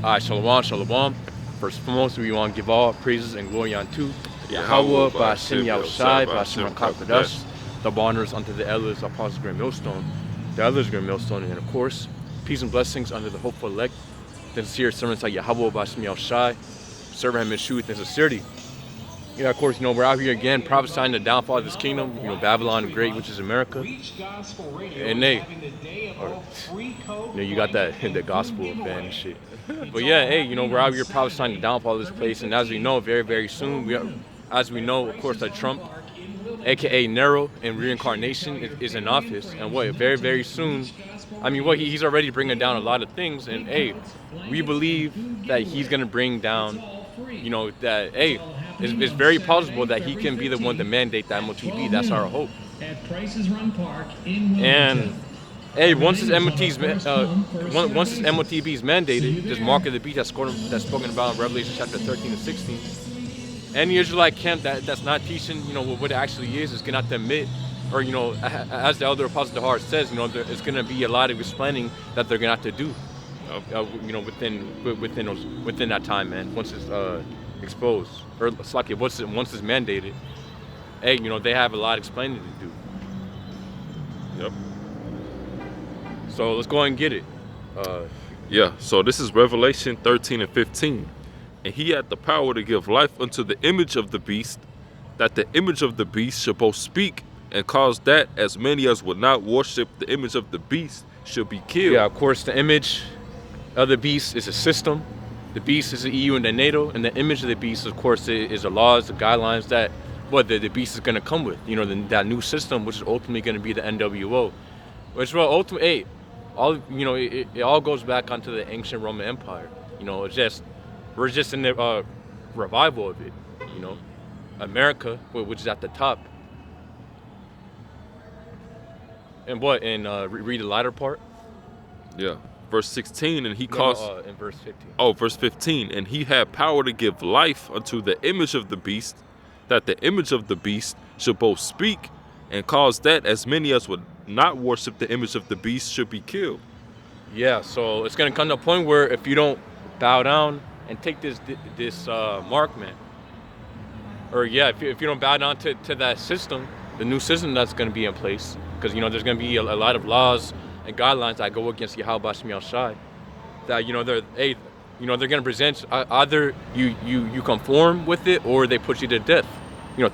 Shalom, shalom. First and foremost, we want to give all praises and glory unto Yahweh, Yahweh, by Ba'ashem Hashem, Yahushua, Yahushai, by Ba'ashem Hashem, HaKadosh, Kakodash. the honors unto the elders, apostles, great millstone, the elders, great millstone, and of course, peace and blessings unto the hopeful elect, the sincere servants like Yahweh, Ba'ashem Yahushai, serving him in truth and sincerity. Of course, we're out here again prophesying the downfall of this kingdom, Babylon the Great, which is America. And you got that the gospel fan and shit. But yeah, we're out here prophesying the downfall of this place, and as we know, very, very soon, as we know, of course, that Trump, aka Nero, and reincarnation is in office, and very, very soon, he's already bringing down a lot of things, and we believe that he's gonna bring down, that it's very possible that he can be the one to mandate that MOTB. That's our hope. And once this MOTB is mandated, this mark of the beast that's spoken about in Revelation chapter 13 and 16, any Israelite camp that's not teaching, what it actually is going to have to admit, or as the elder apostle Dahar says, it's going to be a lot of explaining that they're going to have to do, within that time, man. Once it's exposed, or it's like once it's mandated, they have a lot of explaining to do. Yep. So let's go ahead and get it. So this is Revelation 13 and 15. And he had the power to give life unto the image of the beast, that the image of the beast should both speak, and cause that as many as would not worship the image of the beast should be killed. Yeah, of course, the image of the beast is a system. The beast is the EU and the NATO, and the image of the beast, of course, is the laws, the guidelines that the beast is going to come with. That new system, which is ultimately going to be the NWO, which ultimately, it all goes back onto the ancient Roman Empire. We're just in the revival of it. America, which is at the top. And read the latter part. Yeah. Verse 16, and he caused... in verse 15. Oh, verse 15. And he had power to give life unto the image of the beast, that the image of the beast should both speak, and cause that as many as would not worship the image of the beast should be killed. Yeah, so it's going to come to a point where if you don't bow down and take this mark, man, or if you don't bow down to that system, the new system that's going to be in place, because there's going to be a lot of laws and guidelines that go against Yahweh Ba'ashem Yahushai, that they're going to present either you conform with it, or they put you to death,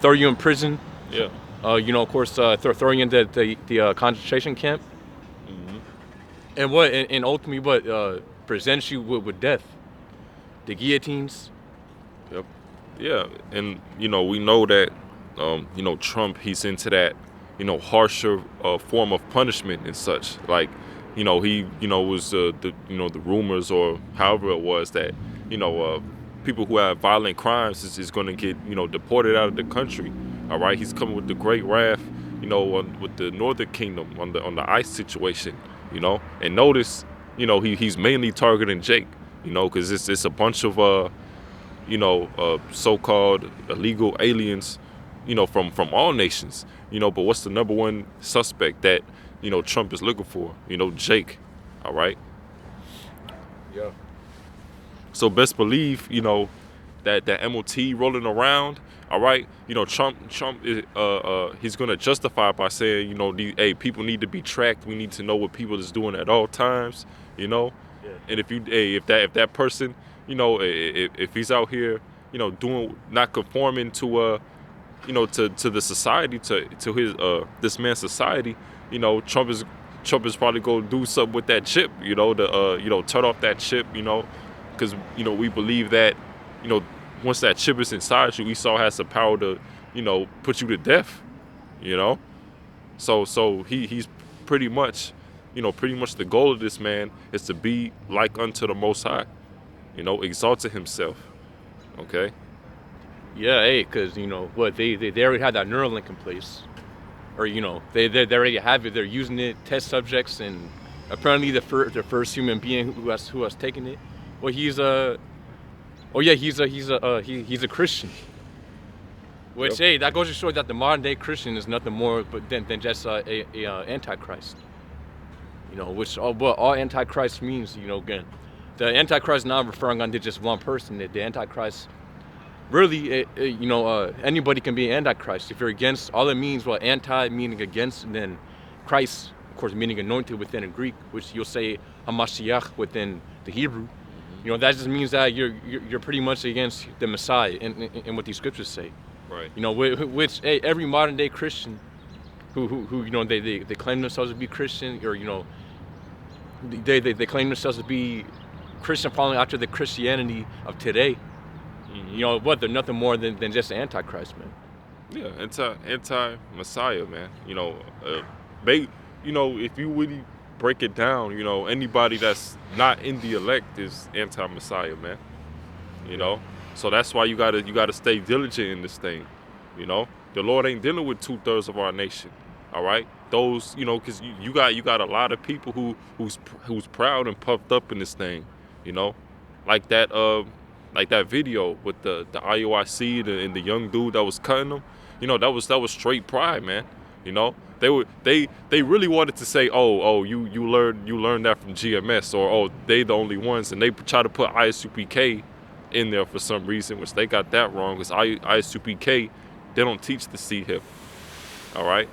throw you in prison. Yeah. Of course, throw you into the concentration camp. Mm-hmm. And ultimately presents you with death, the guillotines. Yep. Yeah, and we know that Trump, he's into that harsher form of punishment and such. Like he was the rumors, or however it was, that people who have violent crimes is going to get deported out of the country. All right, he's coming with the great wrath, with the Northern Kingdom on the ICE situation, and notice he's mainly targeting Jake, because it's a bunch of so-called illegal aliens, from all nations, but what's the number one suspect that Trump is looking for? Jake. All right. Yeah. So best believe that MOT rolling around. All right, Trump is he's gonna justify it by saying people need to be tracked. We need to know what people is doing at all times. Yeah. And if that person if he's out here doing, not conforming to to the society, to his this man's society, Trump is probably gonna do something with that chip, to turn off that chip, because we believe that once that chip is inside you, Esau has the power to put you to death, so he's pretty much the goal of this man is to be like unto the Most High, exalting himself. Okay. Yeah, because they already had that Neuralink in place, or they already have it. They're using it, test subjects, and apparently the first human being who has taken it. Well, he's a Christian. Which that goes to show that the modern day Christian is nothing more than just a antichrist. Which what all antichrist means, again, the Antichrist is not referring on to just one person. The Antichrist, really, anybody can be an Antichrist. If you're against, all it means, well, anti meaning against, and then Christ, of course, meaning anointed within a Greek, which you'll say Hamashiach within the Hebrew. That just means that you're pretty much against the Messiah in what these scriptures say. Right. Which every modern day Christian who they claim themselves to be Christian, or they claim themselves to be Christian following after the Christianity of today. Mm-hmm. They're nothing more than just the Antichrist, man. Yeah, anti-Messiah, man. If you really break it down, anybody that's not in the elect is anti-Messiah, man. So that's why you gotta stay diligent in this thing. The Lord ain't dealing with 2/3 of our nation. All right, those because you got a lot of people who's proud and puffed up in this thing. Like that video with the IOIC and the young dude that was cutting them. That was straight pride, man. They really wanted to say, you learned that from GMS, or they the only ones, and they try to put ISUPK in there for some reason, which they got that wrong, because ISUPK, they don't teach the C hip. All right,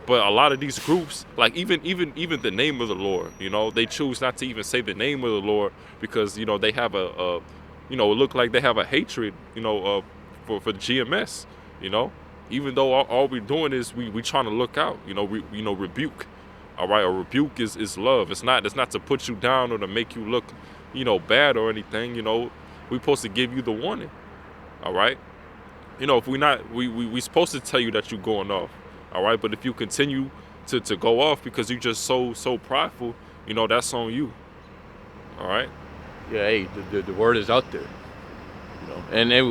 but a lot of these groups, like even the name of the Lord, they choose not to even say the name of the Lord, because they have it look like they have a hatred for GMS. Even though all we're doing is we trying to look out, rebuke. All right, a rebuke is love. It's not to put you down or to make you look, bad or anything. We're supposed to give you the warning. All right, if we're not, we supposed to tell you that you're going off. All right, but if you continue to go off because you're just so prideful, that's on you. All right. Yeah, hey, the word is out there. And it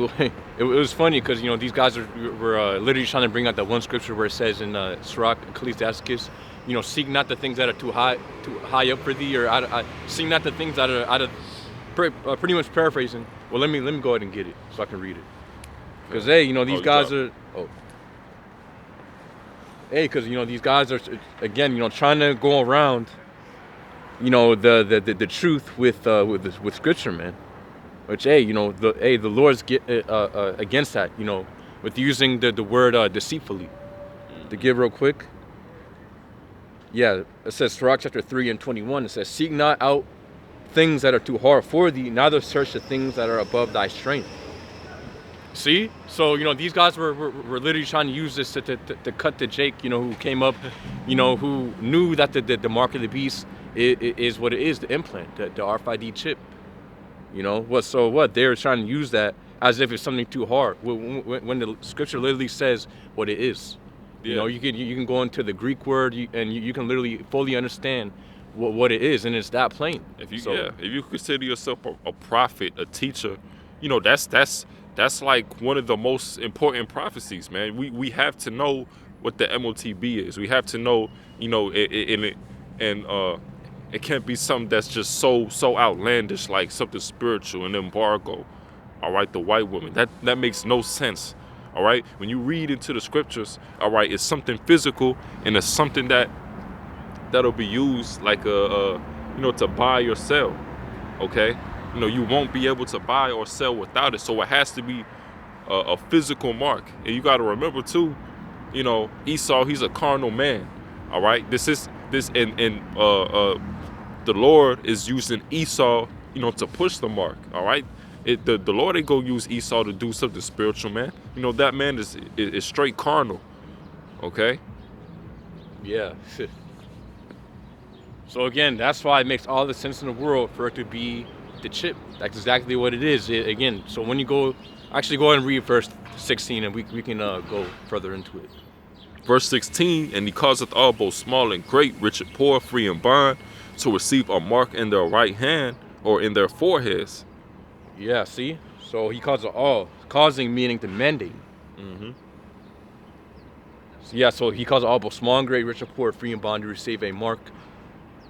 was funny because these guys were literally trying to bring out that one scripture where it says in Sirach, Ecclesiasticus, seek not the things that are too high up for thee, or seek not the things that are out of, pretty much paraphrasing. Well, let me go ahead and get it so I can read it. Because these guys are these guys are again trying to go around the truth with scripture, man. Which the Lord's against that, with using the word deceitfully. To give real quick. Yeah, it says Sirach chapter 3:21. It says, "Seek not out things that are too hard for thee, neither search the things that are above thy strength." See, so these guys were literally trying to use this to cut to Jake, who came up, who knew that the mark of the beast is what it is, the implant, the RFID chip. They're trying to use that as if it's something too hard, when the scripture literally says what it is. Yeah. You can go into the Greek word, and you can literally fully understand what it is, and it's that plain. If you consider yourself a prophet, a teacher, that's like one of the most important prophecies, man. We have to know what the MOTB is. We have to know, it can't be something that's just so outlandish, like something spiritual, an embargo. All right, the white woman. That makes no sense. All right, when you read into the scriptures, all right, it's something physical, and it's something that'll be used like to buy or sell. Okay, you won't be able to buy or sell without it. So it has to be a physical mark. And you got to remember too, Esau, he's a carnal man. All right, the Lord is using Esau, to push the mark. All right, the Lord ain't gonna use Esau to do something spiritual, man. That man is straight carnal. Okay. Yeah. So again, that's why it makes all the sense in the world for it to be the chip. That's exactly what it is. Again, so when you go ahead and read verse 16, and we can go further into it. Verse 16, and he causeth all, both small and great, rich and poor, free and bond, to receive a mark in their right hand or in their foreheads. Yeah, see? So he calls it all. Causing meaning the mandate. Mm-hmm. So he calls it all, both small and great, rich and poor, free and bond, to receive a mark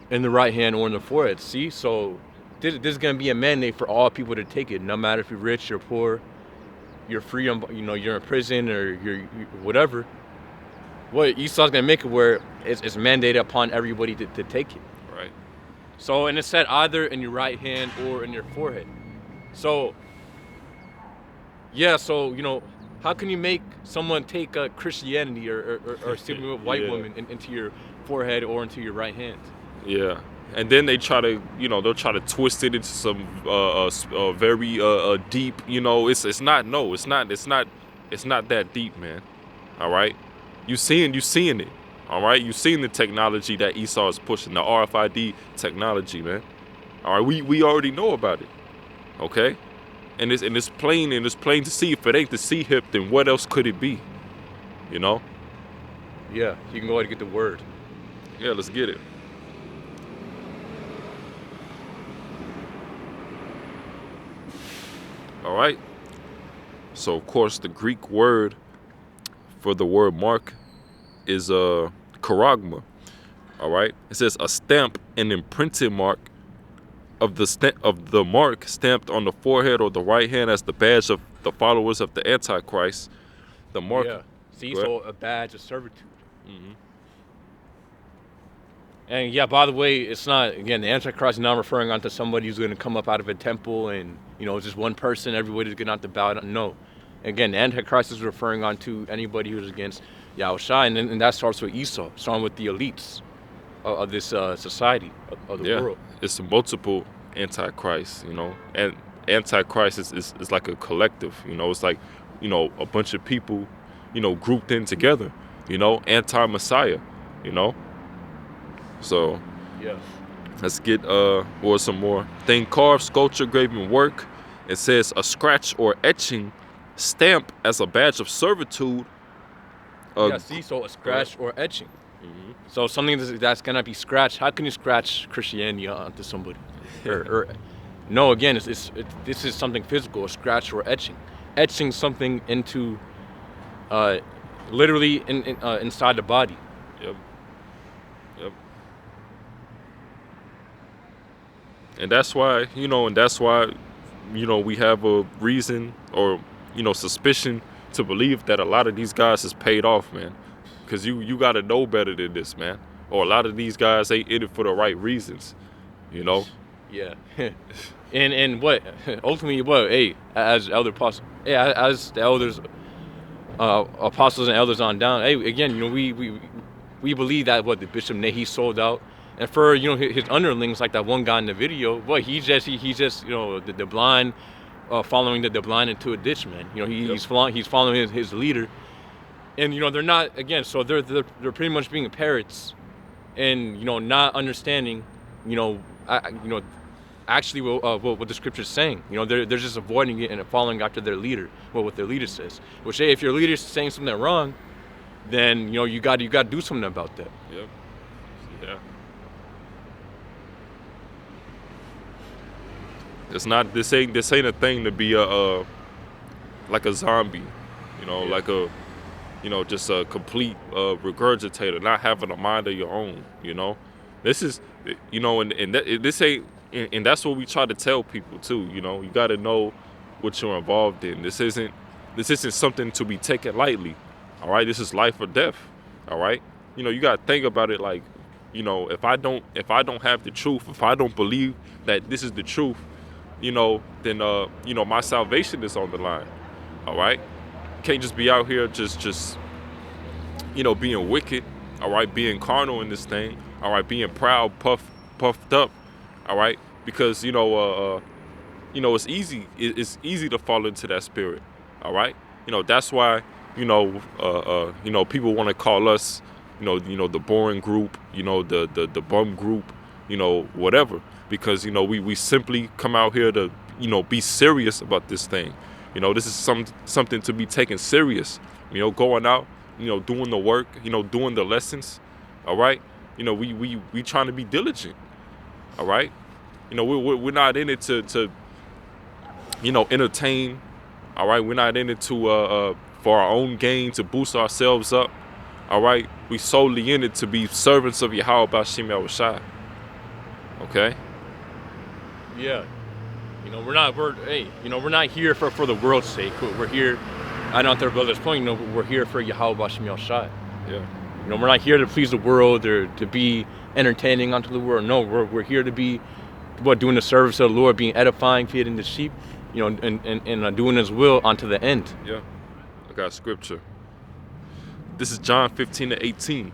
in the right hand or in the forehead. See? So this is going to be a mandate for all people to take it, no matter if you're rich or poor, you're free, you're in prison, or you're whatever. Esau's going to make it where it's mandated upon everybody to take it. Right. So, and it said either in your right hand or in your forehead. So, yeah, so, how can you make someone take Christianity or sleeping with white women into your forehead or into your right hand? Yeah. And then they try to, they'll try to twist it into some very deep, it's not that deep, man. All right. You seeing it. All right. You seeing the technology that Esau is pushing, the RFID technology, man. All right. We already know about it. Okay. And it's plain to see. If it ain't the C hip, then what else could it be? Yeah. You can go ahead and get the word. Yeah. Let's get it. All right. So, of course, the Greek word for the word mark is charagma. All right. It says a stamp, an imprinted mark of the mark stamped on the forehead or the right hand as the badge of the followers of the Antichrist. The mark. Yeah. See, so a badge of servitude. Mm-hmm. And yeah, by the way, it's not, again, the Antichrist is not referring on to somebody who's going to come up out of a temple and, just one person, everybody's going to have to bow down. No. Again, the Antichrist is referring on to anybody who's against Yahushua, and that starts with Esau, starting with the elites of this society, of the world. It's multiple Antichrists, and Antichrist is like a collective, it's like, a bunch of people, grouped in together, anti-Messiah, So, yeah. Let's get or some more. Thing carved, sculpture, graven work. It says a scratch or etching, stamp as a badge of servitude. So a scratch or etching. Mm-hmm. So something that's gonna be scratched. How can you scratch Christianity onto somebody? No, again, this is something physical. A scratch or etching, etching something into, literally inside the body. Yep. And that's why, we have a reason or, suspicion to believe that a lot of these guys is paid off, man. Because you got to know better than this, man. Or a lot of these guys ain't in it for the right reasons, Yeah. and what, ultimately, what, hey, as elder apostles, as the elders, apostles and elders on down, hey, again, we believe that what the Bishop Nahi sold out. And for his underlings, like that one guy in the video, he's just the blind, following the blind into a ditch, man. He's following his leader, and they're not, again. So they're pretty much being parrots, and not understanding, actually what the scripture's saying. They're just avoiding it and following after their leader, what their leader says. Which, hey, if your leader's saying something wrong, then you got to do something about that. Yep. Yeah. This ain't a thing to be like a zombie, like a just a complete regurgitator, not having a mind of your own, This is this ain't, and that's what we try to tell people too, you got to know what you're involved in. This isn't something to be taken lightly. All right, this is life or death. All right, you got to think about it like, if I don't have the truth, if I don't believe that this is the truth, then my salvation is on the line. All right, can't just be out here just being wicked. All right, being carnal in this thing. All right, being proud, puffed up. All right, because it's easy. It's easy to fall into that spirit. All right, that's why people want to call us the boring group, the bum group, whatever. Because, we simply come out here to, be serious about this thing. This is something to be taken serious. Going out, doing the work, doing the lessons. All right. We trying to be diligent. All right. We're not in it to entertain. All right. We're not in it to for our own gain, to boost ourselves up. All right. We solely in it to be servants of Yahweh B'Shem Yahushua. Okay. Yeah, we're not here for the world's sake. We're here, I know at their brother's point, we're here for Yahweh B'Shem Yahushua. Yeah. You know, we're not here to please the world or to be entertaining unto the world. No, we're here to be doing the service of the Lord, being edifying, feeding the sheep, you know, and doing His will unto the end. Yeah, I got scripture. This is John 15:18.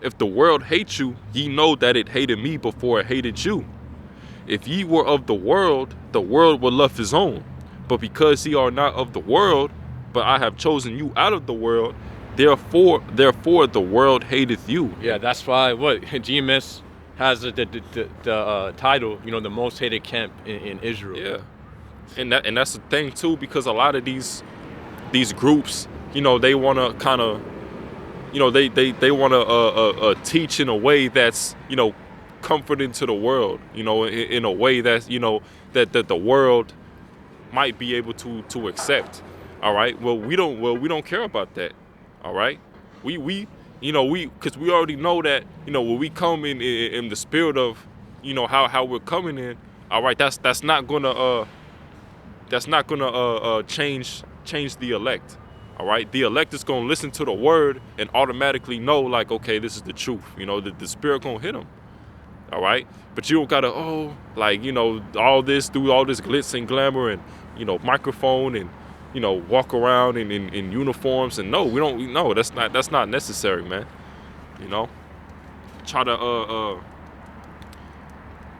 If the world hates you, ye know that it hated me before it hated you. If ye were of the world would love his own. But because ye are not of the world, but I have chosen you out of the world, therefore the world hateth you. Yeah, that's why GMS has the title, you know, the most hated camp in Israel. Yeah, and that's the thing too, because a lot of these groups, you know, they want to kind of, you know, they want to teach in a way that's, you know, comforting to the world, you know, in a way that's, you know, that the world might be able to accept. All right. Well, we don't care about that. All right. We you know, because we already know that, you know, when we come in the spirit of, you know, how we're coming in. All right. That's not gonna change the elect. All right, the elect is gonna listen to the word and automatically know, like, okay, this is the truth. You know, the spirit gonna hit them. All right, but you don't gotta, like, you know, do all this glitz and glamour and, you know, microphone and, you know, walk around in uniforms. And no, we don't. No, that's not necessary, man. You know, try to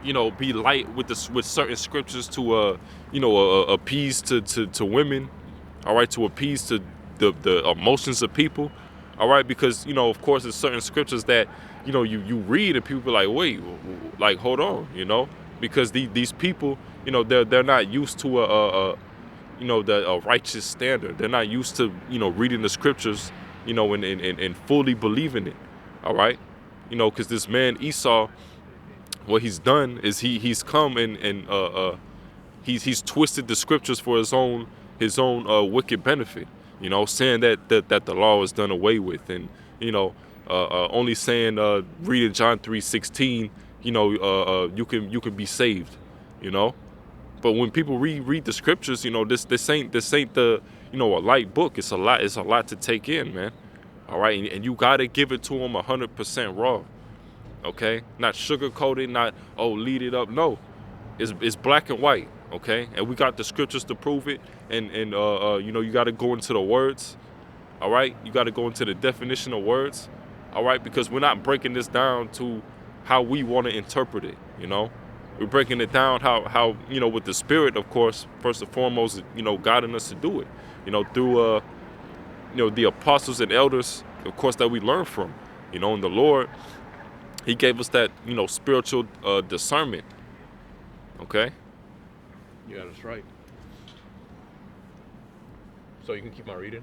you know, be light with certain scriptures to you know, appease to women. All right, to appease to the emotions of people. All right, because, you know, of course, there's certain scriptures that, you know, you read and people are like, wait, like, hold on, you know, because these people, you know, they're not used to you know, a righteous standard. They're not used to, you know, reading the scriptures, you know, and fully believing it. All right, you know, because this man Esau, what he's done is he's come and he's twisted the scriptures for his own wicked benefit. You know, saying that the law is done away with, and, you know, only saying reading John 3:16, you know, you can be saved. You know, but when people read the scriptures, you know, this ain't the, you know, a light book. It's a lot to take in, man. All right, and you gotta give it to them 100% raw. Okay, not sugarcoated, not lead it up. No, it's black and white. Okay, and we got the scriptures to prove it, and you know, you got to go into the words. All right, you got to go into the definition of words. All right, because we're not breaking this down to how we want to interpret it. You know, we're breaking it down how you know, with the Spirit, of course, first and foremost, you know, guiding us to do it. You know, through you know, the apostles and elders, of course, that we learn from. You know, and the Lord, He gave us that, you know, spiritual discernment. Okay. Yeah, that's right. So you can keep on reading?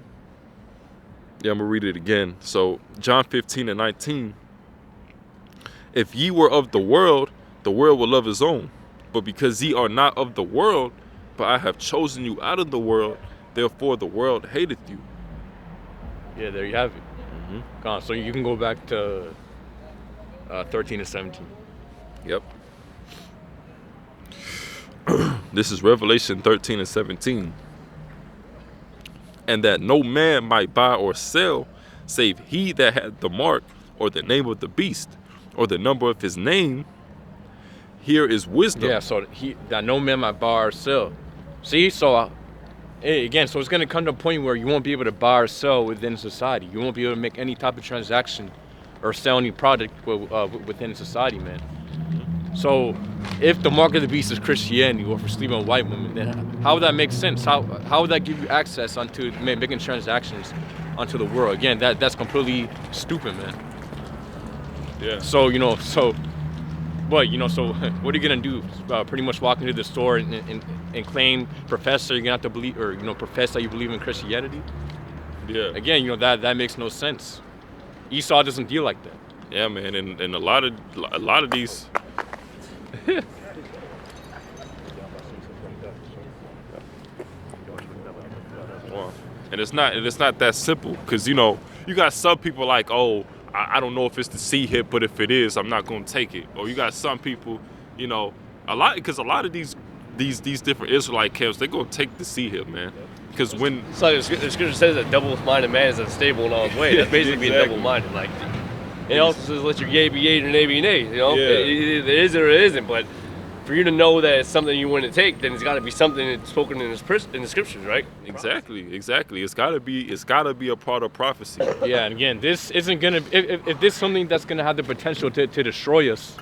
Yeah, I'm going to read it again. So John 15:19. If ye were of the world will love his own. But because ye are not of the world, but I have chosen you out of the world, therefore the world hateth you. Yeah, there you have it. Mm-hmm. So you can go back to 13 and 17. Yep. This is Revelation 13 and 17. And that no man might buy or sell, save he that had the mark, or the name of the beast, or the number of his name. Here is wisdom. Yeah, so that no man might buy or sell. See, so again, so it's going to come to a point where you won't be able to buy or sell within society. You won't be able to make any type of transaction or sell any product within society, man. So if the mark of the beast is Christianity, or for sleeping with white women, then how would that make sense? How would that give you access onto making transactions onto the world? Again, that's completely stupid, man. Yeah. So, you know, what are you gonna do? Pretty much walk into the store and claim, professor, you're gonna have to believe, or, you know, profess that you believe in Christianity? Yeah. Again, you know, that makes no sense. Esau doesn't deal like that. Yeah, man, and a lot of these. Wow. And it's not that simple, because, you know, you got some people like, I don't know if it's the C hip, but if it is, I'm not gonna take it. Or you got some people, you know, because a lot of these different Israelite camps, they're gonna take the C hip, man. Because when the scripture says that double-minded man is unstable in all his way. That's basically being double-minded. Like, it also says let your yea be yea and your nay be nay. You know, Yeah. it is or it isn't. But for you to know that it's something you want to take, then it's got to be something that's spoken in the scriptures, right? Exactly. It's gotta be a part of prophecy. Yeah, and again, this isn't gonna. If this is something that's gonna have the potential to destroy us,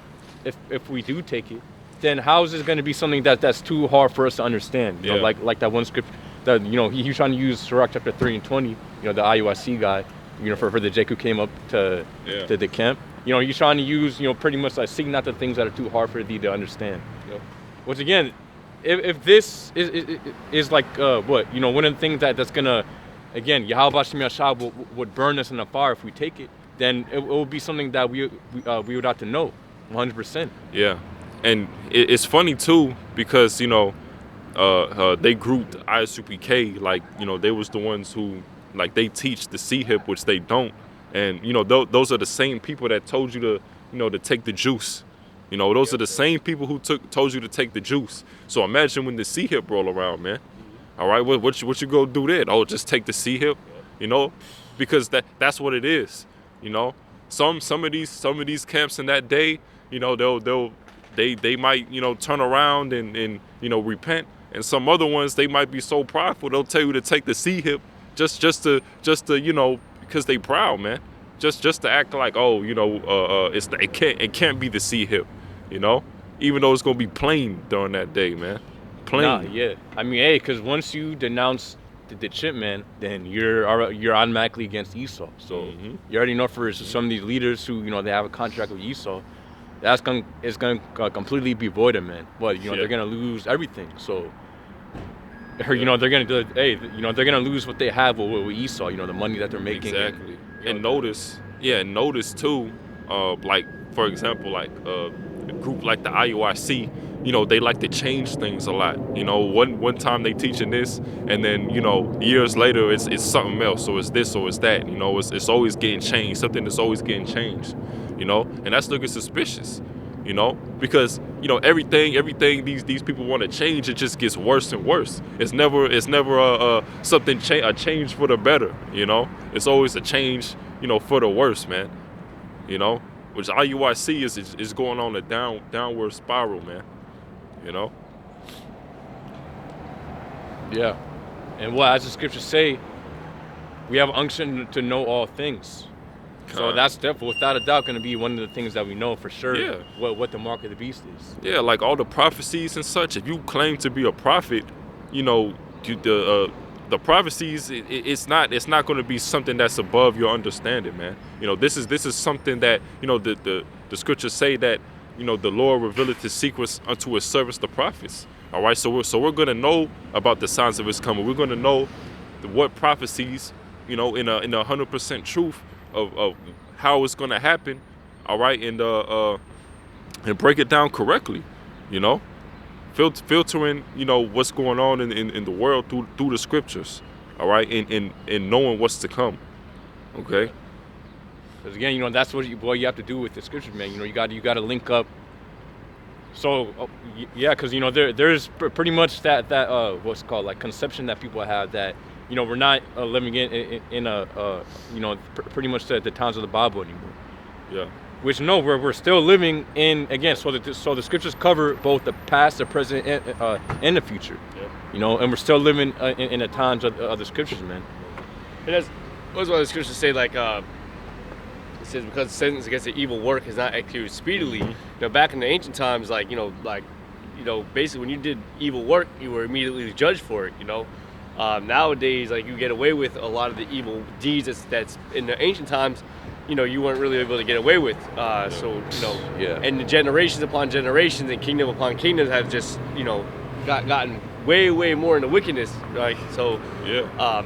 if we do take it, then how is this gonna be something that's too hard for us to understand? You know, like that one script that he's trying to use Sirach chapter 3 and 20. The IUIC guy, for the Jake who came up to the camp. He's trying to use pretty much like seek not the things that are too hard for thee to understand. Which again, if this is like what one of the things that's gonna, again, Yahweh Shem Yashah would burn us in the fire if we take it, then it will be something that we would have to know 100%. Yeah, and it's funny too because they grouped ISUPK like they was the ones who like they teach the C-hip, which they don't, and those are the same people that told you to take the juice. Those are the same people who told you to take the juice. So imagine when the C-hip roll around, man. All right, what you go do then? Oh, just take the C-hip, because that's what it is. Some of these camps in that day, they might turn around and repent, and some other ones they might be so prideful they'll tell you to take the C-hip just to because they proud, man. Just to act like it can't be the C-hip. Even though it's gonna be plain during that day, man. Plain. Nah, yeah. I mean, hey, because once you denounce the chip, man, then you're automatically against Esau. So you already know for some of these leaders who they have a contract with Esau, it's gonna completely be voided, man. But they're gonna lose everything. So they're gonna do. Hey, they're gonna lose what they have with Esau. The money that they're making. Exactly. And notice too, like for example, like a group like the IUIC, they like to change things a lot. One time they teaching this, and then years later it's something else. So it's this or it's that. It's always getting changed. Something that's always getting changed. And that's looking suspicious. Because everything these people want to change, it just gets worse and worse. It's never a change for the better. It's always a change for the worse, man. Which IUIC is going on a downward spiral, man. Yeah, and as the scriptures say, we have unction to know all things. So that's definitely, without a doubt, going to be one of the things that we know for sure. Yeah. What the mark of the beast is. Yeah, like all the prophecies and such. If you claim to be a prophet, the prophecies, it's not going to be something that's above your understanding, man. This is something that the scriptures say that the Lord revealeth His secrets unto His servants, the prophets. All right, so we're going to know about the signs of His coming. We're going to know what prophecies, in a 100% truth of how it's going to happen. All right, and break it down correctly. Filtering, what's going on in the world through the scriptures, all right, and knowing what's to come, okay? Because again, that's what you have to do with the scriptures, man. You got to link up. So yeah, because there's pretty much that what's called like conception that people have that we're not living in a pretty much the times of the Bible anymore. Yeah. Which we're still living in, again, so the scriptures cover both the past, the present, and the future. Yeah. And we're still living in the times of the scriptures, man. And that's why the scriptures say, like, it says, because the sentence against the evil work is not executed speedily. Back in the ancient times, basically when you did evil work, you were immediately judged for it. Nowadays, like, you get away with a lot of the evil deeds that's in the ancient times. You weren't really able to get away with. And the generations upon generations and kingdom upon kingdoms have just, gotten way more into wickedness. Right? So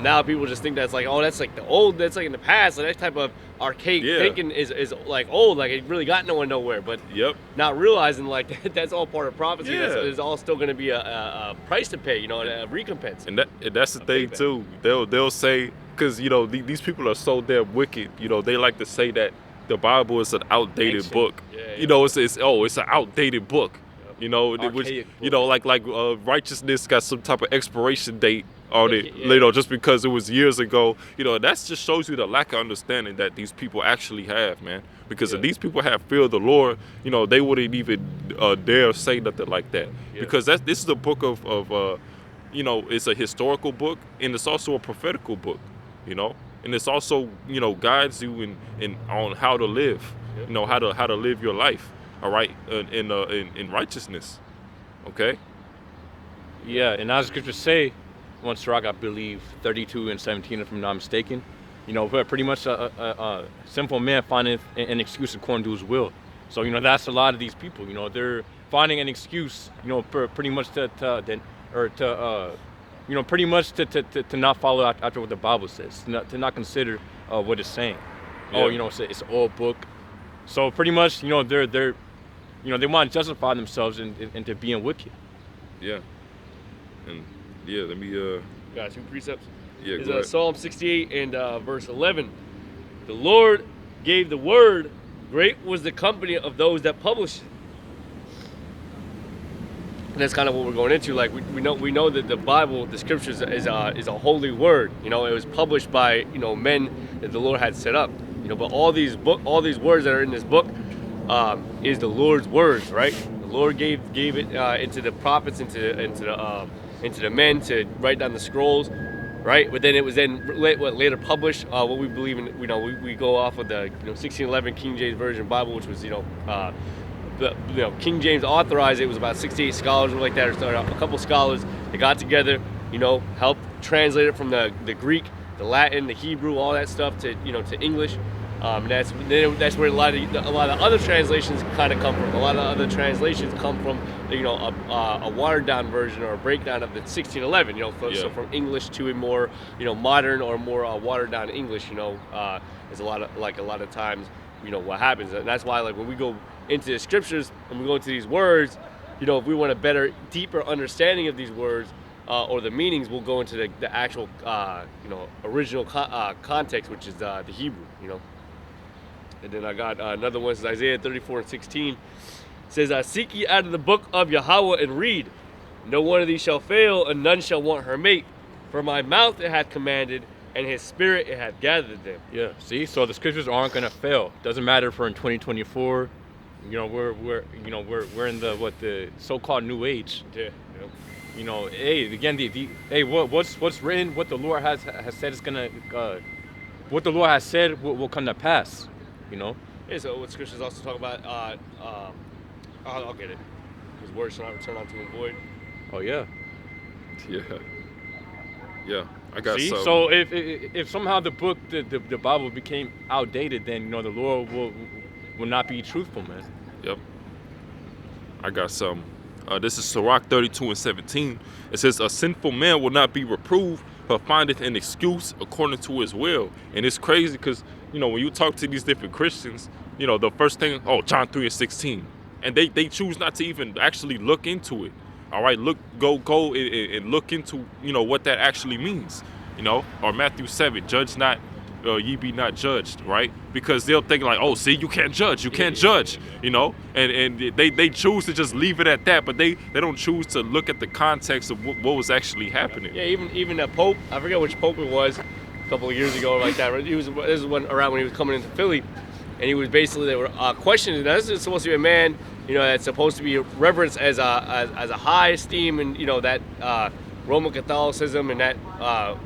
now people just think that's like, oh, that's like the old, that's like in the past. Like that type of archaic thinking is like old, like it really got no one nowhere. But not realizing like that's all part of prophecy. Yeah. There's all still going to be a price to pay, a recompense. And that's the thing too. They'll say, because these people are so damn wicked. They like to say that the Bible is an outdated book. It's an outdated book. Which book. like righteousness got some type of expiration date. Or just because it was years ago, that just shows you the lack of understanding that these people actually have, man. Because if these people have fear of the Lord, they wouldn't even dare say nothing like that. Yeah. Because this is a book of it's a historical book, and it's also a prophetical book, and it's also guides you in on how to live, how to live your life, all right, in righteousness, okay. Yeah, and as the scriptures say, one Sirach, I believe 32:17, if I'm not mistaken, but pretty much a sinful man findeth an excuse according to his will. So that's a lot of these people. They're finding an excuse, pretty much to not follow after what the Bible says, to not consider what it's saying. Yeah. Oh, it's an old book. So pretty much, they want to justify themselves into being wicked. Yeah. And let me Got 2 precepts. go Is ahead. Psalm 68 and verse 11. The Lord gave the word, great was the company of those that published it. And that's kind of what we're going into. Like we know that the Bible, the scriptures, is a holy word. It was published by men that the Lord had set up. But all these words that are in this book is the Lord's words, right? The Lord gave it into the prophets, into the men to write down the scrolls, right? But then it was later published. What we believe in, we go off of the 1611 King James Version Bible, which was King James authorized it. It was about 68 scholars or like that, or a couple scholars. They got together, helped translate it from the Greek, the Latin, the Hebrew, all that stuff to English. And that's where a lot of other translations kind of come from. A lot of other translations come from a watered down version or a breakdown of the 1611. So from English to a more modern or more watered down English. There's a lot of times what happens, and that's why when we go into the scriptures and we go into these words, if we want a better, deeper understanding of these words or the meanings, we'll go into the actual original context, which is the Hebrew. And then I got another one. This is Isaiah 34:16. It says, seek ye out of the book of Yahweh and read. No one of these shall fail, and none shall want her mate. For my mouth it hath commanded, and his spirit it hath gathered them. Yeah. See, so the scriptures aren't gonna fail. Doesn't matter if we're in 2024. We're in the so-called new age. Yeah. Hey, again, what's written, what the Lord has said is gonna, what the Lord has said will come to pass. Yeah, so what scriptures also talk about, I'll get it. His word shall not return unto him void. Oh yeah. Yeah, I got See, some. so if somehow the book, the Bible became outdated, then the Lord will not be truthful, man. Yep. I got some. This is Sirach 32:17. It says, a sinful man will not be reproved, but findeth an excuse according to his will. And it's crazy because, when you talk to these different Christians, the first thing, John 3:16. And they choose not to even actually look into it. All right, go and look into, what that actually means. Or Matthew 7, judge not, ye be not judged, right? Because they'll think see, you can't judge, and they choose to just leave it at that, but they don't choose to look at the context of what was actually happening. Yeah, even the Pope, I forget which Pope it was, a couple of years ago, like that. This was around when he was coming into Philly, and he was basically, they were questioning. Now, this is supposed to be a man, that's supposed to be reverenced as a high esteem, and that Roman Catholicism and that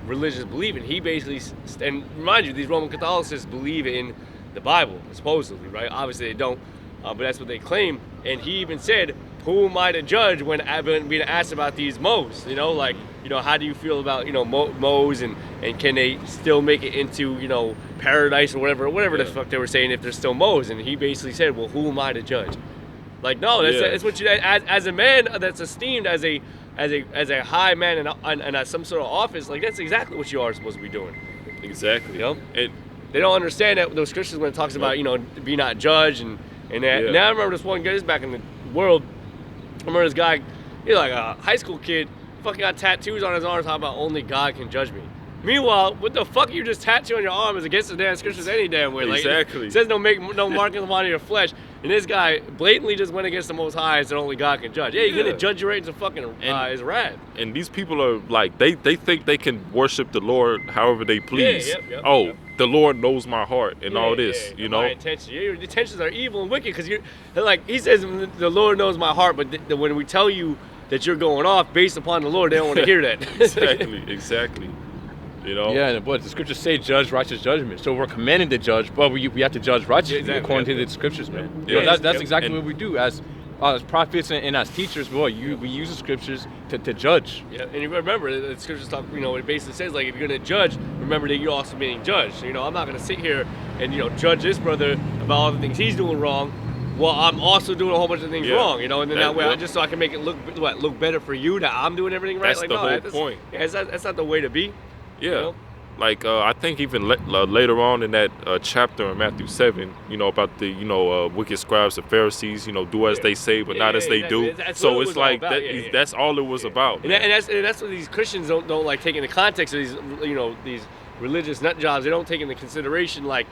religious belief. And he basically, and remind you, these Roman Catholics believe in the Bible, supposedly, right? Obviously they don't, but that's what they claim. And he even said, who am I to judge when I've been being asked about these mows? How do you feel about, mows, and can they still make it into, paradise or whatever the fuck they were saying if they're still mows? And he basically said, well, who am I to judge? That's what you, as a man that's esteemed as a high man and some sort of office, that's exactly what you are supposed to be doing. Exactly. They don't understand that those Christians when it talks about be not judged and that. Yeah. Now I remember this one guy, this back in the world. I remember this guy, he's like a high school kid, fucking got tattoos on his arm talking about only God can judge me. Meanwhile, what the fuck you just tattoo on your arm is against the damn scriptures any damn way. Exactly. It says no mark on your flesh. And this guy blatantly just went against the Most High and said only God can judge. Yeah, you're gonna judge your right into fucking is rad. And these people are like, they think they can worship the Lord however they please. Yep. The Lord knows my heart and all this, you know. My intentions. Yeah, your intentions are evil and wicked because you're like he says the Lord knows my heart, but when we tell you that you're going off based upon the Lord, they don't want to hear that. Exactly. You know? Yeah, but the scriptures say judge righteous judgment. So we're commanded to judge, but we have to judge righteously according to the scriptures, man. Yeah, You know, that's exactly what we do as prophets and as teachers. Boy, we use the scriptures to judge. Yeah, and you remember the scriptures talk. You know, it basically says like if you're gonna judge, remember that you're also being judged. So, you know, I'm not gonna sit here and judge this brother about all the things he's doing wrong. Well, I'm also doing a whole bunch of things wrong, and then that way, just so I can make it look better for you that I'm doing everything right. That's like, the no, whole that's, point. Yeah, that's not the way to be. Yeah. You know? Like I think even later on in that chapter in Matthew 7, about the wicked scribes and Pharisees, do as they say but not as they do. So it's like that's all it was about. And that's what these Christians don't like take into context of these these religious nut jobs. They don't take into consideration like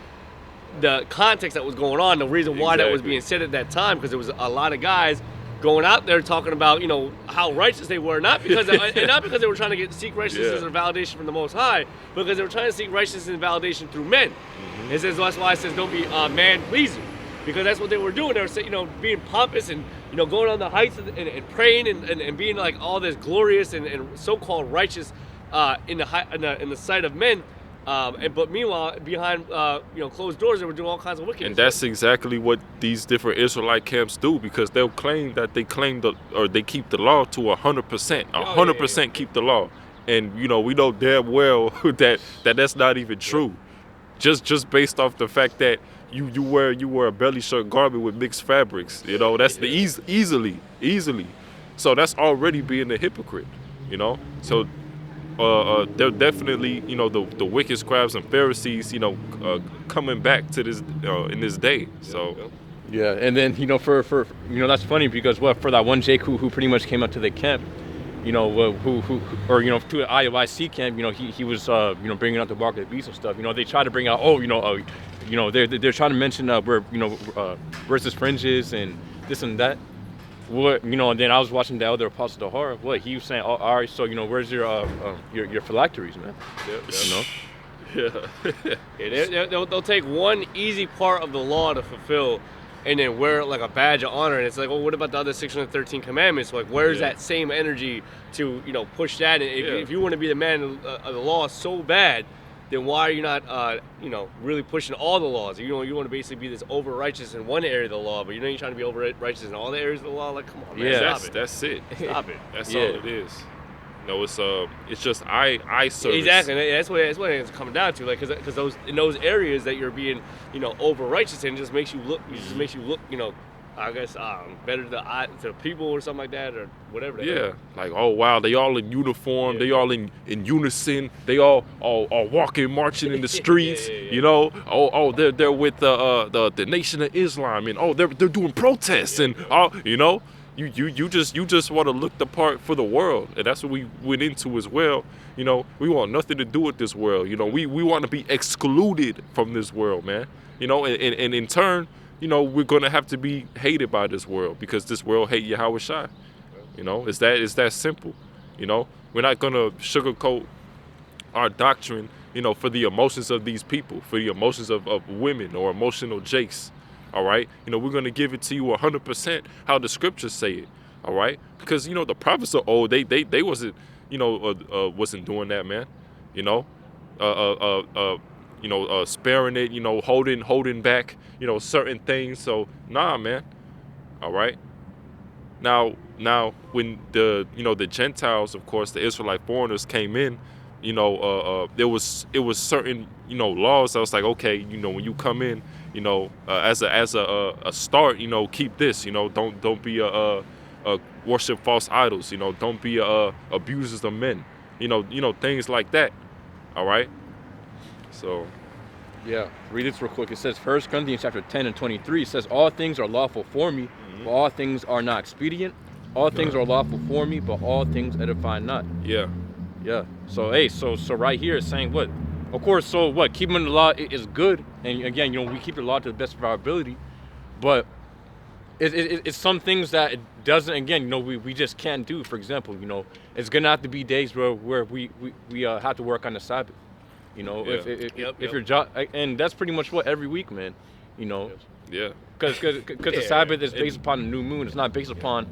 the context that was going on, the reason why that was being said at that time, because there was a lot of guys going out there talking about how righteous they were, not because and not because they were trying to seek righteousness or validation from the Most High, but because they were trying to seek righteousness and validation through men. Mm-hmm. It says that's why it says don't be man pleasing, because that's what they were doing. They were being pompous and going on the heights and praying and being like all this glorious and so-called righteous in the sight of men. But meanwhile, behind closed doors, they were doing all kinds of wickedness. And that's exactly what these different Israelite camps do, because they'll claim that they keep the law to 100%. 100% keep the law, and we know damn well that's not even true. Just based off the fact that you wear a belly shirt garment with mixed fabrics, that's the easily. So that's already being a hypocrite, So. They're definitely, the wicked scribes and Pharisees, coming back to this in this day. So, yeah, and then for that's funny because for that one Jake who pretty much came up to the camp, to the IOIC camp, he was bringing out the mark of the beast and stuff. They try to bring out they're trying to mention where where's his fringes and this and that. What and then I was watching the other Apostle Dahar. What he was saying, all right, so where's your phylacteries, man? They'll take one easy part of the law to fulfill, and then wear it like a badge of honor. And it's like, well, what about the other 613 commandments? Like, where's that same energy to push that? And if you want to be the man of the law so bad, then why are you not, really pushing all the laws? You want to basically be this over righteous in one area of the law, but you're trying to be over righteous in all the areas of the law. Like, come on, man, stop it. That's it. Stop it. That's all it is. It's just eye service. Exactly. That's what it's coming down to. Like, because those areas that you're being, over righteous in just makes you look. I guess better to people or something like that, or whatever. Like, oh wow, they all in uniform, they all in unison, they all walking, marching in the streets. They're with the Nation of Islam, and they're doing protests, and you just want to look the part for the world, and that's what we went into as well. We want nothing to do with this world. We want to be excluded from this world, man. And in turn, we're gonna have to be hated by this world because this world hate Yahweh Shai. It's that simple. We're not gonna sugarcoat our doctrine, for the emotions of these people, for the emotions of women or emotional jakes. All right, we're gonna give it to you 100% how the scriptures say it. All right, because the prophets of old, they wasn't wasn't doing that, man. Sparing it, holding back, certain things. So, nah, man. All right. Now, when the Gentiles, of course, the Israelite foreigners came in, it was certain, laws. I was like, okay, when you come in, as a start, keep this, don't be worship false idols, don't be abusers of men, things like that. All right. So, yeah, read this real quick. It says 1 Corinthians chapter 10 and 23. It says, all things are lawful for me, but all things are not expedient. All things are lawful for me, but all things edify not. Yeah. So, so right here it's saying what? Of course, so what? Keeping the law is good. And again, we keep the law to the best of our ability. But it's some things that it doesn't. Again, you know, we just can't do. For example, you know, it's gonna have to be days where we have to work on the Sabbath. You know, Yeah. if your job, and that's pretty much what every week, man. You know, Yeah. because the Sabbath is based upon the new moon. It's not based upon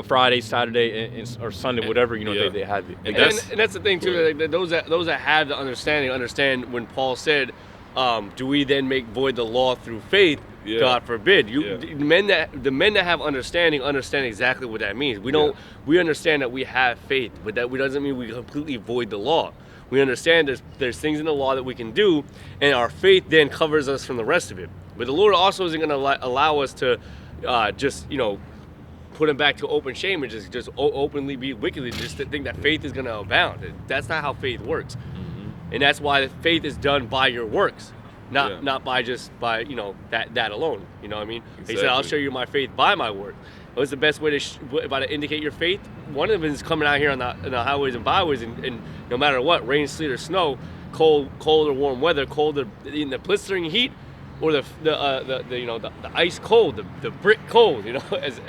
Friday, Saturday, or Sunday, whatever, you know, Yeah. they have it. And that's the thing too. Like, those that have the understanding understand when Paul said, "Do we then make void the law through faith?" Yeah. God forbid. Yeah. The men that have understand exactly what that means. We understand that we have faith, but that doesn't mean we completely void the law. We understand there's things in the law that we can do, and our faith then covers us from the rest of it. But the Lord also isn't going to allow us to just, you know, put him back to open shame and just openly be wickedly, just to think that faith is going to abound. That's not how faith works. Mm-hmm. And that's why faith is done by your works, not Yeah. by you know, that alone. You know what I mean? He said, Exactly. "I'll show you my faith by my work." What's the best way to indicate your faith? One of them is coming out here on the highways and byways, and no matter what, rain, sleet, or snow, cold or warm weather, cold or in the blistering heat, or the you know, the ice cold, the brick cold. You know, as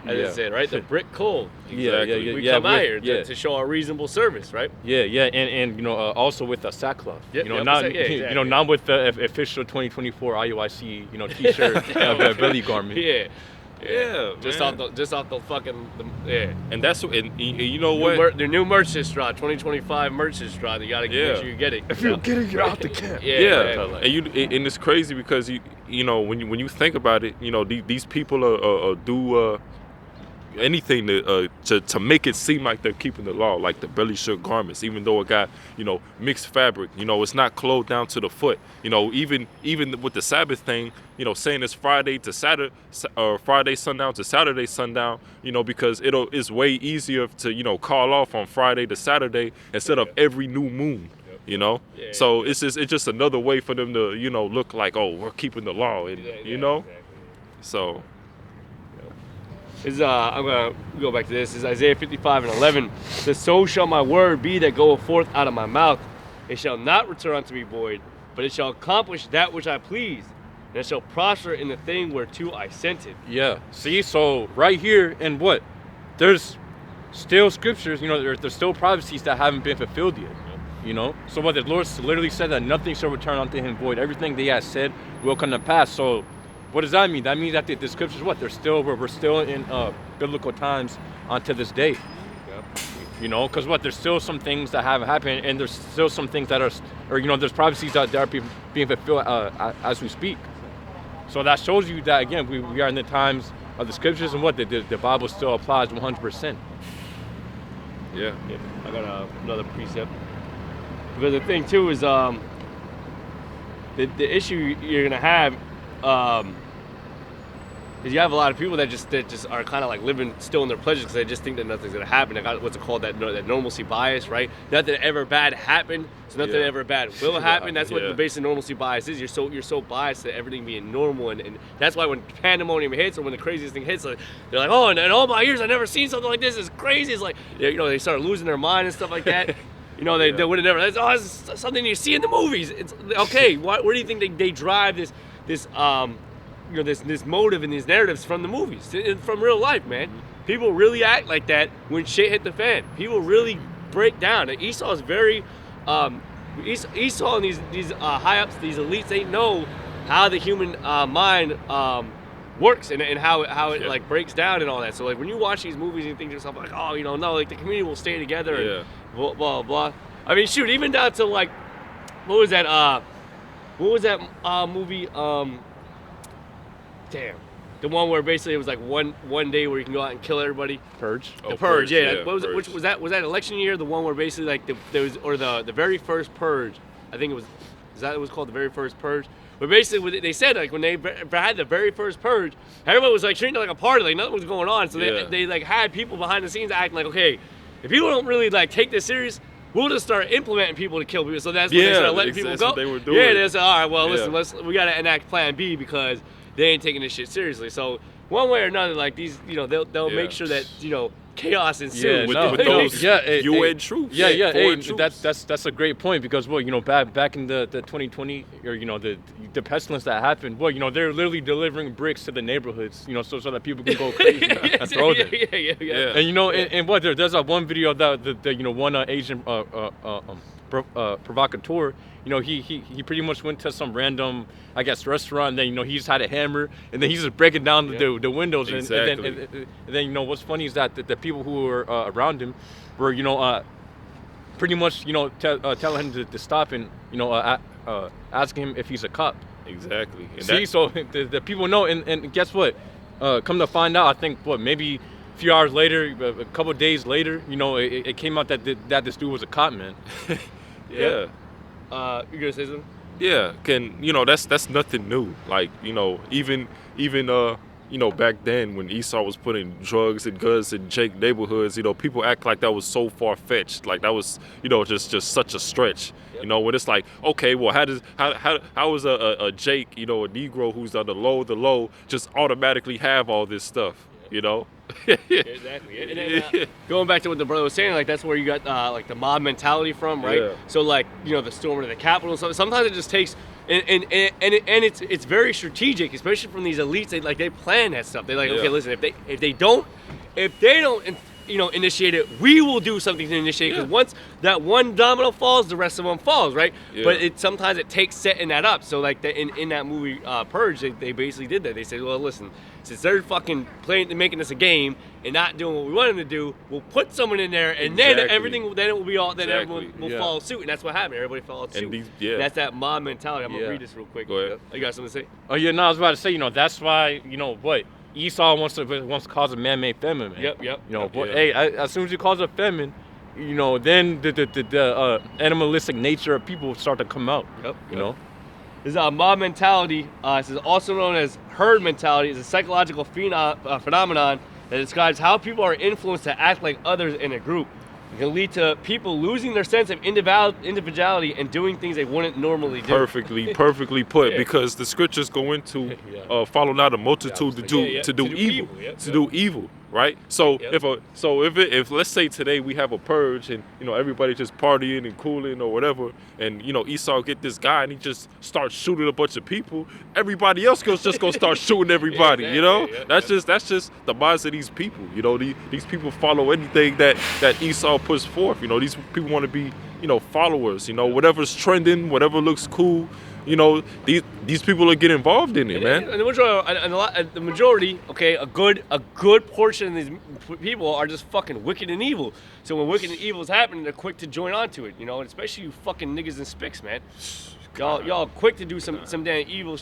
Yeah. it said, right? The brick cold. Exactly. We come out here yeah. to show our reasonable service, right? Yeah, and you know, also with the sackcloth. Yep, you know, yep, not exactly. you know, not with the official 2024 IUIC, you know, T-shirt, belly garment. Yeah. Yeah, Just man. off the fucking yeah. And that's and you know what? Their new merch is draw, 2025 merch is draw. You gotta Yeah. make sure you get it. If you get it, you're out the camp. Yeah, man. and it's crazy because you know when you think about it, you know these people do anything to make it seem like they're keeping the law, like the belly shirt garments, even though it got, you know, mixed fabric. You know, it's not clothed down to the foot. You know, even with the Sabbath thing, you know, saying it's Friday to Saturday, or Friday sundown to Saturday sundown. You know, because it's way easier to, you know, call off on Friday to Saturday instead of every new moon. You know, Yeah, so it's just another way for them to, you know, look like, oh, we're keeping the law, and you know, Exactly. so. I'm gonna go back to this. Is Isaiah 55:11. It says, "So shall my word be that goeth forth out of my mouth. It shall not return unto me void, but it shall accomplish that which I please, and it shall prosper in the thing whereto I sent it." Yeah. See, so right here, and what? There's still scriptures, you know, there's still prophecies that haven't been fulfilled yet. You know? So what the Lord literally said that nothing shall return unto him void. Everything that he has said will come to pass. So what does that mean? That means that the scriptures, what? We're still in biblical times unto this day. You know, because what? There's still some things that haven't happened, and there's still some things that or you know, there's prophecies that are being fulfilled as we speak. So that shows you that, again, we are in the times of the scriptures, and what? The Bible still applies 100%. Yeah. Yeah, I got another precept. Because the thing too is the issue you're gonna have is you have a lot of people that just are kind of like living still in their pleasures because they just think that nothing's gonna happen. They got what's it called, that normalcy bias, right? Nothing ever bad happened, so nothing ever bad will happen. That's what the basic normalcy bias is. You're so biased to everything being normal, and that's why when pandemonium hits or when the craziest thing hits, like, they're like, oh, and in all my years I've never seen something like this. It's crazy. It's like, you know, they start losing their mind and stuff like that. You know, they would have never. It's something you see in the movies. It's okay. Where do you think they drive this you know, this motive and these narratives from the movies, from real life, man? People really act like that when shit hit the fan. People really break down. And Esau is very, Esau and these high ups, these elites, they know how the human mind works and how it like breaks down and all that. So like when you watch these movies and you think to yourself like, oh, you know, no, like the community will stay together and blah blah blah. I mean, shoot, even down to like, what was that movie? Damn, the one where basically it was like one day where you can go out and kill everybody. Purge. The Purge, yeah. What was Purge. it? Which was that? Was that election year? The one where basically like there was, or the very first Purge? I think it was. Is that what it was called, the very first Purge? But basically, they said like when they had the very first Purge, everyone was like treating it like a party, like nothing was going on. So they like had people behind the scenes acting like, okay, if people don't really like take this serious, we'll just start implementing people to kill people. So that's when they started letting people go. What they were doing. Yeah, they said, all right, well, listen, we gotta enact Plan B because they ain't taking this shit seriously. So one way or another, like these, you know, they'll make sure that, you know, chaos ensued. with those UN troops. Hey, troops. that's a great point because well, back in the 2020 or the pestilence that happened, well, they're literally delivering bricks to the neighborhoods, so that people can go crazy and throw them. Yeah. And and what there's that one video that the one Asian provocateur, he pretty much went to some random, I guess, restaurant, and then he just had a hammer, and then he's just breaking down the windows, Exactly. and then what's funny is that the people who were around him were pretty much telling him to stop and asking him if he's a cop. Exactly. And See, so the people know, and guess what? Come to find out, I think maybe a few hours later, a couple of days later, it came out that this dude was a cop, man. Yeah. You gonna say something? Yeah, that's nothing new. Like, even back then when Esau was putting drugs and guns in Jake neighborhoods, people act like that was so far fetched. Like that was, just such a stretch. Yep. When it's like, okay, well, how is a Jake, a Negro who's on the low, just automatically have all this stuff, Exactly. And then, going back to what the brother was saying, like that's where you got like the mob mentality from, right? Yeah. So like the storm of the Capitol. Sometimes it just takes, and it's very strategic, especially from these elites. They plan that stuff. They're like, okay, listen, if they don't initiate it, we will do something to initiate. Because once that one domino falls, the rest of them falls, right? Yeah. But sometimes it takes setting that up. So like in that movie Purge, they basically did that. They said, well, listen, since they're fucking making this a game and not doing what we want them to do, we'll put someone in there, and then everything, then it will be all, then everyone will follow suit, and that's what happened. Everybody followed suit. And that's that mob mentality. I'm gonna read this real quick. Go ahead. You got something to say? Oh yeah, no, I was about to say, that's why, what Esau wants to call a man-made feminine. Yep. Hey, as soon as you call it feminine, then the animalistic nature of people start to come out. Yep. This is mob mentality. This is also known as herd mentality. It's a psychological phenomenon that describes how people are influenced to act like others in a group. It can lead to people losing their sense of individuality and doing things they wouldn't normally do. Perfectly put. Because the scriptures go into follow not a multitude to do evil, to do evil, right? So if let's say today we have a purge and everybody just partying and cooling or whatever, and Esau get this guy and he just starts shooting a bunch of people, everybody else just gonna start shooting everybody. That's just the minds of these people. These people follow anything that Esau puts forth. These people want to be followers. Whatever's trending, whatever looks cool. These people will get involved in it, man. And the majority, okay, a good portion of these people are just fucking wicked and evil. So when wicked and evil is happening, they're quick to join onto it, and especially you fucking niggas and spics, man. Y'all quick to do some damn evil,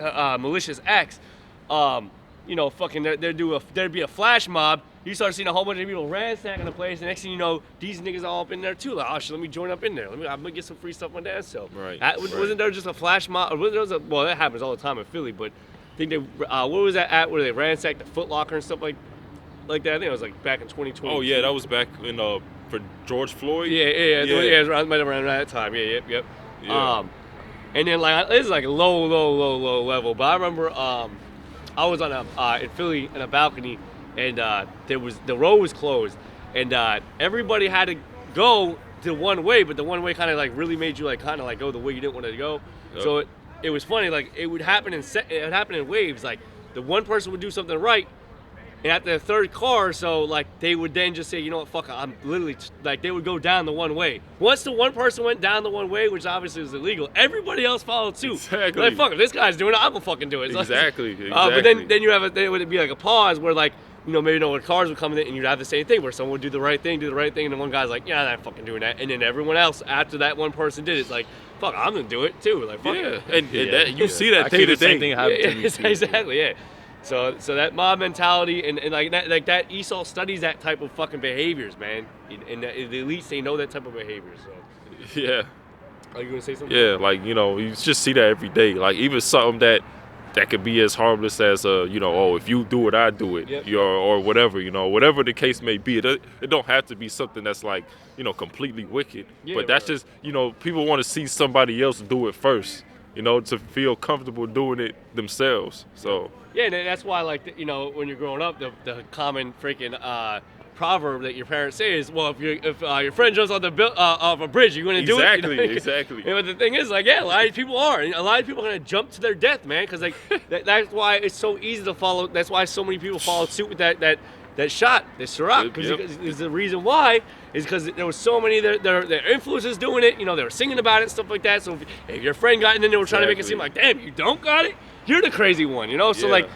malicious acts. Fucking there'd be a flash mob. You start seeing a whole bunch of people ransacking the place, and next thing you know, these niggas all up in there too. Like, oh shit, let me join up in there. I'm gonna get some free stuff on that. So, right. Wasn't there just a flash mob? Well, that happens all the time in Philly, but I think what was that at where they ransacked the Foot Locker and stuff like that? I think it was like back in 2020. Oh yeah, that was back in for George Floyd. Yeah. It was around that time. Yep. Yeah. And then like this is like low level, but I remember I was on in Philly in a balcony. And the road was closed, and everybody had to go the one way, but the one way kind of like really made you like kind of like go the way you didn't want to go. Yep. So it was funny, like it would happen in waves. Like the one person would do something right, and at the third car, so like they would then just say, you know what, fuck, I'm literally like they would go down the one way. Once the one person went down the one way, which obviously was illegal, everybody else followed suit. Exactly. Like fuck, if this guy's doing it, I'm gonna fucking do it. Exactly. But then it would be like a pause where like. Maybe when cars would come in and you'd have the same thing where someone would do the right thing, and then one guy's like, yeah, I'm not fucking doing that. And then everyone else, after that one person did it, it's like, fuck, I'm going to do it too. Like, fuck it. And you see that day to day. Same thing happen to me too. Exactly, yeah. So that mob mentality and like that Esau studies that type of fucking behaviors, man. And the elites, they know that type of behavior, so. Yeah. Are you going to say something? Yeah, like, you just see that every day. Like, even something that could be as harmless as if you do it, I do it. Yep. Or whatever, whatever the case may be. It don't have to be something that's like, completely wicked. Yeah, but that's just, people want to see somebody else do it first, to feel comfortable doing it themselves. So yeah, and that's why, like, when you're growing up, the common freaking proverb that your parents say is, well, if your friend jumps off off a bridge, you're gonna do it. You know? Exactly. But the thing is, like, yeah, a lot of people are. A lot of people are gonna jump to their death, man, because like that's why it's so easy to follow. That's why so many people followed suit with that shot, the Ciroc, because the reason why is because there was so many their influencers doing it. You know, they were singing about it, stuff like that. So if your friend got it, and then they were trying to make it seem like, damn, you don't got it, you're the crazy one. You know, so like.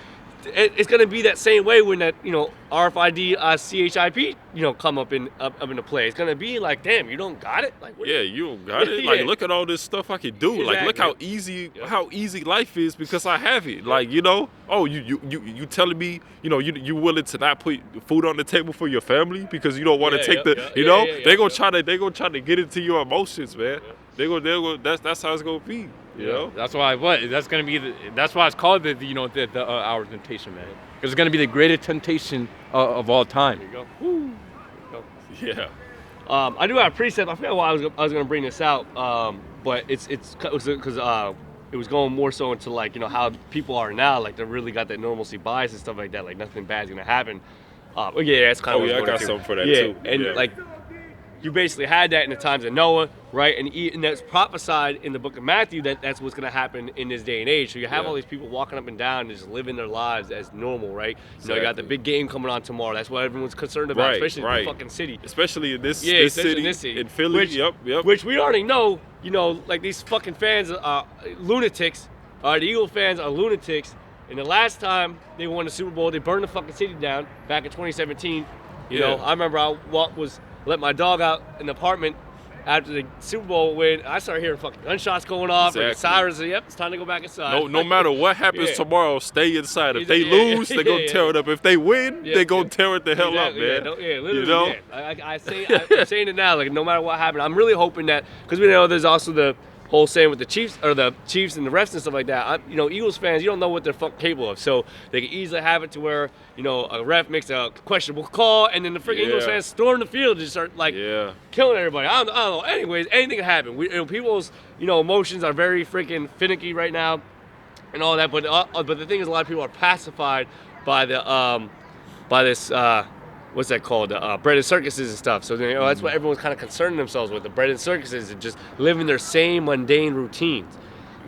It's gonna be that same way when that RFID CHIP come up into play. It's gonna be like, damn, you don't got it. Like, what you don't got it. Like, look at all this stuff I can do. Like, look how easy life is because I have it. Like, oh, you telling me you willing to not put food on the table for your family because you don't want to take they gonna try to get into your emotions, man. They go. That's how it's gonna be. You know? That's why that's gonna be that's why it's called the hour of temptation, man. Because it's gonna be the greatest temptation of all time. There you go. Woo. There you go. Yeah. I do have a precept. I forgot why I was gonna bring this out. But it's because it was going more so into like how people are now. Like they really got that normalcy bias and stuff like that. Like nothing bad's gonna happen. That's kind of. I got something for that too. And like. You basically had that in the times of Noah, right? And that's prophesied in the book of Matthew that's what's going to happen in this day and age. So you have all these people walking up and down and just living their lives as normal, right? You got the big game coming on tomorrow. That's what everyone's concerned about, especially in the fucking city. Especially in this city, in Philly. Which we already know, like these fucking fans are lunatics. The Eagle fans are lunatics. And the last time they won the Super Bowl, they burned the fucking city down back in 2017. I remember I let my dog out in the apartment after the Super Bowl win. I started hearing fucking gunshots going off. And the sirens. Yep, it's time to go back inside. No matter what happens tomorrow, stay inside. If they lose, they're going to tear it up. If they win, they're going to tear it the hell up, man. Literally. I'm saying it now. Like, no matter what happened, I'm really hoping that, because we know there's also the whole saying with the Chiefs and the refs and stuff like that. Eagles fans, you don't know what they're fucking capable of, so they can easily have it to where a ref makes a questionable call, and then the freaking Eagles fans storm the field and just start killing everybody. I don't know. Anyways, anything can happen. People's emotions are very freaking finicky right now, and all that. But the thing is, a lot of people are pacified by this. What's that called? Bread and circuses and stuff. So that's what everyone's kind of concerning themselves with, the bread and circuses and just living their same mundane routines.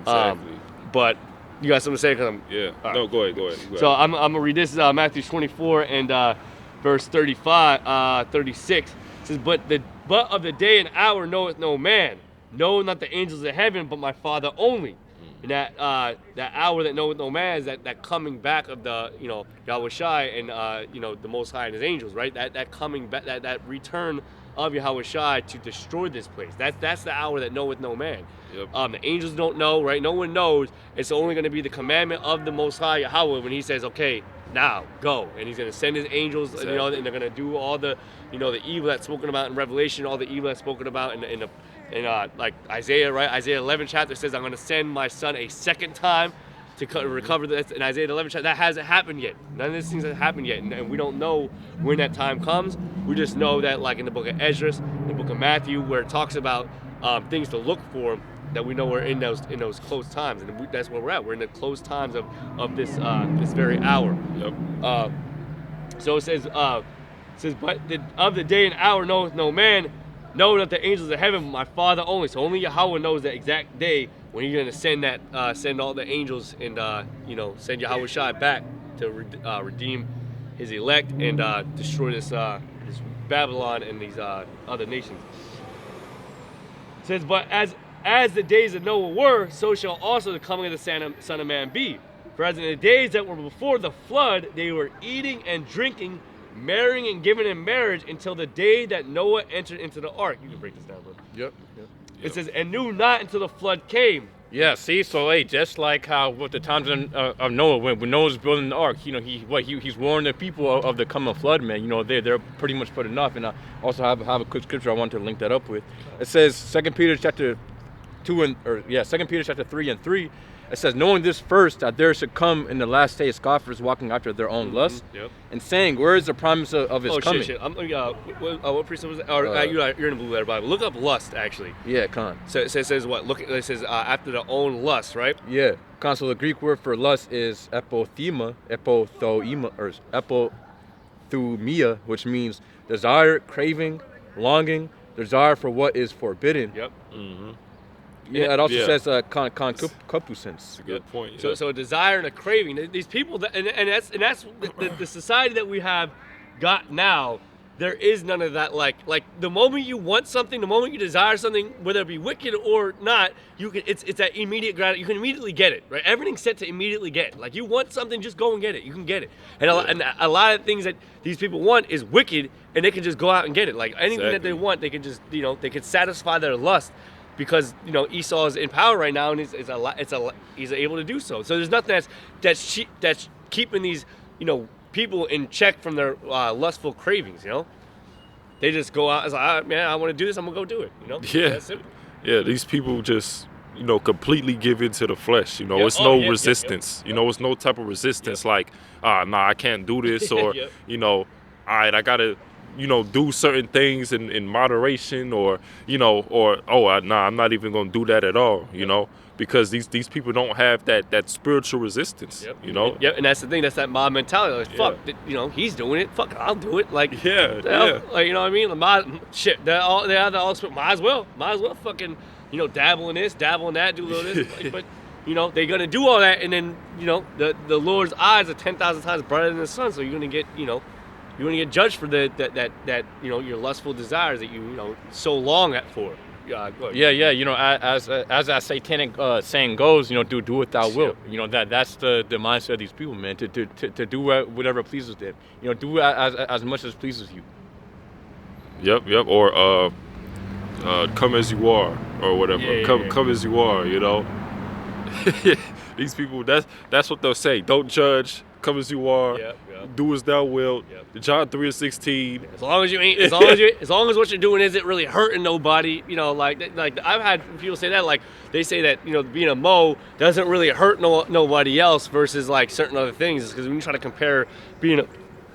Exactly. But you got something to say? Go ahead. So I'm gonna read this. Matthew 24 and verse 36. It says, but of the day and hour knoweth no man, no, not the angels of heaven, but my Father only. And that hour that knoweth no man is that coming back of the Yahweh Shai and the Most High and His angels, right? That coming back, that return of Yahweh Shai to destroy this place. That's the hour that knoweth no man. Yep. The angels don't know, right? No one knows. It's only going to be the commandment of the Most High Yahweh when He says, okay, now go, and He's going to send His angels, and they're going to do all the the evil that's spoken about in Revelation, all the evil that's spoken about in like Isaiah, right? Isaiah 11 chapter says, I'm going to send my son a second time to recover this. In Isaiah 11 chapter, that hasn't happened yet. None of these things have happened yet, and we don't know when that time comes. We just know that, like in the book of Ezra, in the book of Matthew, where it talks about things to look for, that we know we're in those close times, and that's where we're at. We're in the close times of this very hour. Yep. So it says, but of the day and hour knoweth no man, know that the angels of heaven, my Father only. So only Yahweh knows the exact day when He's going to send all the angels and send Yahweh Shai back to redeem His elect and destroy this Babylon and these other nations. It says, but as the days of Noah were, so shall also the coming of the Son of Man be. For as in the days that were before the flood, they were eating and drinking, marrying and giving in marriage until the day that Noah entered into the ark. You can break this down, bro. Yep. It says, and knew not until the flood came. Yeah, see, so just like how with the times of Noah, when Noah was building the ark, he's warning the people of the coming flood, man. They're pretty much put enough. And I also have a quick scripture I want to link that up with. It says 2 Peter chapter 2 2 Peter chapter 3 and 3. It says, knowing this first, that there should come in the last day scoffers walking after their own lust, and saying, where is the promise of His coming? Shit. What precept was that? You're in the Blue Letter Bible. Look up lust, actually. Yeah, con. So it says what? Look, it says after their own lust, right? Yeah, con. So the Greek word for lust is epothoima, or thumia, which means desire, craving, longing, desire for what is forbidden. Yep. Mm-hmm. Yeah, it also Yeah. says concupiscence. Good point. So a desire and a craving. These people, and that's the society that we have got now. There is none of that. Like the moment you want something, the moment you desire something, whether it be wicked or not, you can. It's that immediate you can immediately get it. Right? Everything's set to immediately get. Like you want something, just go and get it. You can get it. And a lot of things that these people want is wicked, and they can just go out and get it. Like anything that they want, they can just they can satisfy their lust. Because Esau is in power right now, and he's able to do so. So there's nothing that's keeping these people in check from their lustful cravings. They just go out and say, "Ah, man, I want to do this. I'm gonna go do it." Yeah. That's it. Yeah, these people just completely give into the flesh. Yep. It's no resistance. It's no type of resistance like, nah, I can't do this, or Yep. all right, I gotta do certain things in moderation, or nah, I'm not even gonna do that at all. Because these people don't have that spiritual resistance. Yep. Yep. And that's the thing. That's that mob mentality. Like, fuck, he's doing it. Fuck, I'll do it. Like, Yeah. Like, you know what I mean? Like, shit. They have the all. Might as well fucking, dabble in this, dabble in that, do a little this. Like, but they're gonna do all that, and then the Lord's eyes are 10,000 times brighter than the sun. So you're gonna get you're gonna get judged for that your lustful desires that you so long for. Yeah. As that satanic saying goes, do what thou wilt. That's the mindset of these people, man. To do whatever pleases them. Do as much as pleases you. Yep. Or come as you are, or whatever. Come as you are. These people. That's what they'll say. Don't judge. Come as you are. Yep. Do as thou wilt. Yep. John 3:16. As long as you ain't, as long as what you're doing isn't really hurting nobody, like I've had people say that, like they say that being a Mo doesn't really hurt nobody else versus like certain other things. Because when you try to compare being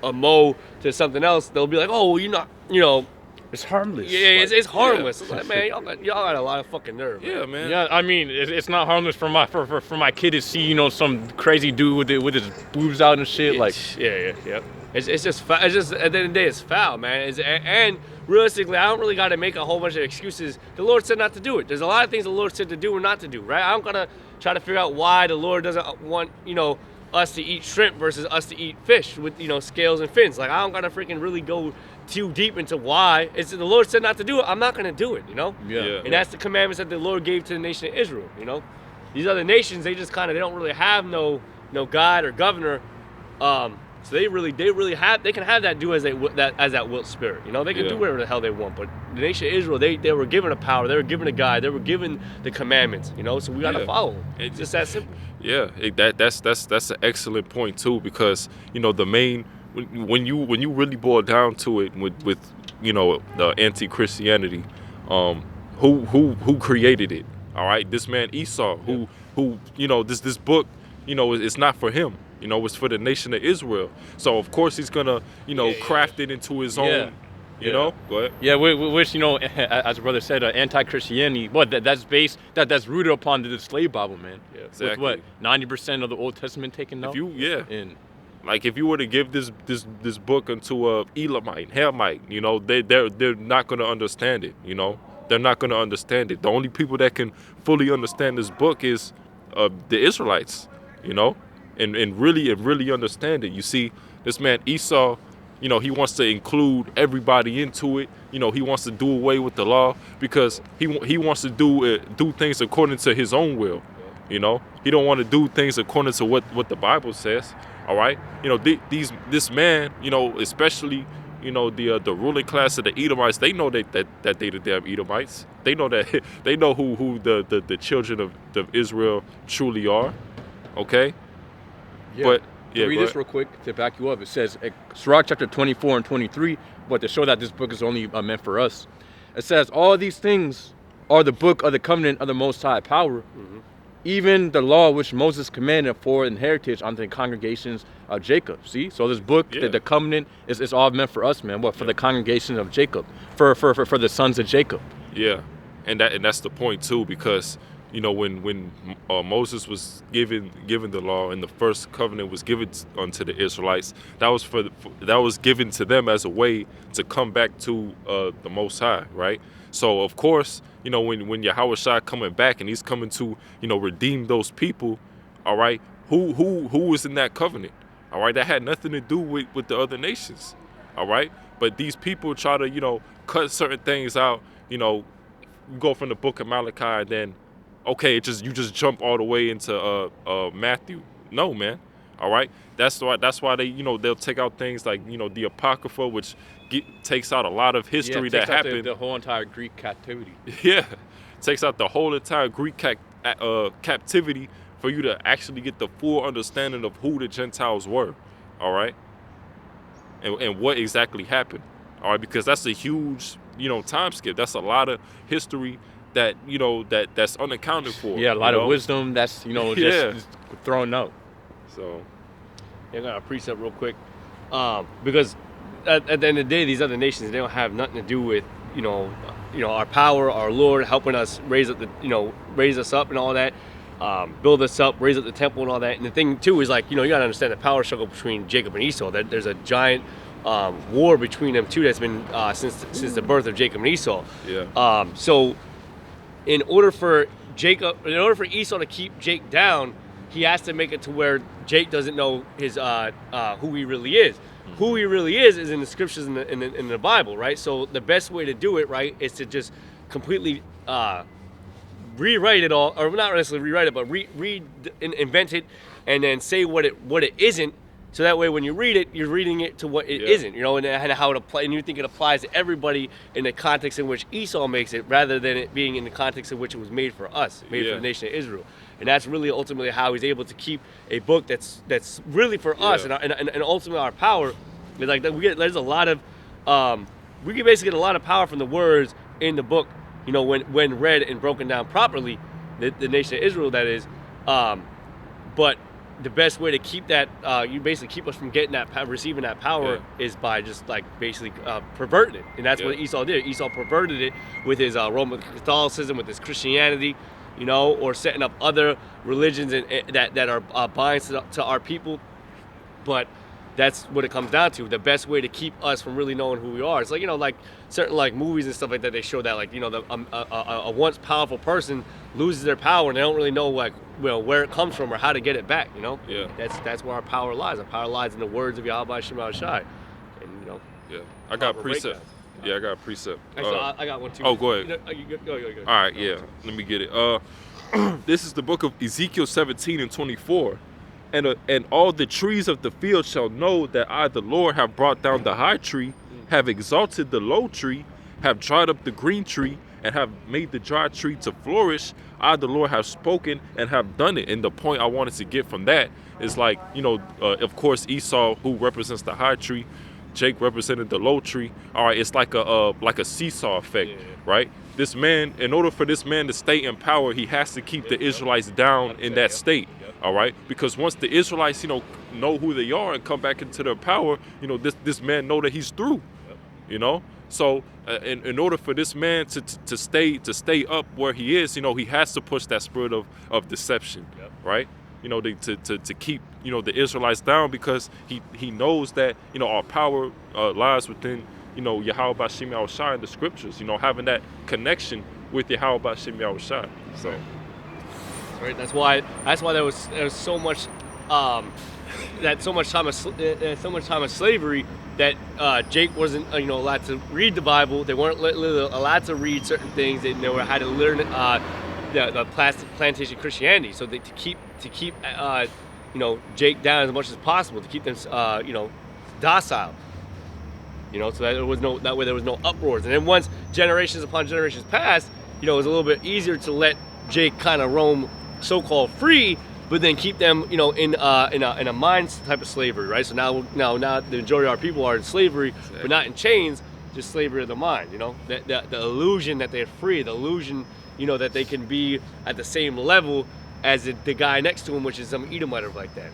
a Mo to something else, they'll be like, oh, well, you're not, It's harmless. Yeah, it's harmless. It's like, man, y'all got a lot of fucking nerve. Man. Yeah, man. Yeah, I mean, it's not harmless for my kid to see some crazy dude with his boobs out and shit. Like, yeah. It's just at the end of the day, it's foul, man. And realistically, I don't really got to make a whole bunch of excuses. The Lord said not to do it. There's a lot of things the Lord said to do or not to do, right? I'm gonna try to figure out why the Lord doesn't want us to eat shrimp versus us to eat fish with scales and fins. Like I don't gotta freaking really go too deep into why. It's the Lord said not to do it. I'm not gonna do it. Yeah. And that's the commandments that the Lord gave to the nation of Israel. These other nations, they just they don't really have no God or governor. So they can have that do as that will spirit. They can do whatever the hell they want. But the nation of Israel, they were given a power, they were given a guide, they were given the commandments. So we gotta follow them. It's just that simple. Yeah, that's an excellent point too, because the main when you really boil down to it with the anti-Christianity, who created it? All right, this man Esau, who this book, it's not for him. It's for the nation of Israel. So of course he's gonna craft it into his own. Go ahead. Yeah, which as brother said, anti-Christianity. But that's rooted upon the slave Bible, man. Yeah, exactly. With what 90% of the Old Testament taken out. If you were to give this book unto a Elamite, Hamite, they're not gonna understand it. They're not gonna understand it. The only people that can fully understand this book is the Israelites. And really understand it. You see, this man Esau, he wants to include everybody into it. He wants to do away with the law because he wants to do things according to his own will. He don't want to do things according to what the Bible says. All right, this man, especially the ruling class of the Edomites, they know that they the damn Edomites. They know that they know who the children of Israel truly are. Okay. Yeah. But read this real quick to back you up. It says, Sirach chapter 24 and 23, but to show that this book is only meant for us. It says, all these things are the book of the covenant of the Most High power, even the law which Moses commanded for an heritage unto the congregations of Jacob. See? So this book, the covenant, is all meant for us, man. What? For the congregation of Jacob, for the sons of Jacob. Yeah, and that's the point too, because when Moses was given the law and the first covenant was given unto the Israelites, that was given to them as a way to come back to the Most High, right? So of course, when Yahweh Shai coming back and he's coming to redeem those people, all right, who was in that covenant, all right? That had nothing to do with the other nations, all right? But these people try to cut certain things out, go from the book of Malachi and then okay, you just jump all the way into Matthew. No, man. All right. That's why they they'll take out things like the Apocrypha, which takes out a lot of history that happened. The whole entire Greek captivity. Yeah, takes out the whole entire Greek captivity for you to actually get the full understanding of who the Gentiles were. All right, and what exactly happened. All right, because that's a huge time skip. That's a lot of history that that's unaccounted for. Yeah, a lot of wisdom that's just thrown out. So I got a precept real quick, because at the end of the day, these other nations, they don't have nothing to do with our power, our Lord helping us raise us up and all that, build us up, raise up the temple and all that. And the thing too is you gotta understand the power struggle between Jacob and Esau. There's a giant war between them too that's been since the birth of Jacob and Esau. Yeah. So in order for Esau to keep Jake down, he has to make it to where Jake doesn't know his who he really is. Mm-hmm. Who he really is in the scriptures in the Bible, right? So the best way to do it, right, is to just completely rewrite it all, or not necessarily rewrite it, but invent it, and then say what it isn't. So that way, when you read it, you're reading it to what it isn't, and how it applies, and you think it applies to everybody in the context in which Esau makes it, rather than it being in the context in which it was made for us, made for the nation of Israel. And that's really ultimately how he's able to keep a book that's really for us, and ultimately our power. Is there's a lot of, we can basically get a lot of power from the words in the book, when read and broken down properly, the nation of Israel, that is, but the best way to keep that, you basically keep us from getting that, receiving that power, is by just basically perverting it, and that's what Esau did. Esau perverted it with his Roman Catholicism, with his Christianity, or setting up other religions that are binds to our people. But that's what it comes down to. The best way to keep us from really knowing who we are. It's like certain movies and stuff like that. They show that a once powerful person loses their power and they don't really know where it comes from or how to get it back. Yeah. That's where our power lies. Our power lies in the words of Yahweh Shema Shai. And Yeah. I got a precept. Yeah, I got a precept. Actually, I got one too. Oh, go ahead. Go. All right. Yeah. Let me get it. This is the book of Ezekiel 17 and 24. And all the trees of the field shall know that I, the Lord, have brought down the high tree, have exalted the low tree, have dried up the green tree, and have made the dry tree to flourish. I, the Lord, have spoken and have done it. And the point I wanted to get from that is of course, Esau, who represents the high tree, Jake represented the low tree. All right, it's like a seesaw effect, right? This man, in order for this man to stay in power, he has to keep the Israelites down in that state. All right, because once the Israelites, know who they are and come back into their power, this man know that he's through. So in order for this man to stay up where he is, he has to push that spirit of deception, right? To keep the Israelites down, because he knows that our power lies within Yahweh B'Shem Yahushai in the scriptures. Having that connection with Yahweh B'Shem Yahushai. So. Right. That's why there was so much so much time of slavery that Jake wasn't allowed to read the Bible. They weren't allowed to read certain things. They had to learn the plantation Christianity. So to keep Jake down as much as possible, to keep them docile. So that way there was no uproars. And then once generations upon generations passed, it was a little bit easier to let Jake kind of roam so-called free, but then keep them, in a mind type of slavery, right? So now the majority of our people are in slavery, but not in chains, just slavery of the mind. The illusion that they're free, the illusion, that they can be at the same level as the guy next to them, which is some Edomite or like that.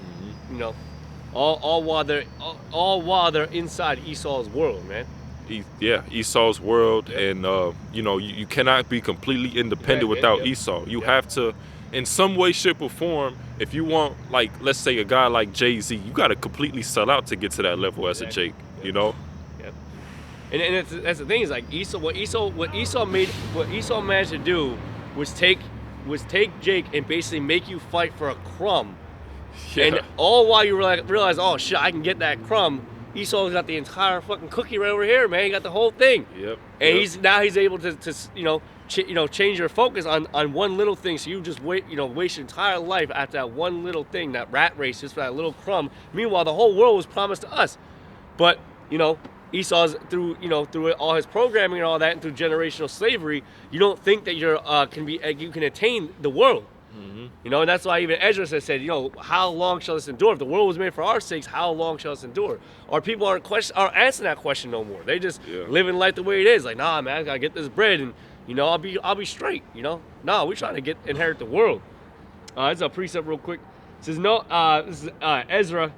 Mm-hmm. All while they're inside Esau's world, man. Esau's world, and you cannot be completely independent without Esau. You have to, in some way, shape, or form, if you want, like, let's say a guy like Jay-Z, you got to completely sell out to get to that level as a Jake, you know. Yep. And that's the thing is like what Esau managed to do was take Jake and basically make you fight for a crumb. Yeah. And all while you realize, oh shit, I can get that crumb. Esau's got the entire fucking cookie right over here, man. He got the whole thing. Yep. And he's able to change your focus on one little thing. So you just waste your entire life at that one little thing, that rat race, just for that little crumb. Meanwhile, the whole world was promised to us. But Esau's through all his programming and all that, and through generational slavery, you don't think that you can attain the world. Mm-hmm. And that's why even Ezra said, how long shall this endure? If the world was made for our sakes, how long shall this endure? Our people aren't answering that question no more. They just living life the way it is. Like, nah, man, I gotta get this bread, and I'll be straight. Nah, we're trying to inherit the world. This is a precept real quick. It says this is Ezra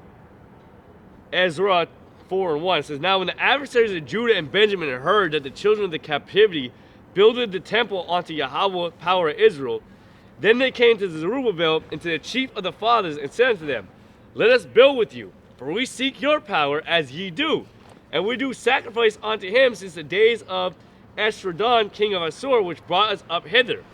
4:1. It says, now when the adversaries of Judah and Benjamin had heard that the children of the captivity builded the temple unto Yahweh, power of Israel, then they came to Zerubbabel and to the chief of the fathers and said unto them, let us build with you, for we seek your power as ye do. And we do sacrifice unto him since the days of Esarhaddon, king of Assur, which brought us up hither.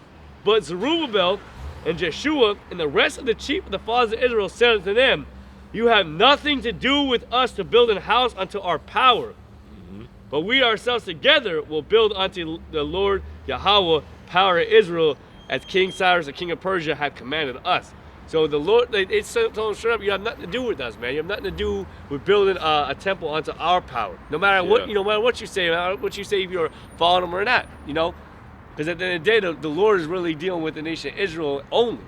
But Zerubbabel and Jeshua and the rest of the chief of the fathers of Israel said unto them, you have nothing to do with us to build an house unto our power. Mm-hmm. But we ourselves together will build unto the Lord Yahweh, power of Israel, as King Cyrus, the king of Persia, had commanded us. So the Lord, they told him straight up, you have nothing to do with us, man. You have nothing to do with building a temple unto our power. No matter what, no matter what you say, if you're following him or not, because at the end of the day, the Lord is really dealing with the nation of Israel only,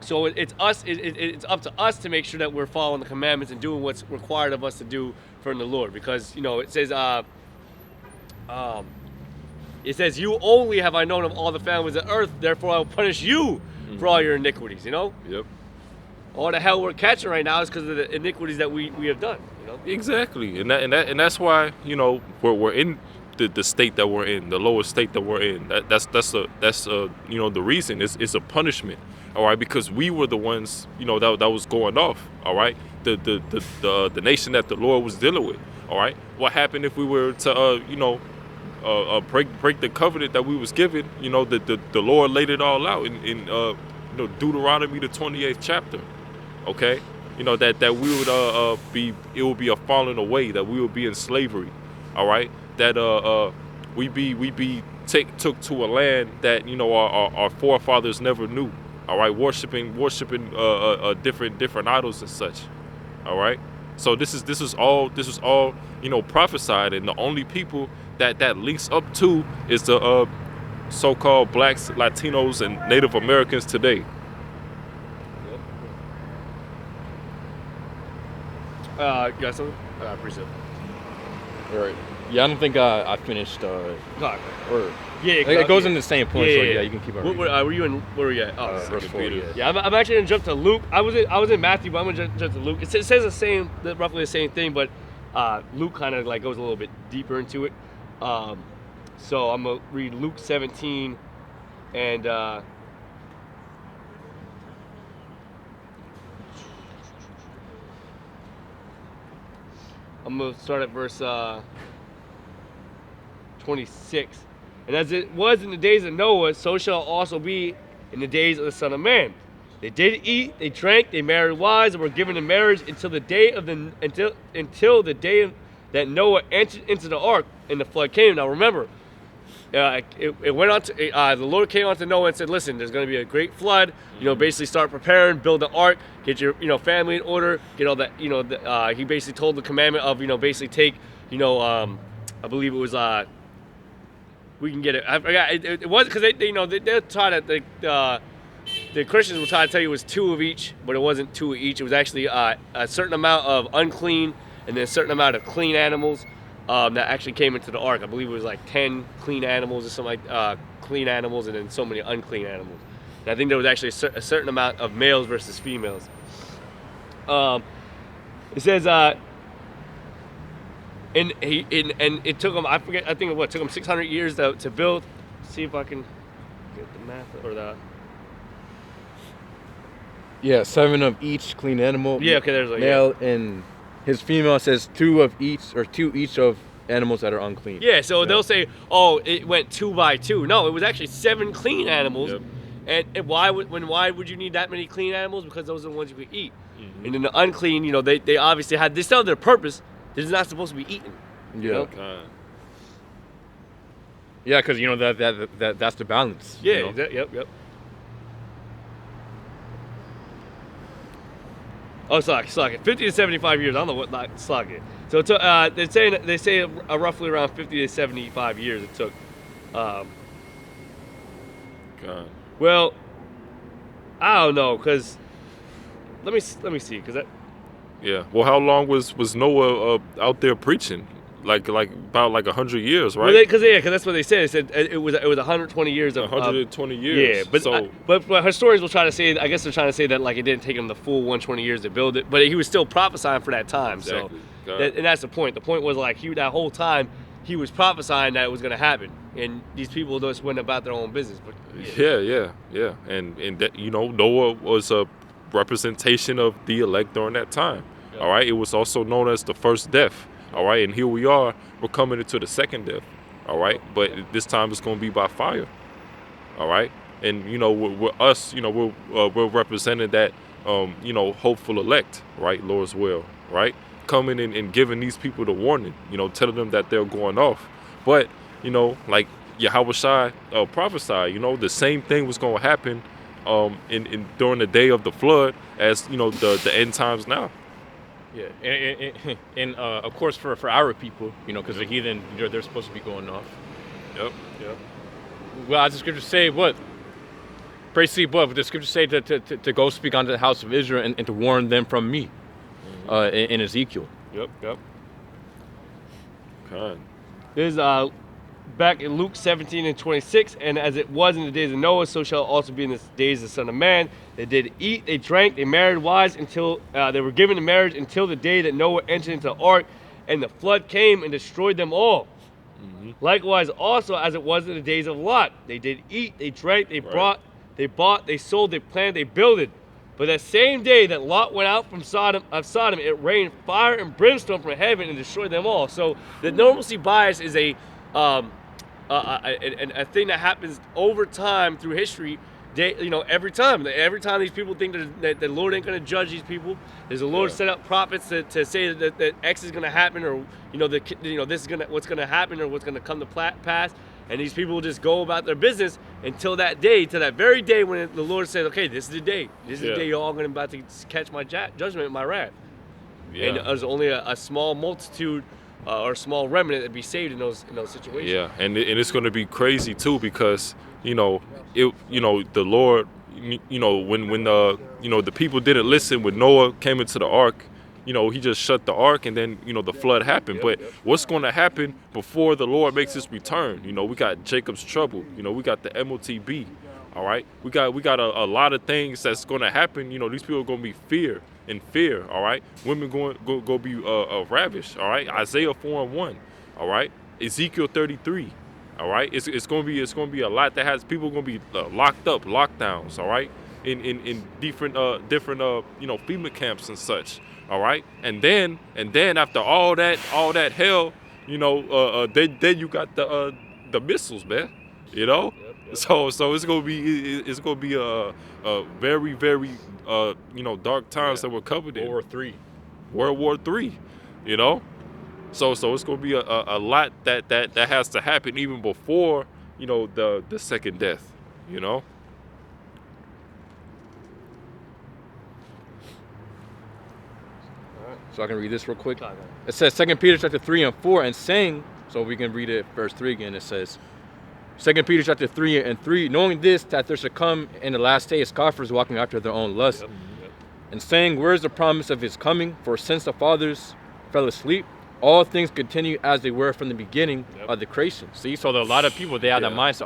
So it's us. It's up to us to make sure that we're following the commandments and doing what's required of us to do from the Lord, because it says, it says, you only have I known of all the families of earth, therefore I will punish you for all your iniquities, Yep. All the hell we're catching right now is because of the iniquities that we have done, Exactly, and that's why we're in the state that we're in, the lowest state that we're in. That's the reason. It's a punishment, all right, because we were the ones that was going off, all right. The nation that the Lord was dealing with, all right. What happened if we were to break the covenant that we was given? The Lord laid it all out in Deuteronomy the 28th chapter. Okay, that we would it will be a falling away, that we will be in slavery. All right, that we be took to a land that our forefathers never knew. All right, worshiping different idols and such. All right, so this is all prophesied, and the only people that links up to is the so-called blacks, Latinos, and Native Americans today. You got something? I appreciate it. All right. Yeah, I don't think I finished. Or it goes in the same point. So you can keep on. Where were you in? Where were you at? Oh, verse 4. Yeah, I'm actually gonna jump to Luke. I was in Matthew, but I'm gonna jump to Luke. It says roughly the same thing, but Luke kind of like goes a little bit deeper into it. So I'm gonna read Luke 17, and I'm gonna start at verse 26. And as it was in the days of Noah, so shall it also be in the days of the Son of Man. They did eat, they drank, they married wives, and were given in marriage until the day that Noah entered into the ark, and the flood came. Now remember, it went on to the Lord came on to Noah and said, "Listen, there's going to be a great flood. Basically start preparing, build the ark, get your family in order, get all that. He basically told the commandment of basically take I believe it was we can get it. I forgot it was because they're trying to the Christians will try to tell you it was 2 of each, but it wasn't 2 of each. It was actually a certain amount of unclean and then a certain amount of clean animals that actually came into the ark. I believe it was like 10 clean animals or something like clean animals, and then so many unclean animals. And I think there was actually a certain amount of males versus females. It says and it took him, I think it took him 600 years to build. See if I can get the math or the. Yeah, 7 of each clean animal. Yeah, okay, there's male, and his female says 2 of each, or 2 each of animals that are unclean. Yeah, so they'll say, oh, it went 2 by 2. No, it was actually 7 clean animals. Yep. And why would you need that many clean animals? Because those are the ones you could eat. And then the unclean, they obviously had this other purpose. They're just not supposed to be eaten. Yeah. Yeah, because that's the balance. Yeah. Yep. Oh, Slock. 50 to 75 years. I don't know what Slock is. So it took, they say roughly around 50 to 75 years it took. God. Well, I don't know, cause let me see, cause that. Yeah. Well, how long was Noah out there preaching? Like about 100 years, right? Because that's what they said. They said it was 120 years of 120 years. Yeah, but historians will try to say. I guess they're trying to say that it didn't take him the full 120 years to build it, but he was still prophesying for that time. Exactly. So, and that's the point. The point was that whole time he was prophesying that it was going to happen, and these people just went about their own business. But yeah, and that, Noah was a representation of the elect during that time. Yep. All right, it was also known as the first death. All right, and here we are. We're coming into the second death. All right, but this time it's going to be by fire. All right, and we're us. We're representing that hopeful elect, right? Lord's will, right? Coming in and giving these people the warning. Telling them that they're going off. But like Yahweh Shai prophesied. The same thing was going to happen in during the day of the flood as the end times now. Yeah, and of course for our people, because the heathen, they're supposed to be going off. Yep. Well, as the scriptures say, what? Praise see, what? The scriptures say to go speak unto the house of Israel and to warn them from me, in Ezekiel. Yep. Okay. There's back in Luke 17:26, and as it was in the days of Noah, so shall it also be in the days of the Son of Man. They did eat, they drank, they married wives until they were given in marriage until the day that Noah entered into the ark, and the flood came and destroyed them all. Likewise, also as it was in the days of Lot, they did eat, they drank, they bought, they sold, they planted, they builded. But that same day that Lot went out from Sodom, it rained fire and brimstone from heaven and destroyed them all. So the normalcy bias is a thing that happens over time through history. Every time these people think that the Lord ain't going to judge these people, there's the Lord set up prophets to say that X is going to happen, or this is what's going to happen, or what's going to come to pass, and these people will just go about their business until that day, till that very day when the Lord says, okay, this is the day, you're all going to about to catch my judgment, my wrath. Yeah. And there's only a small multitude. Or a small remnant that be saved in those situations. Yeah, and it's going to be crazy too, because the Lord, when the people didn't listen when Noah came into the ark, he just shut the ark, and then the flood happened. But what's going to happen before the Lord makes his return? We got Jacob's trouble. We got the MOTB. All right, we got a lot of things that's going to happen. These people are going to be in fear. All right, women go be ravished. All right, Isaiah 4:1. All right, Ezekiel 33. All right, it's going to be a lot that has people going to be locked up, lockdowns. All right, in different FEMA camps and such. All right, and then after all that hell, then you got the missiles, man. Yep. So it's gonna be a very, very dark times that we're covered in. World War III. So it's gonna be a lot that has to happen even before the second death. So I can read this real quick. It says 2 Peter chapter 3 and 4, and saying, so we can read it verse 3 again. It says 2 Peter chapter 3 and 3, knowing this, that there shall come in the last days scoffers walking after their own lust, and saying, where is the promise of his coming? For since the fathers fell asleep, all things continue as they were from the beginning of the creation. See, so a lot of people, they have that mindset,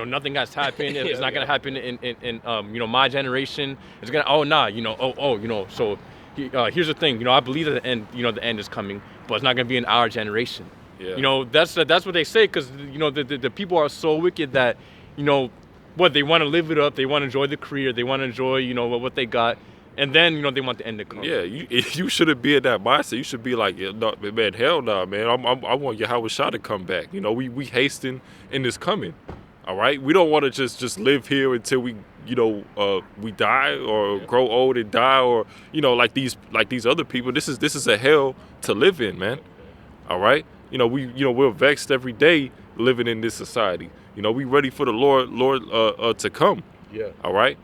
nothing has happened. It's not going to happen in my generation. It's going to, so here's the thing, I believe that the end is coming. but it's not going to be in our generation. Yeah. You know, that's what they say, because, you know, the people are so wicked that, you know, what they want to live it up, they want to enjoy the career, they want to enjoy, you know, what they got, and then, you know, they want the end to come. Yeah, you shouldn't be in that mindset. You should be like, yeah, no, man, hell no, man. I want Yahweh Shah to come back. You know, we hasten in his coming. All right, we don't want to just live here until we, you know, we die or grow old and die, or, you know, like these other people. This is a hell to live in, man. All right, we're vexed every day living in this society. You know, we ready for the Lord to come. Yeah. All right.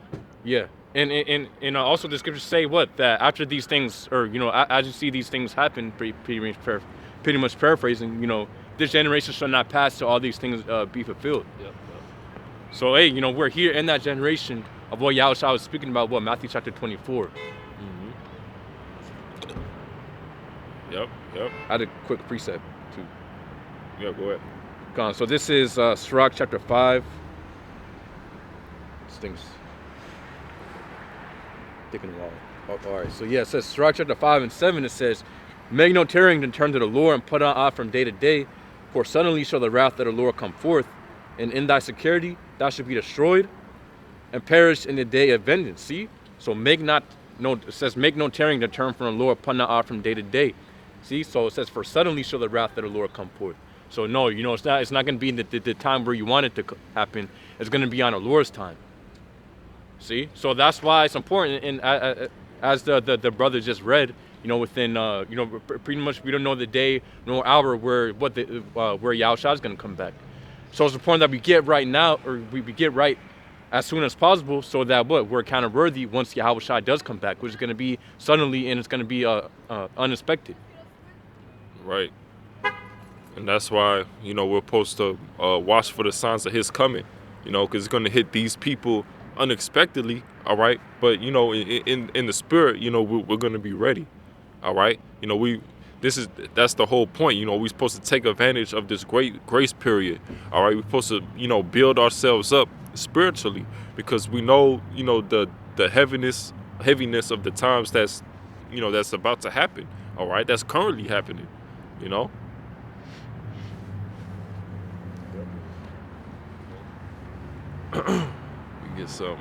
Yeah. And also the scriptures say what? That after these things, or, you know, as you see these things happen, pretty much paraphrasing, you know, this generation shall not pass till all these things be fulfilled. Yep. So, hey, you know, we're here in that generation of what Yahushua was speaking about, what, Matthew chapter 24. Yep. I had a quick precept, too. Yeah, go ahead. Gone. So this is Sirach chapter 5. This thing's taking a while. Oh, all right. So yeah, it says Sirach chapter 5 and 7. It says, "Make no tarrying to turn to the Lord, and put on off from day to day, for suddenly shall the wrath of the Lord come forth, and in thy security thou shalt be destroyed, and perish in the day of vengeance." See? So it says, make no tarrying to turn from the Lord, put not off from day to day. See? So it says, for suddenly shall the wrath of the Lord come forth. So no, you know, it's not going to be in the time where you want it to happen. It's going to be on the Lord's time. See? So that's why it's important. And as the brother just read, you know, within, you know, pretty much we don't know the day nor hour where Yahushua is going to come back. So it's important that we get right now, or we get right as soon as possible, so that we're kind of worthy once Yahushua does come back, which is going to be suddenly, and it's going to be unexpected. Right. And that's why, you know, we're supposed to watch for the signs of his coming, you know, because it's going to hit these people unexpectedly, all right? But, you know, in the spirit, you know, we're going to be ready, all right? You know, that's the whole point. You know, we're supposed to take advantage of this great grace period, all right? We're supposed to, you know, build ourselves up spiritually, because we know, you know, the heaviness of the times that's about to happen, all right? That's currently happening, you know? We get something.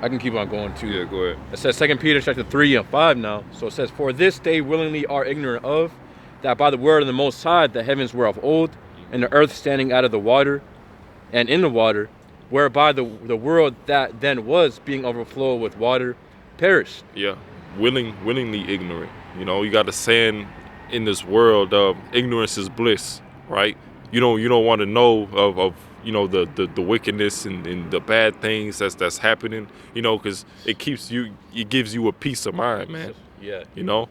I can keep on going too. Yeah, go ahead. It says 2 Peter chapter 3 and 5 now. So it says, "For this they willingly are ignorant of, that by the word of the Most High the heavens were of old, and the earth standing out of the water and in the water, whereby the world that then was, being overflowed with water, perished." Yeah, willingly ignorant. You know, you got a saying in this world of ignorance is bliss, right? You don't want to know of you know, the wickedness and the bad things that's happening, you know, because it gives you a peace of mind, man. Yeah. You know?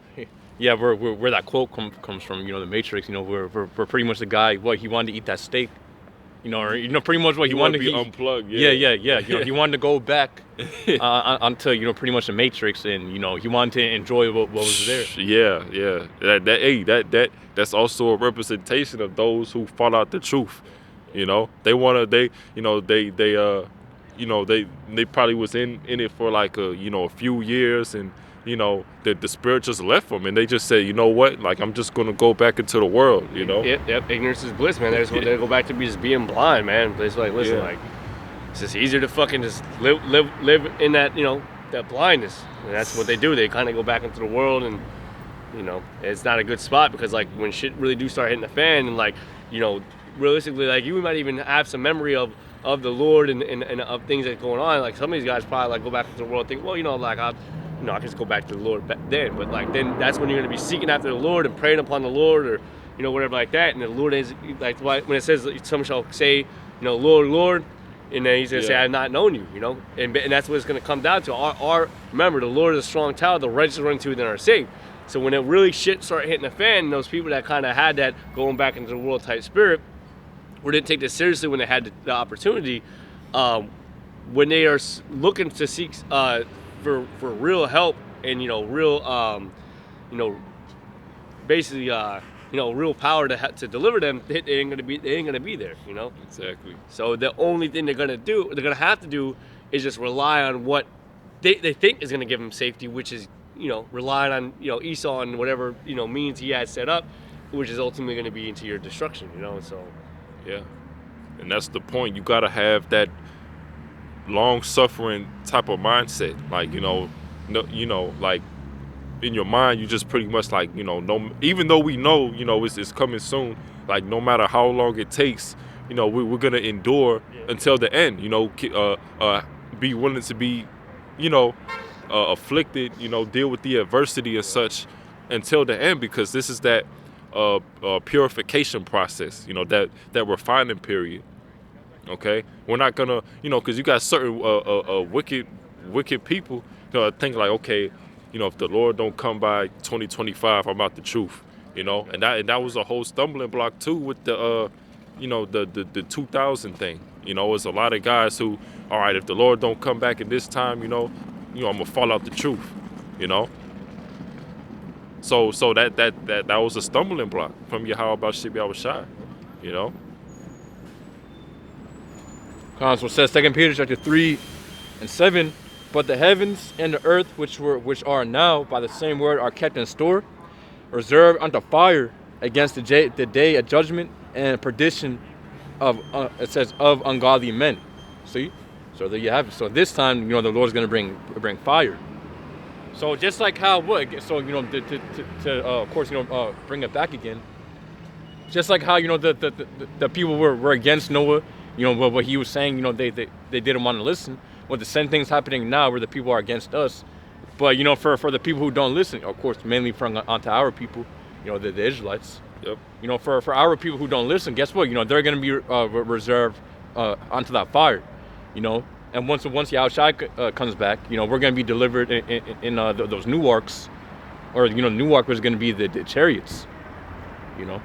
Yeah, where that quote comes from, you know, the Matrix, you know, where pretty much the guy, he wanted to eat that steak, you know, or, you know, pretty much what he wanted to be unplugged. Yeah. You know, he wanted to go back onto, you know, pretty much the Matrix, and, you know, he wanted to enjoy what was there. Yeah. That's also a representation of those who follow out the truth. You know, they probably was in it for like a few years, and, you know, the spirit just left them, and they just said, you know what, like, I'm just gonna go back into the world, you know. Yep. Ignorance is bliss, man. They go back to just being blind, man. It's like, listen, like, it's just easier to fucking just live in that, you know, that blindness, and that's what they do. They kind of go back into the world, and, you know, it's not a good spot, because, like, when shit really do start hitting the fan, and, like, you know, realistically, like, you might even have some memory of the Lord and of things that are going on. Like, some of these guys probably, like, go back into the world and think, well, you know, like, I can just go back to the Lord back then. But, like, then that's when you're going to be seeking after the Lord and praying upon the Lord, or, you know, whatever like that. And the Lord is, like, when it says, some shall say, you know, Lord, Lord, and then he's going to say, I have not known you, you know. And that's what it's going to come down to. Remember, the Lord is a strong tower, the righteous run to it and are saved. So when it really shit started hitting the fan, those people that kind of had that going back into the world type spirit, or didn't take this seriously when they had the opportunity, when they are looking to seek for real help and, you know, real, you know, basically real power to deliver them, they ain't gonna be there. Exactly. So the only thing they're gonna have to do, is just rely on what they think is gonna give them safety, which is relying on Esau and whatever means he has set up, which is ultimately gonna be into your destruction. So Yeah, and that's the point. You gotta have that long-suffering type of mindset. Like like in your mind, you just pretty much like no. Even though we know it's coming soon. Like no matter how long it takes, we're gonna endure until the end. Be willing to be, afflicted. Deal with the adversity and such until the end, because this is that purification process. That refining period. Okay, we're not gonna, because you got certain wicked people think like, okay, if the Lord don't come by 2025, I'm out the truth, and that was a whole stumbling block too with the the 2000 thing. It's a lot of guys who, all right, if the Lord don't come back at this time, I'm gonna fall out the truth, So that was a stumbling block from Yahweh Shai, So it says 2 Peter chapter 3:7, but the heavens and the earth which are now by the same word are kept in store, reserved unto fire against the day of judgment and perdition of it says of ungodly men. See, so there you have it. So this time the Lord's gonna bring fire. So just like how to of course bring it back again. Just like how the people were against Noah. What he was saying, they didn't want to listen. Well, the same thing's happening now where the people are against us. But, for the people who don't listen, of course, mainly onto our people, the Israelites. Yep. For our people who don't listen, guess what? They're going to be reserved onto that fire, And once Yahushua comes back, we're going to be delivered in those new arks. Or, new ark was going to be the chariots, Mm-hmm.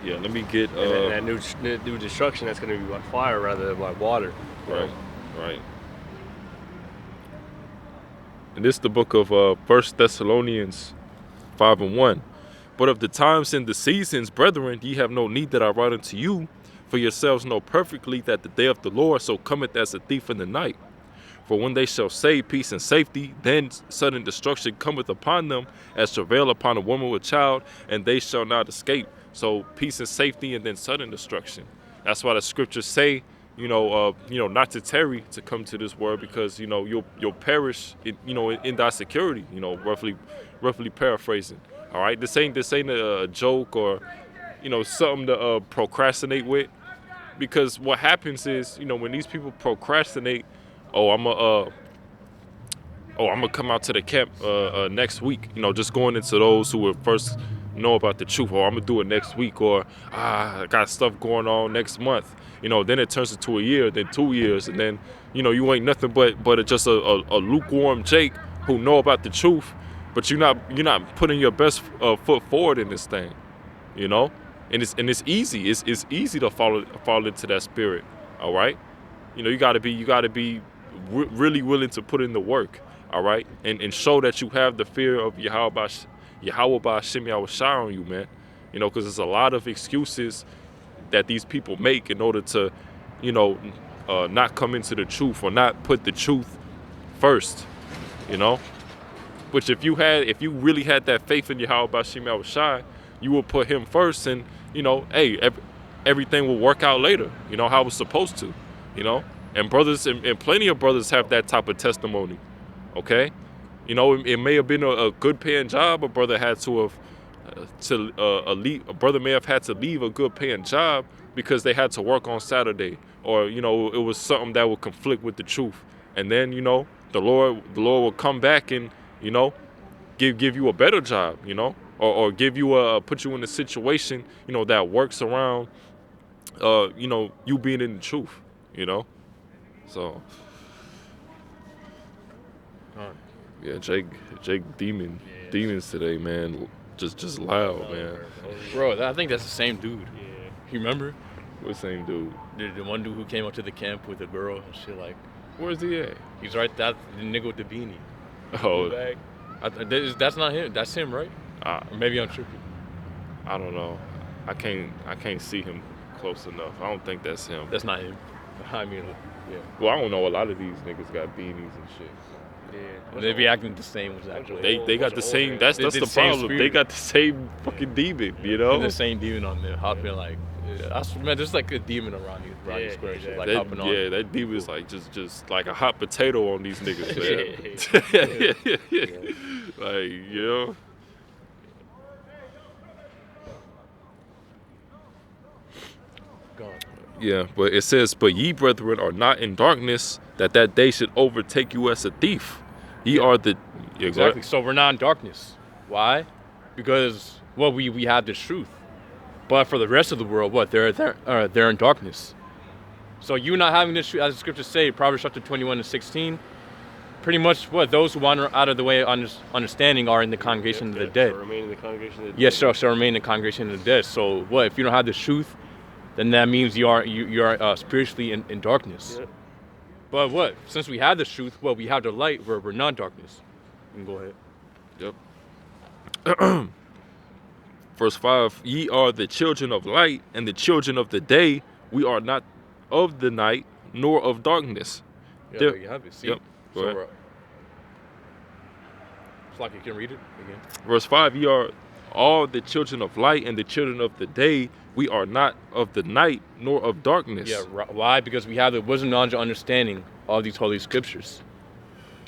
Yeah, let me get and that new destruction, that's going to be by fire rather than by water. Right. And this is the book of 1 Thessalonians 5:1. But of the times and the seasons, brethren, ye have no need that I write unto you, for yourselves know perfectly that the day of the Lord so cometh as a thief in the night. For when they shall say peace and safety, then sudden destruction cometh upon them, as travail upon a woman with child, and they shall not escape. So peace and safety, and then sudden destruction. That's why the scriptures say, not to tarry to come to this word, because you'll perish, in thy security. Roughly paraphrasing. All right, this ain't a joke or something to procrastinate with, because what happens is when these people procrastinate, I'm gonna come out to the camp next week. Just going into those who will first know about the truth, or I'm gonna do it next week, or I got stuff going on next month. Then it turns into a year, then 2 years, and then you ain't nothing but just a lukewarm Jake who know about the truth, but you're not putting your best foot forward in this thing, and it's easy. It's easy to fall into that spirit. All right, you gotta be really willing to put in the work. All right, and show that you have the fear of Yahweh Shem Yahushua on you, man. Because there's a lot of excuses that these people make in order to, not come into the truth or not put the truth first, Which if you really had that faith in Yahweh Shem Yahushua, you will put him first, and everything will work out later. How it's supposed to, And brothers and plenty of brothers have that type of testimony. Okay, it may have been a good paying job. A brother had to have a brother may have had to leave a good paying job because they had to work on Saturday, or it was something that would conflict with the truth. And then the Lord will come back and give you a better job, or give you put you in a situation that works around you being in the truth, So. Yeah, Jake demons today, man. Just loud, man. Bro, I think that's the same dude. Yeah. You remember? What same dude? The one dude who came up to the camp with a girl and shit like. Where's he at? He's right there, the nigga with the beanie. Oh, Bag. That's not him. That's him, right? Or maybe I'm tripping. I don't know. I can't see him close enough. I don't think that's him. That's not him. I mean, yeah. Well, I don't know. A lot of these niggas got beanies and shit. Yeah. They be acting the same exactly. They got the same. That's They the the same problem. spirit. They got the same fucking demon. You know. And the same demon on there, hopping like, man, there's like a demon around these squares, exactly. like That, hopping on. yeah, that demon is like just like a hot potato on these niggas, man. Like, you know. God. Yeah, but it says, "But ye, brethren, are not in darkness, that day should overtake you as a thief. Ye are the..." Exactly. So we're not in darkness. Why? Because we have the truth. But for the rest of the world, they're in darkness. So you not having this truth, as the scriptures say, Proverbs chapter 21:16, pretty much those who wander out of the way understanding are in the congregation of the dead. So remain in the congregation of the dead. Yes, shall remain in the congregation of the dead. So if you don't have the truth, then that means you are spiritually in darkness. Yep. But since we have the truth, we have the light, we're not darkness. You can go ahead. Yep. Verse 5, "Ye are the children of light and the children of the day. We are not of the night nor of darkness." Yeah, There- there you have it. See? Yep. Go ahead. It's like you can read it again. Verse 5, "Ye are all the children of light and the children of the day. We are not of the night nor of darkness." Yeah, why? Because we have the wisdom, knowledge, and understanding of these holy scriptures.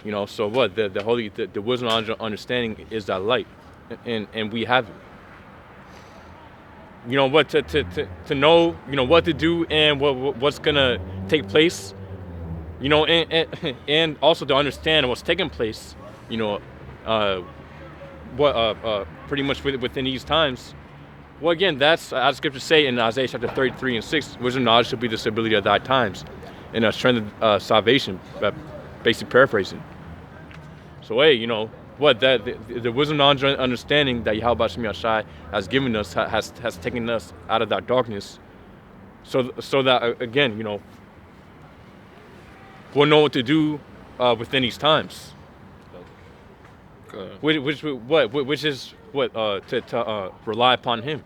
You know, so the wisdom, knowledge, and understanding is that light, and we have it. You know what to know, you know what to do and what's gonna take place. You know, and also to understand what's taking place. You know, pretty much within these times. Well, again, that's as scriptures say in Isaiah chapter 33:6. Wisdom, knowledge shall be the stability of thy times, and a strength of salvation. Basically paraphrasing. So hey, you know the wisdom, knowledge, and understanding that Yahweh Shem Yashai has given us has taken us out of that darkness. So that again, you know, we'll know what to do within these times. Okay. Which is to rely upon Him.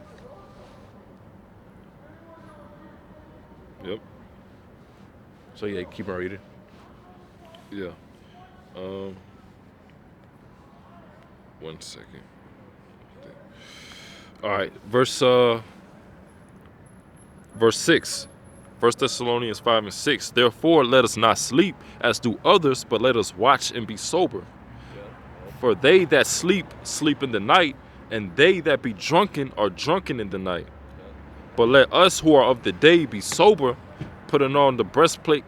Yep. So yeah, keep on reading. Yeah. 1 second. All right. Verse 6. 1 Thessalonians 5:6. "Therefore let us not sleep as do others, but let us watch and be sober. For they that sleep, sleep in the night, and they that be drunken are drunken in the night. But let us who are of the day be sober, putting on the breastplate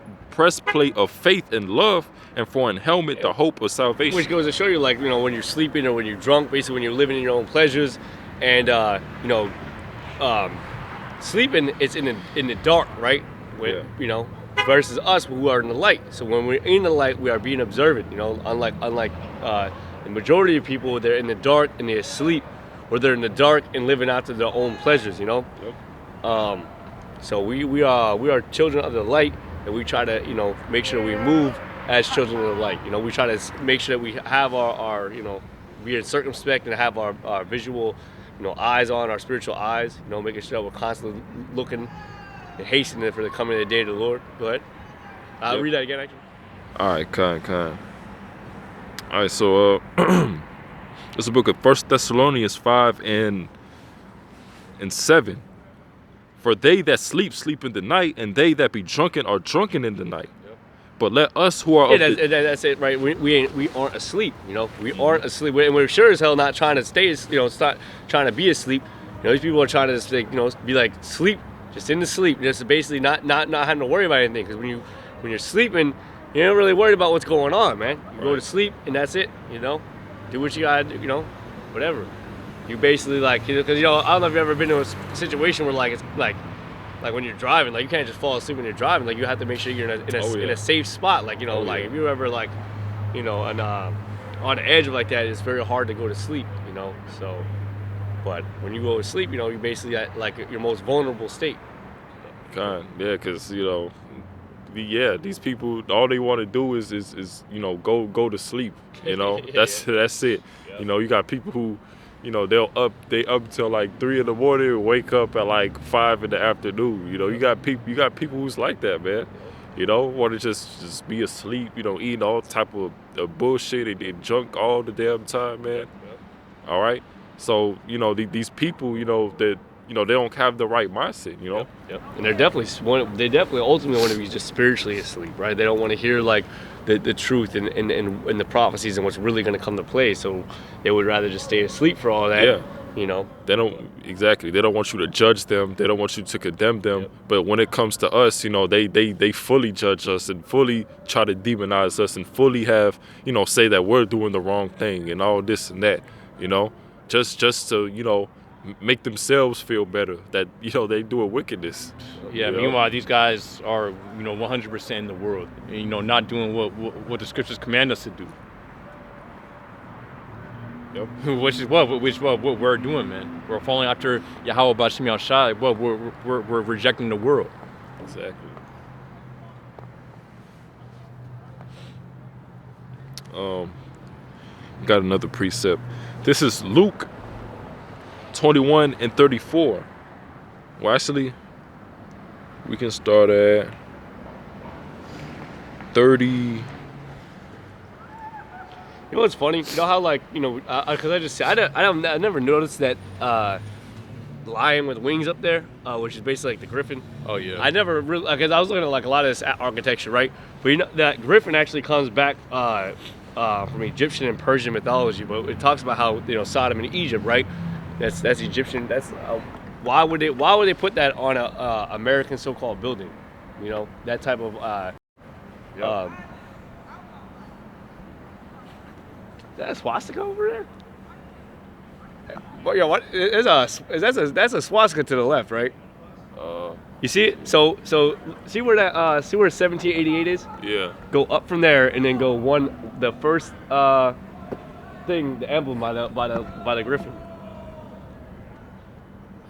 of faith and love, and for an helmet the hope of salvation." Which goes to show you, like, you know, when you're sleeping or when you're drunk, basically when you're living in your own pleasures, and sleeping is in the dark, right? Yeah. You know, versus us who are in the light. So when we're in the light, we are being observant. You know, unlike the majority of people, they're in the dark and they're asleep, or they're in the dark and living out to their own pleasures. You know. Yep. So we are children of the light, and we try to, you know, make sure we move as children of the light. You know, we try to make sure that we have our you know, we are circumspect and have our visual, you know, eyes on, our spiritual eyes. You know, making sure that we're constantly looking and hastening for the coming of the day of the Lord. Go ahead. I'll Yep. read that again, actually. All right, kind. All right, so it's the book of 1 Thessalonians 5 and 7. "For they that sleep, sleep in the night, and they that be drunken are drunken in the night. Yep. But let us who are Yeah, that's it, right? We aren't asleep, you know. We aren't asleep, and we're sure as hell not trying to stay, you know, start trying to be asleep. You know, these people are trying to just, like, you know, be like sleep, just in the sleep, just basically not having to worry about anything. Because when you're sleeping, you're not really worried about what's going on, man. You go to sleep and that's it. You know, do what you gotta do. You know, whatever. You basically, like, you know, because, you know, I don't know if you've ever been in a situation where, like, it's like when you're driving, like, you can't just fall asleep when you're driving. Like, you have to make sure you're in a safe spot. Like, you know, like, if you're ever, like, you know, on the edge of like that, it's very hard to go to sleep, you know. So, but when you go to sleep, you know, you're basically at, like, your most vulnerable state. Yeah, because, you know, these people, all they want to do is go to sleep. That's it. Yeah. You got people who, they up till like 3 in the morning, wake up at like 5 in the afternoon. You got people who's like that, man. Want to just be asleep. Eating all type of bullshit and junk all the damn time, man. Yeah. All right. So these people, that they don't have the right mindset. Yep. And they definitely ultimately want to be just spiritually asleep, right? They don't want to hear like the truth and the prophecies and what's really going to come to play. So they would rather just stay asleep for all that. Yeah. They don't want you to judge them. They don't want you to condemn them. Yep. But when it comes to us, they fully judge us and fully try to demonize us and fully have, say that we're doing the wrong thing and all this and that, just to, make themselves feel better that, they do a wickedness. Yeah, meanwhile, these guys are, 100% in the world, and, not doing what the scriptures command us to do. Yep. Which is what we're doing, man. We're following after Yahweh Bashim Yahshai. Well, we're rejecting the world. Exactly. Got another precept. This is Luke 21:34. Well, actually, we can start at 30. You know what's funny? You know how because I never noticed that lion with wings up there, which is basically like the griffin. Oh yeah. I never really, because I was looking at like a lot of this architecture, right? But that griffin actually comes back from Egyptian and Persian mythology. But it talks about how Sodom and Egypt, right? That's Egyptian. That's why would they put that on a American so-called building? That type of Yep. Is that a swastika over there? Well, what? That's a swastika to the left, right? You see it? So see where 1788 is? Yeah. Go up from there and then go the first thing, the emblem by the griffin.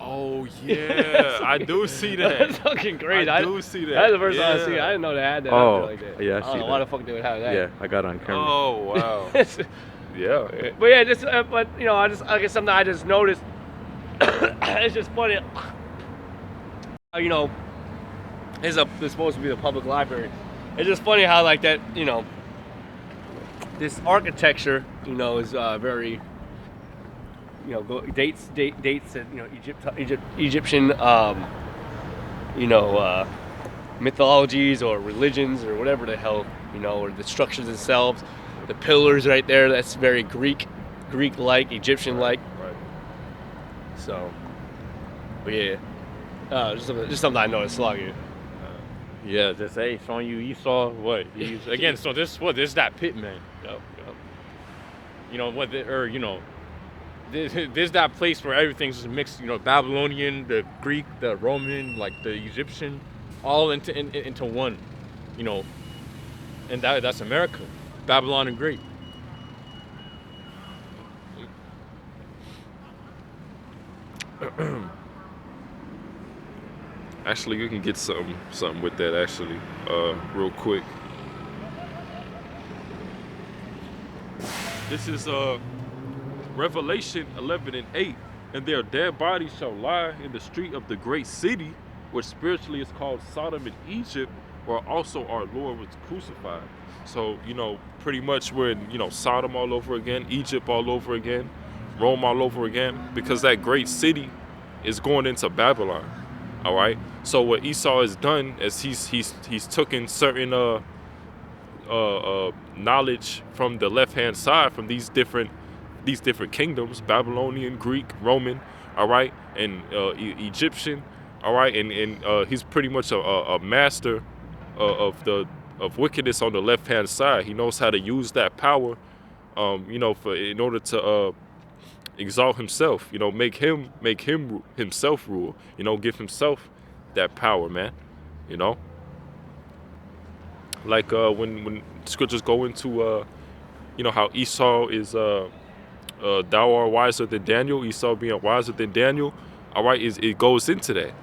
Oh yeah, I do see that. That's fucking crazy. I do see that. That's the first time I see it. Yeah. I didn't know they had that Oh, out there like that. yeah, I I see don't know that. why the fuck they would have that. Yeah, I got it on camera. Oh wow. Yeah. But yeah, just I guess something I just noticed. It's just funny. It's supposed to be the public library. It's just funny how like that, this architecture, is very, dates and Egyptian, mythologies or religions or whatever the hell, or the structures themselves, the pillars right there. That's very Greek-like, Egyptian-like. Right. So, but yeah, just something I noticed. Log Yeah, just showing you Esau. What? Again, so this is that pit, man. Yep. There's that place where everything's just mixed. Babylonian, the Greek, the Roman, like the Egyptian, all into one. And that's America, Babylon and Greek. Actually, you can get something with that actually, real quick. This is Revelation 11:8, and their dead bodies shall lie in the street of the great city, which spiritually is called Sodom and Egypt, where also our Lord was crucified. So pretty much we're in Sodom all over again, Egypt all over again, Rome all over again, because that great city is going into Babylon. All right. So what Esau has done is he's taken certain knowledge from the left hand side from these different kingdoms, Babylonian, Greek, Roman, all right, and Egyptian, all right, and he's pretty much a master of wickedness on the left hand side. He knows how to use that power, in order to exalt himself, make him himself rule, give himself that power, man, like when scriptures go into how Esau is thou art wiser than Daniel, Esau being wiser than Daniel, all right, it goes into that,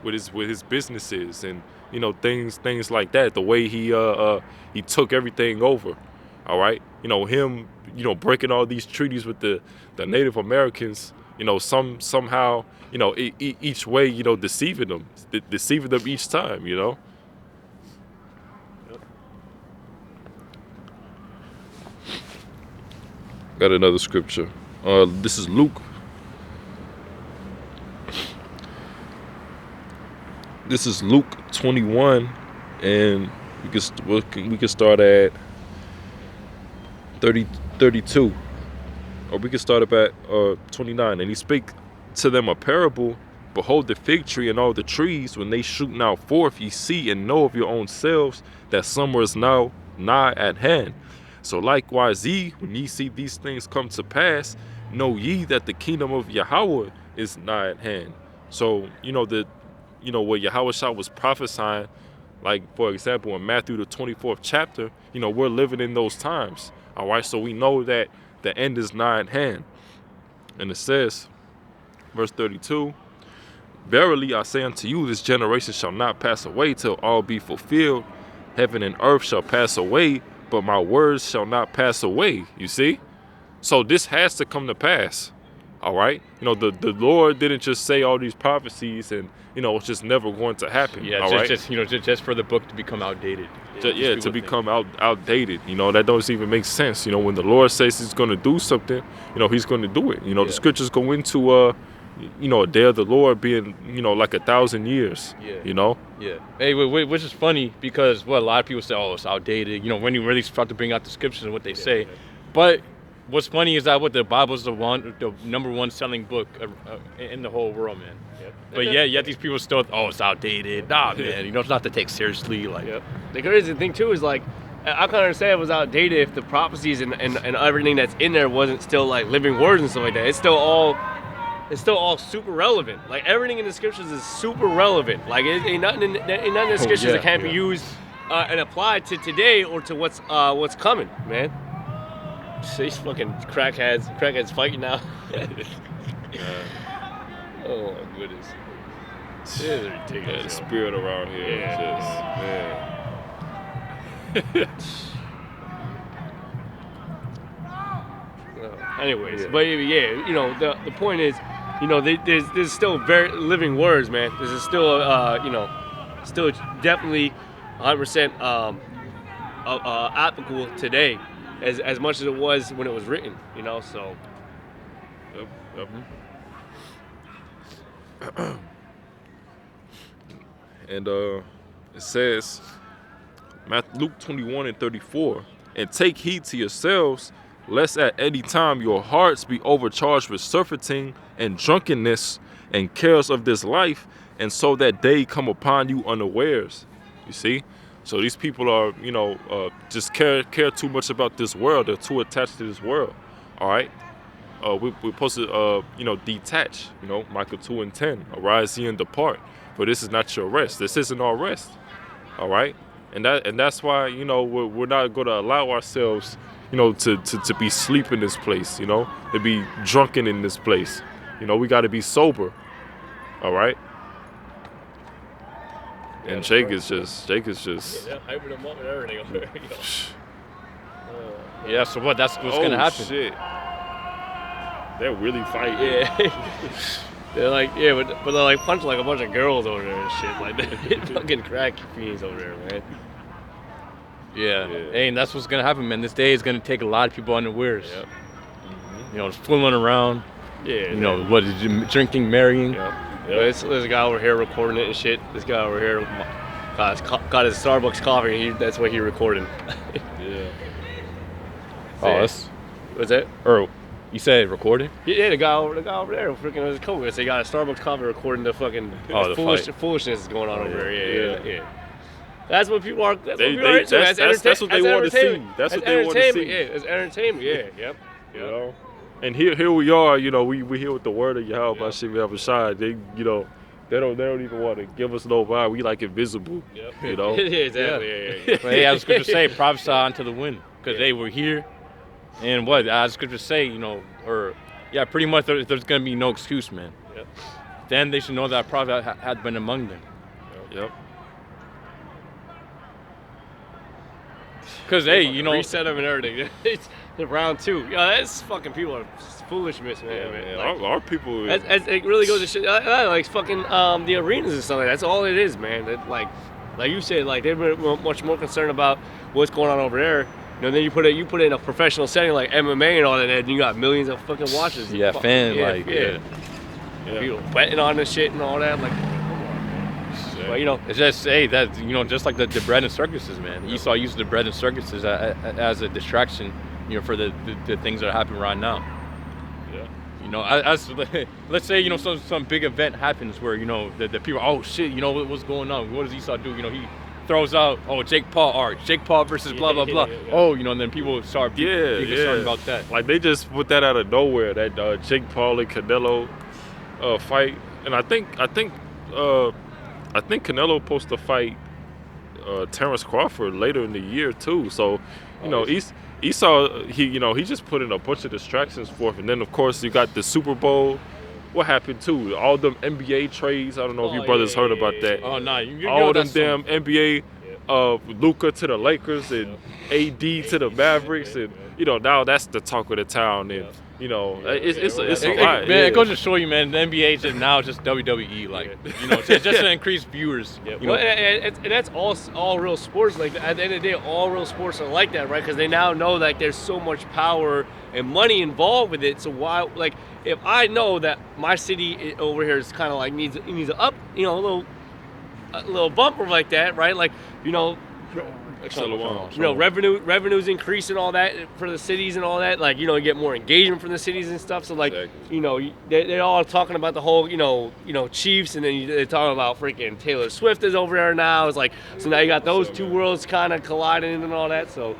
with his businesses and things like that. The way he took everything over. All right, him breaking all these treaties with the Native Americans. Somehow each way deceiving them each time. Got another scripture. This is Luke. This is Luke 21, and we can start at 32, or we can start up at 29. And he spake to them a parable. Behold, the fig tree and all the trees, when they shoot now forth, ye see and know of your own selves that summer is now nigh at hand. So likewise ye, when ye see these things come to pass, know ye that the kingdom of Yahweh is nigh at hand. So where Yahweh was prophesying, like for example in Matthew the 24th chapter, we're living in those times. All right, so we know that the end is nigh at hand. And it says, verse 32, verily I say unto you, this generation shall not pass away till all be fulfilled. Heaven and earth shall pass away, but my words shall not pass away. You see? So this has to come to pass. All right? The Lord didn't just say all these prophecies and, it's just never going to happen. Yeah, all right? just for the book to become outdated. To become outdated. That doesn't even make sense. When the Lord says he's going to do something, he's going to do it. The scriptures go into, a day of the Lord being, like 1,000 years. Yeah. Yeah. Hey, which is funny because a lot of people say, oh, it's outdated. When you really start to bring out the scriptures and what they say. But what's funny is that the Bible is the number one selling book in the whole world, man. Yep. But yet these people still, it's outdated. Nah, man, it's not to take seriously. Like, the crazy thing too is like, I can understand it was outdated if the prophecies and everything that's in there wasn't still like living words and stuff like that. It's still all super relevant. Like everything in the scriptures is super relevant. Like ain't nothing in the scriptures that can't be used and applied to today or to what's coming, man. These fucking crackheads fighting now. Oh my goodness. This is ridiculous. The spirit around here is just, anyways, but the point is, there's still very living words, man. This is still, still definitely 100% applicable today, as much as it was when it was written, so. Yep. And it says, Luke 21 and 34, and take heed to yourselves, lest at any time your hearts be overcharged with surfeiting and drunkenness and cares of this life, and so that day come upon you unawares. You see? So these people are, just care too much about this world. They're too attached to this world. All right? We're supposed to, detach. Micah 2 and 10, arise ye and depart. For this is not your rest. This isn't our rest. All right? And that's why, we're not going to allow ourselves, to be sleep in this place, to be drunken in this place. We got to be sober. All right? And Jake is just hyping them up and everything over there. Yeah, so that's what's going to happen. Shit. They're really fighting. Yeah. They're like, but they're like punching like a bunch of girls over there and shit. Like, they're fucking crack fiends over there, man. Yeah. Hey, and that's what's going to happen, man. This day is going to take a lot of people unawares. Yep. Just fooling around. Yeah. Drinking, marrying. Yeah. There's a guy over here recording it and shit. This guy over here got his Starbucks coffee. That's what he recording. Yeah. What's that? Or you said recording? Yeah, the guy over there, freaking his coworker. So he got a Starbucks coffee recording the fucking foolishness is going on over there. Yeah. That's what people are. That's what they want to see. That's what they want to see. Yeah, it's entertainment. Yeah. Yep. And here we are. We here with the word of Yahweh by Shimmy Abishai. They, they don't even want to give us no vibe. We like invisible. Yep. Yeah, exactly. Yeah. But I was going to say, prophesy unto the wind, because they were here. And what I was going to say, pretty much there's going to be no excuse, man. Yep. then they should know that prophet had been among them. Yep. Because, hey, you know. Reset them and everything. It's the round 2. Yeah, that's fucking people are foolishness, man. Yeah. Like, Our people. it really goes to shit. Like fucking the arenas and stuff like that. That's all it is, man. Like you said, like they're much more concerned about what's going on over there. You know, then you put it in a professional setting like MMA and all that, and you got millions of fucking watchers. Yeah, fans, yeah. People betting on this shit and all that. Like, but you know, it's just that just like the bread and circuses, man. Esau used the bread and circuses as a distraction, for the things that are happening right now. Yeah. As let's say some big event happens where the people, oh shit, what's going on? What does Esau do? He throws out, oh, Jake Paul versus blah blah blah. Oh, and then people start being concerned about that. Like they just put that out of nowhere, that Jake Paul and Canelo fight, and I think Canelo supposed to fight Terrence Crawford later in the year too. So, Esau, he just put in a bunch of distractions for him. And then of course you got the Super Bowl. What happened too? All them NBA trades. I don't know if you brothers heard about that. Oh no, all them damn NBA, Luka to the Lakers and AD to the Mavericks, and now that's the talk of the town. And it's a lot. Man, it goes to show you, man. The NBA is just WWE, like just to increase viewers. Well, and that's all real sports. Like at the end of the day, all real sports are like that, right? Because they now know like there's so much power and money involved with it. So why, like, if I know that my city over here is kind of like needs a up, a little bumper like that, right? Like, revenues increase and all that for the cities and all that. Like, you get more engagement from the cities and stuff. So like, exactly. They're all talking about the whole, Chiefs, and then they're talking about freaking Taylor Swift is over there now. It's like, so now you got those two worlds kind of colliding and all that. So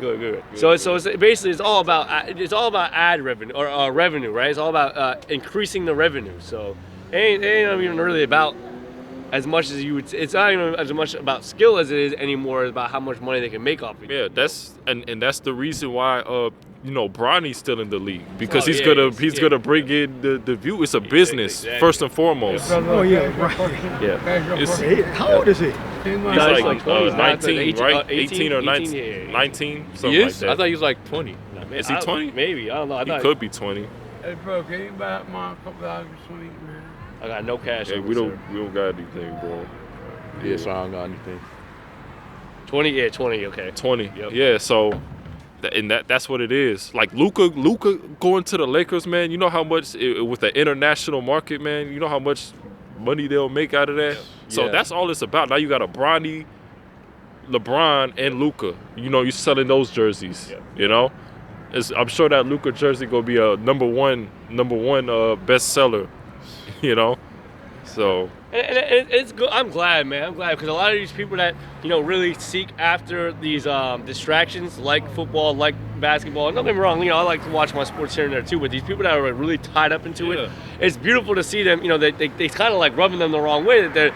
good. So it's basically it's all about ad revenue or revenue, right? It's all about increasing the revenue. So it ain't even really about as much as you would. It's not even as much about skill as it is anymore about how much money they can make off of it. Yeah, that's the reason why Bronny's still in the league, because he's gonna bring in the view. It's a business first and foremost. Oh yeah, right. Yeah. How old is he? He's like 19, right? 18 or 19. Yeah. 19. He Something like is? that. I thought he was like 20. Is he 20? Maybe, I don't know. He could be 20. Hey bro, can you buy my couple hours sweet, man? I got no cash. Hey, we don't got anything, bro. Yeah, so I don't got anything. 20, yeah, 20, okay. 20. Yep. Yeah, so that's what it is. Like Luka going to the Lakers, man. You know how much with the international market, man. You know how much money they'll make out of that. So that's all it's about. Now you got a Bronny, LeBron, and Luka. You're selling those jerseys. Yep. I'm sure that Luka jersey gonna be a number one bestseller. So. And it's good. I'm glad, man. I'm glad because a lot of these people that really seek after these distractions, like football, like basketball. And don't get me wrong, I like to watch my sports here and there too. But these people that are really tied up into it, it's beautiful to see them. They kind of like rubbing them the wrong way. That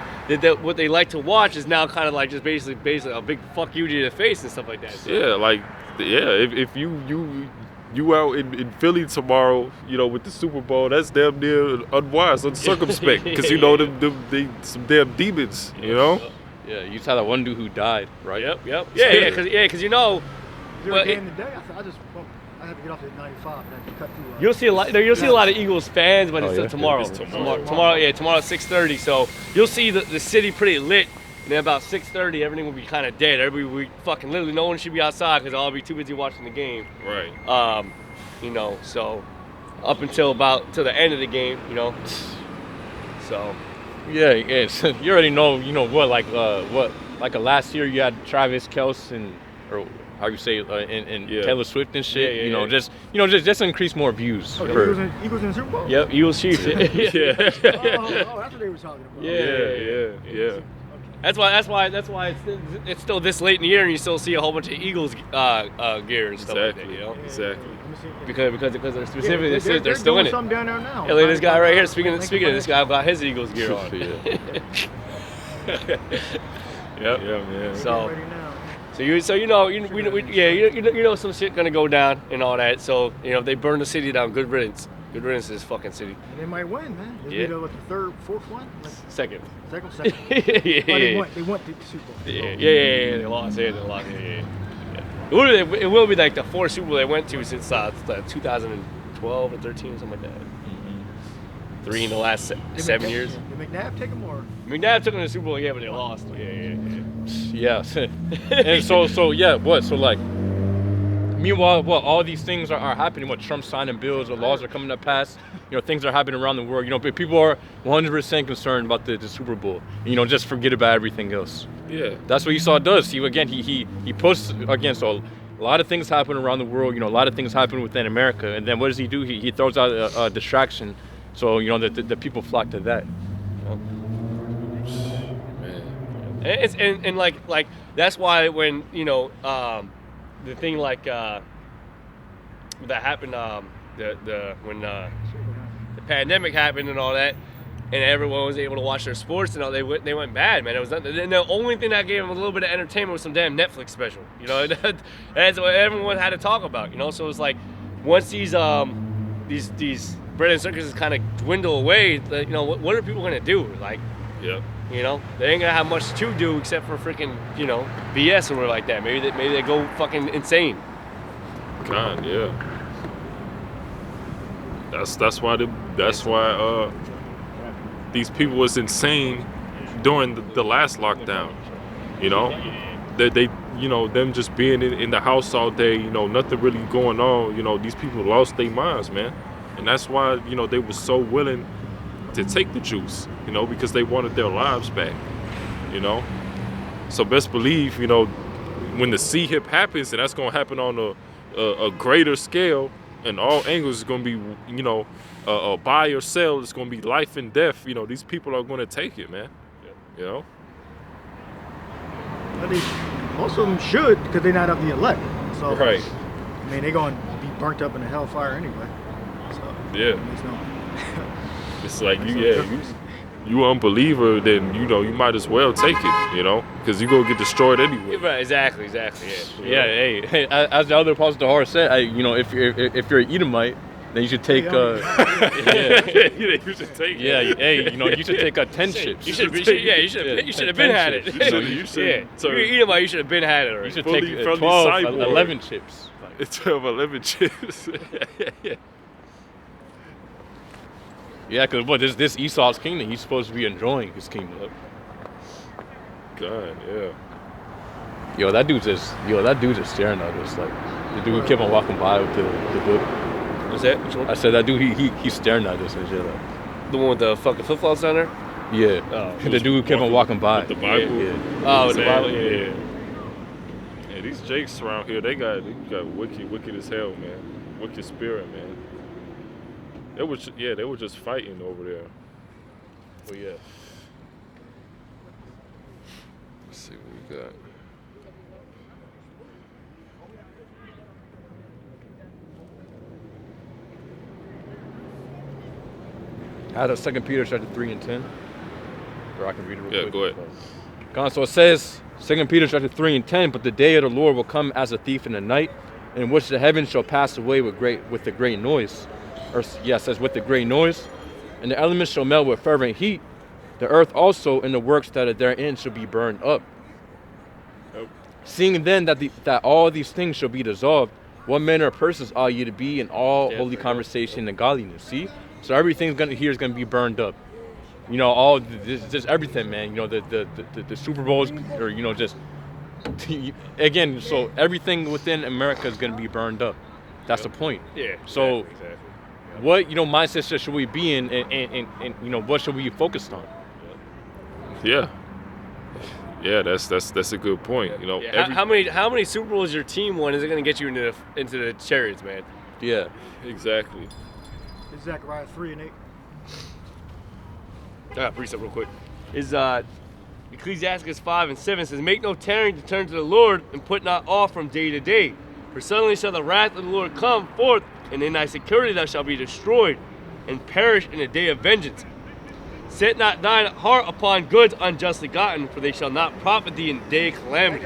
what they like to watch is now kind of like just basically a big fuck you to the face and stuff like that. So. If you out in Philly tomorrow, with the Super Bowl, that's damn near unwise, uncircumspect, because they some damn demons, Yeah, you just had that one dude who died, right? Yep. Yeah, because But in the day, I had to get off at 95 and I had to cut through. You'll see a lot of Eagles fans, but it's tomorrow. It's tomorrow. Tomorrow at 6:30. So you'll see the city pretty lit. And then about 6:30, everything will be kind of dead. Everybody will be fucking literally, no one should be outside because I'll be too busy watching the game. Right. So up until the end of the game, So. Yeah. So you already know, what last year you had Travis Kelce or how you say and Taylor Swift and shit. Just increase more views. Oh, Eagles in the Super Bowl? Yep, Eagles Chiefs. Oh, that's what they were talking about. Yeah. That's why it's still this late in the year and you still see a whole bunch of Eagles gear and stuff like that. Exactly. Because they're specifically they're still in it. Something down there now. Yeah, look at this guy right here. Speaking of this guy, got his Eagles gear on. Yeah, man. So you know some shit gonna go down and all that. So if they burn the city down, good riddance. Good riddance to this fucking city. And they might win, man. This Yeah. be the third, fourth one? Like, Second. second. Yeah. They want the Super Bowl. Yeah. They lost. Yeah, they lost. Yeah. It will be like the fourth Super Bowl they went to since 2012 or 13 or something like that. Mm-hmm. 3 in the last 7 years. Did McNabb take them or? McNabb took them to the Super Bowl, yeah, but they lost. Yeah. And so yeah, what? So like, meanwhile, what? All these things are happening. What? Trump signing bills, the laws are coming to pass. You know, things are happening around the world. You know, but people are 100% concerned about the Super Bowl. You know, just forget about everything else. Yeah. That's what Esau does. He puts against a lot of things happen around the world. You know, a lot of things happen within America. And then what does he do? He throws out a distraction. So, you know, the people flock to that. Man. And like that's why when, you know, the thing like that happened, when the pandemic happened and all that, and everyone was able to watch their sports and all, they went bad, man. It was nothing. And the only thing that gave them a little bit of entertainment was some damn Netflix special. You know, that's what everyone had to talk about. You know, so it's like once these bread and circuses kind of dwindle away, you know, what are people gonna do? Like, Yep. you know, they ain't gonna have much to do except for freaking, you know, BS or like that. Maybe they go fucking insane. God, yeah. That's why these people was insane during the last lockdown. You know, they you know, them just being in the house all day. You know, nothing really going on. You know, these people lost their minds, man, and that's why, you know, they were so willing to take the juice. You know, because they wanted their lives back. You know, so best believe, you know, when the C-hip happens, and that's gonna happen on a greater scale, and all angles is gonna be, you know, buy or sell. It's gonna be life and death. You know, these people are gonna take it, man. You know. But most of them should, because they're not of the elect. So, Right. I mean, they're going to be burnt up in the hellfire anyway. So, Yeah. there's no. It's like Makes you, no yeah, difference. you unbeliever, then, you know, you might as well take it, you know, because you gonna get destroyed anyway. Right, exactly, yeah. Yeah, hey, as the other Apostle Tahar said, you know, if you're an Edomite, then you should take You should take yeah, it. hey, you know, you should take 10 chips. You should have been had it. So you should Yeah, you're eating about, you should have been had it already. You should fully- take fully 12, cyborg. 11 chips. It's 12, 11 chips. Yeah, because what, this Esau's kingdom, he's supposed to be enjoying his kingdom. God, yeah. Yo, that dude's just staring at us. Like, the dude who kept on walking by with the book. What's that? Which one? I said, that dude, he's staring at us and shit. Like, The one with the fucking flip-flops on there? yeah. Oh. The dude who kept on walking by. With the Bible. Yeah. Oh, with the Bible, Yeah. Yeah, these Jakes around here, they got wicked as hell, man. Wicked spirit, man. They were just fighting over there. Well, yeah. Let's see what we got. Out of 2 Peter chapter 3 and 10. Or I can read it real quick. Yeah, go ahead. So it says, 2 Peter chapter 3 and 10, but the day of the Lord will come as a thief in the night, in which the heavens shall pass away with a great noise. Or yeah, it says with the great noise, and the elements shall melt with fervent heat. The earth also and the works that are therein shall be burned up. Nope. Seeing then that all these things shall be dissolved, what manner of persons ought you to be in all holy conversation and godliness? See? So everything's here is gonna be burned up. You know, all just everything, man. You know, the Super Bowls, or, you know, just again. So everything within America is gonna be burned up. That's the point. Yeah. So, exactly. what, you know, mindset should we be in, and you know, what should we be focused on? Yeah. Yeah, that's a good point. You know, Yeah. How many Super Bowls your team won is it going to get you into the chariots, man? Yeah. Exactly. It's Zechariah 3 and 8. I got a precept real quick. Is Ecclesiastes 5 and 7 says, "Make no tarrying to turn to the Lord, and put not off from day to day. For suddenly shall the wrath of the Lord come forth, and in thy security thou shalt be destroyed, and perish in the day of vengeance. Set not thine heart upon goods unjustly gotten, for they shall not profit thee in the day of calamity."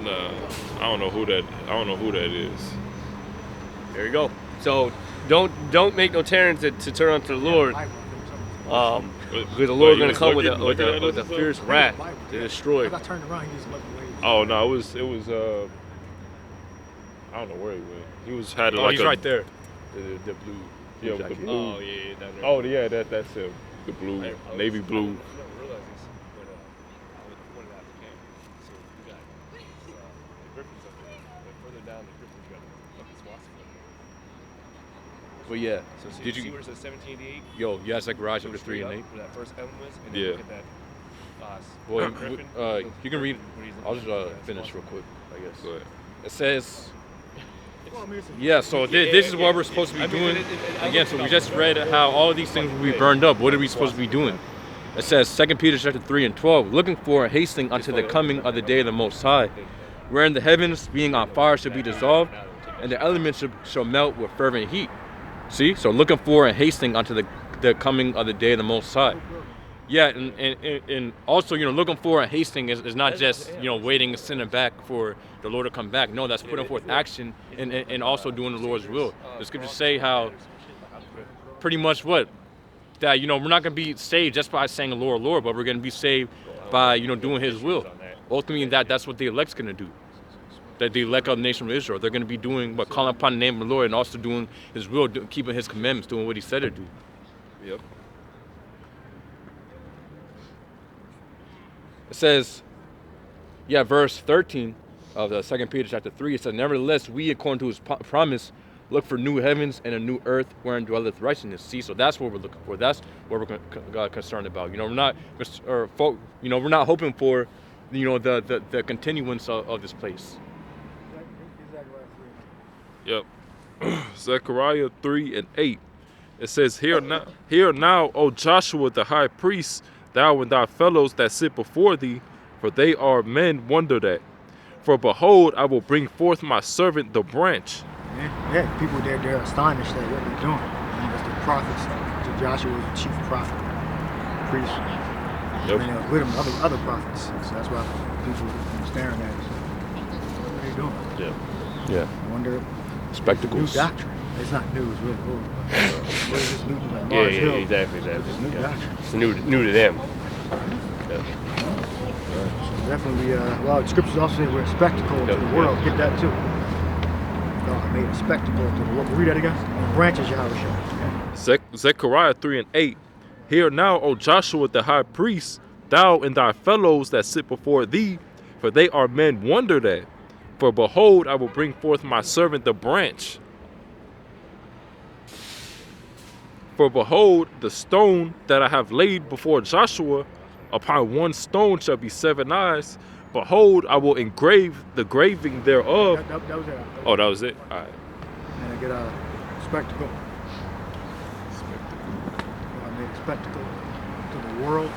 Nah, I don't know who that is. There you go. So don't make no turn to turn unto the Lord. Because the Lord's going to come with a fierce wrath to destroy. As I turned around, he just looked away. Oh no, it was I don't know where he went. He was had like he's a, right there. The blue. Yeah, with the blue. Oh yeah, down there. Oh yeah, that's him. The blue, navy blue. But yeah, So did see you? where it says 1788? Yo, you had Zechariah chapter 3 and 8. Where that first heaven was, and Yeah. then look at that. Well, griffin. you can read. What he's I'll just looking at. finish real quick, I guess. Go ahead. It says, Well, I mean, it's a- yeah. So this is what we're supposed to be doing. Again, so we just read how all of these things will be burned up. What are we supposed to be doing? It says 2 Peter chapter 3 and 12, looking for and hastening unto the coming of the day of the Most High, wherein the heavens being on fire shall be dissolved, and the elements shall melt with fervent heat. See, so looking for and hastening unto the coming of the day of the Most High. Yeah, and also, looking for and hastening is not just, waiting and sitting back for the Lord to come back. No, that's putting forth action and also doing the Lord's will. The scriptures say how pretty much what? That, we're not going to be saved just by saying Lord, Lord, but we're going to be saved by, doing his will. Ultimately, that's what the elect's going to do. That the elect of the nation of Israel, they're going to be doing what? Calling upon the name of the Lord and also doing his will, keeping his commandments, doing what he said to do. Yep. It says, verse 13 of the 2 Peter chapter 3, it says, nevertheless, we, according to his promise, look for new heavens and a new earth wherein dwelleth righteousness. See, so that's what we're looking for. That's what we're concerned about. We're not, we're not hoping for, the continuance of this place. Yep. Zechariah 3 and 8. It says, Hear now, O Joshua the high priest, thou and thy fellows that sit before thee, for they are men wondered at. For behold, I will bring forth my servant the branch. Yeah, people they're astonished at what they're doing. Because the prophets, so Joshua was the chief prophet, priest. Yep. And with him other prophets. So that's why people are staring at us. What are they doing? Yeah. I wonder. New Spectacles. doctrine. It's not new. It's really old. What is this new? Like Yeah, Mars Hill. exactly. It's new doctrine. It's new to them. Definitely. Well, the scriptures also say we're a spectacle to the world. Get that too. God made a spectacle to the world. Read that again. And branches Yahweh. Zechariah 3 and 8. Hear now, O Joshua the high priest, thou and thy fellows that sit before thee, for they are men wondered at. For behold, I will bring forth my servant the branch. For behold, the stone that I have laid before Joshua, upon one stone shall be 7 eyes. Behold, I will engrave the graving thereof. That was it. Oh, that was it? All right. And I get a spectacle. I made a spectacle to the world.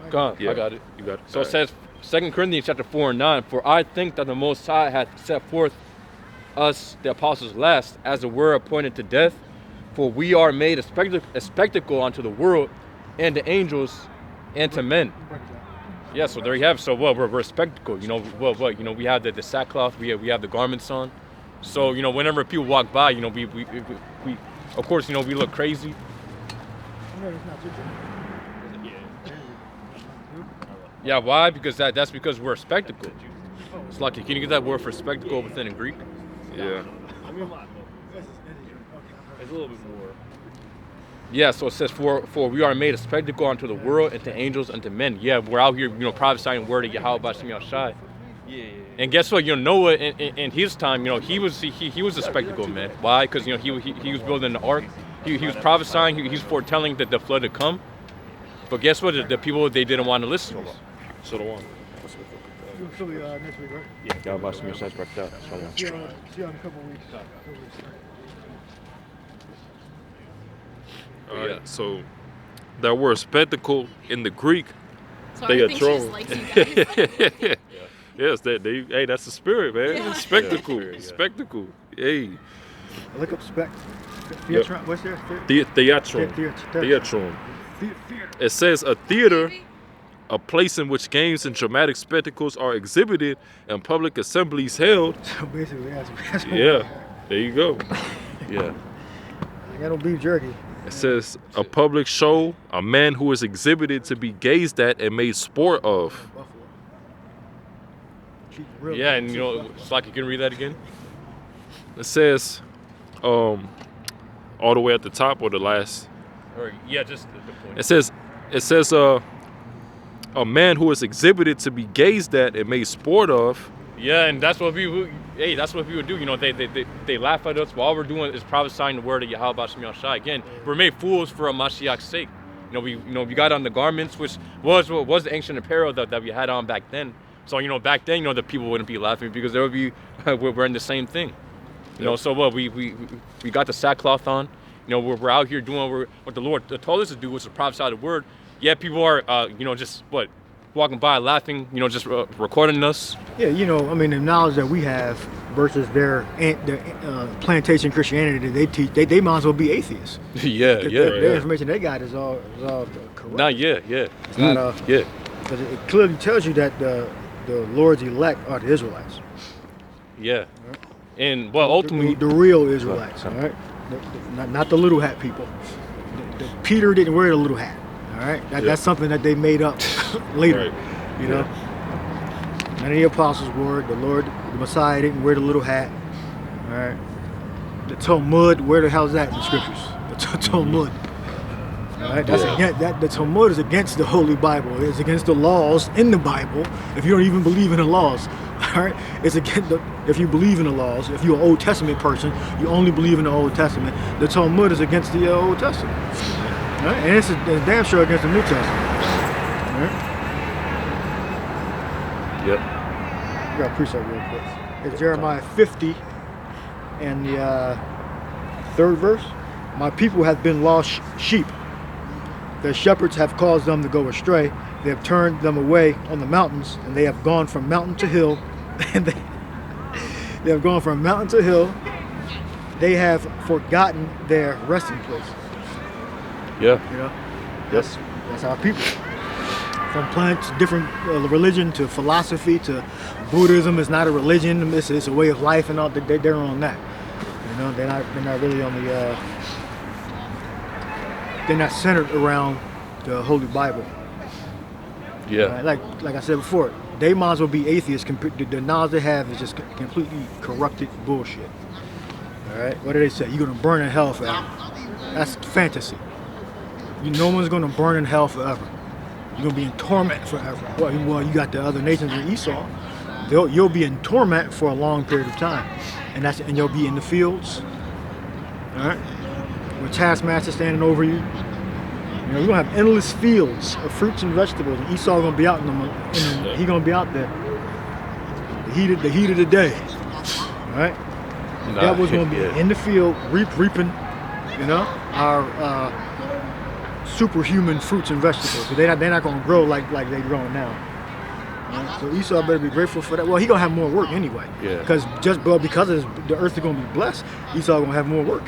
God, Yeah. I got it. You got it. So All it right. says, 2 Corinthians chapter 4 and 9, for I think that the Most High hath set forth us, the apostles last, as a word appointed to death, for we are made a spectacle unto the world and the angels and to men. Yeah, so there you have it. So we're a spectacle. We have the sackcloth, we have the garments on. So, whenever people walk by, we of course, we look crazy. Yeah, why? Because that's because we're a spectacle. It's like, can you get that word for spectacle within in Greek? Yeah. It's a little bit more. Yeah, so it says, for we are made a spectacle unto the world and to angels and to men. Yeah, we're out here, prophesying the word of Yahweh B'Shem Yahushai. Yeah. And guess what? Noah in his time, he was a spectacle, man. Why? Because he was building the ark. He was prophesying. He was foretelling that the flood would come. But guess what? The people, they didn't want to listen. So the one. She'll be next week, right? Yeah, Yahweh B'Shem Yahushai back there. See you in a couple weeks. All right. So that word spectacle in the Greek, Sorry, they I are think she just likes you guys. yes, hey, that's the spirit, man. Yeah. Spectacle, Yeah. spectacle. Hey, Look up spec. Theatron. What's there? theatron. Theatron. It says a theater, a place in which games and dramatic spectacles are exhibited and public assemblies held. So basically, that's what Yeah. There you go. Yeah. I got no beef jerky. It says a public show, a man who is exhibited to be gazed at and made sport of. Buffalo. Keep it real. Yeah, and you know, Slack, you can read that again? It says, all the way at the top or the last. Or yeah, just the point. It says a man who is exhibited to be gazed at and made sport of. Yeah, and that's what that's what people do. You know, they laugh at us. While all we're doing is prophesying the word of Yahweh Shem Shai. Again, we're made fools for a Mashiach's sake. We got on the garments, which was the ancient apparel that we had on back then. So back then, the people wouldn't be laughing because they would be wearing the same thing. So what we got the sackcloth on. We're out here doing what the Lord told us to do, which is to prophesy the word. Yeah, people are just walking by laughing, just recording us. Yeah, the knowledge that we have versus their plantation Christianity that they teach, they might as well be atheists. Yeah. The information they got is all corrupt. Nah, yeah. It's not, yeah. Because it clearly tells you that the Lord's elect are the Israelites. Yeah. And ultimately the real Israelites, all right? Not the little hat people. Peter didn't wear the little hat. All right, that's something that they made up later. Right. None of the apostles wore it. The Lord, the Messiah didn't wear the little hat. All right, the Talmud. Where the hell is that in the scriptures? The Talmud. All right, that's against that. The Talmud is against the Holy Bible. It's against the laws in the Bible. If you don't even believe in the laws, all right, it's against if you believe in the laws. If you're an Old Testament person, you only believe in the Old Testament. The Talmud is against the Old Testament. Right? And it's damn sure against the New Testament. Right? Yep. You got to precept real quick. It's Jeremiah 50 and the third verse. My people have been lost sheep. Their shepherds have caused them to go astray. They have turned them away on the mountains, and they have gone from mountain to hill. And they have gone from mountain to hill. They have forgotten their resting place. Yeah. That's our people. From plants, different religion to philosophy to Buddhism is not a religion. It's a way of life, and all. They're on that. They're not really on the. They're not centered around the Holy Bible. Yeah. Like I said before, they might as well be atheists. The knowledge they have is just completely corrupted bullshit. All right. What do they say? You're gonna burn in hell forever. That's fantasy. No one's going to burn in hell forever. You're going to be in torment forever. Well, you got the other nations in Esau. You'll be in torment for a long period of time. And you'll be in the fields. All right? With taskmasters standing over you. You're going to have endless fields of fruits and vegetables. And Esau going to be out he's going to be out there. The heat of the day. All right? The devil's going to be in the field, reaping, our superhuman fruits and vegetables. So they're not going to grow like they're growing now. Right? So Esau better be grateful for that. Well, he's going to have more work anyway. Yeah. Because the earth is going to be blessed, Esau going to have more work.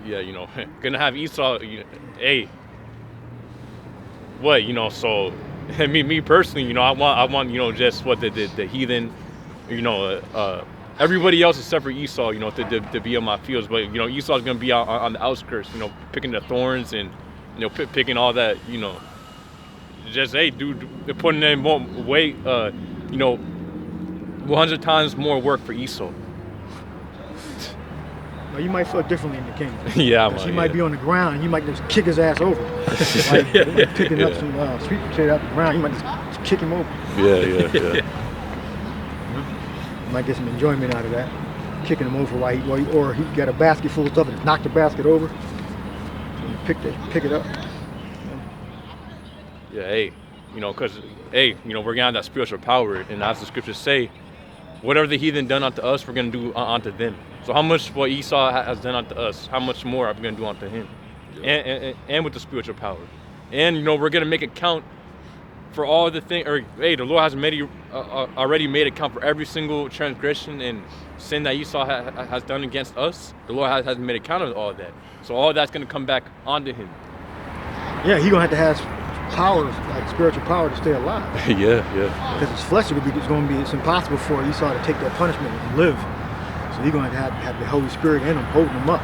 Yeah, gonna have Esau. Hey, what so? Me personally, I want just what the heathen, everybody else except for Esau, to be in my fields. But Esau's gonna be out on the outskirts, picking the thorns and picking all that, just dude, putting in more weight, 100 times more work for Esau. Well, you might feel differently in the kingdom. Yeah, he might be on the ground and you might just kick his ass over. Picking up some sweet potato out the ground, you might just kick him over. Yeah. You might get some enjoyment out of that, kicking him over or he got a basket full of stuff and just knock the basket over. And pick it up. Yeah, because we're gonna have that spiritual power, and as the scriptures say, whatever the heathen done unto us, we're gonna do unto them. So how much what Esau has done unto us, how much more are we gonna do unto him? Yeah. And with the spiritual power, and we're gonna make it count for all the things. The Lord has already made it count for every single transgression and sin that Esau has done against us. The Lord has made a count of all that. So all that's gonna come back onto him. Yeah, he's gonna have to have power, like spiritual power, to stay alive. Yeah. Because his flesh it's impossible for Esau to take that punishment and live. So you're gonna have the Holy Spirit in him, holding him up.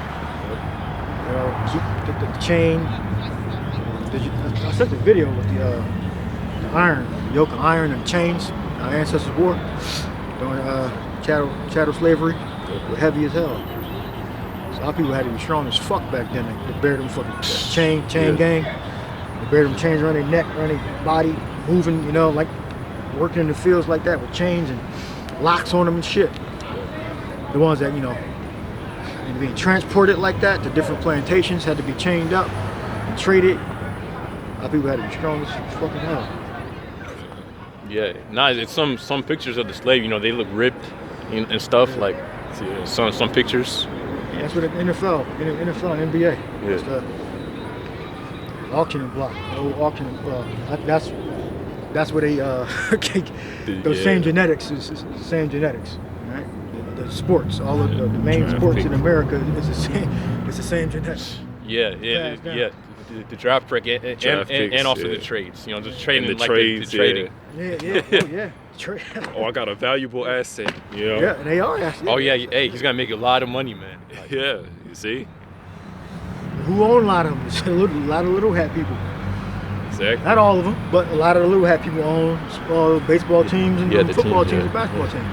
You know, keep the chain. I sent the video with the iron, yoke of iron and chains. Our ancestors wore during chattel slavery. Were heavy as hell. So a lot of people had to be strong as fuck back then. They buried them fucking chain gang. They buried them chains around their neck, around their body, moving, you know, like working in the fields like that with chains and locks on them and shit. The ones that, you know, being transported like that to different plantations had to be chained up and traded. A lot of people had to be strong as fucking hell. Yeah, nah, it's some pictures of the slave, you know, they look ripped and stuff, like some pictures. Yeah, that's what the NFL and NBA. Yeah. It's the auctioning block. The old auctioning. That's where they those same genetics is the same genetics, right? The sports, all of the main sports in America is the same. It's the same genetics. Yeah. The draft pick and also the trades. You know, just trading the like trades, the trading. Yeah. Oh, I got a valuable asset. You know? Yeah, they are actually. Oh yeah, hey, he's gonna make a lot of money, man. Like, Yeah, you see? Who own a lot of them? It's a lot of little hat people. Exactly. Not all of them, but a lot of the little hat people own baseball teams and the football teams, teams and basketball teams.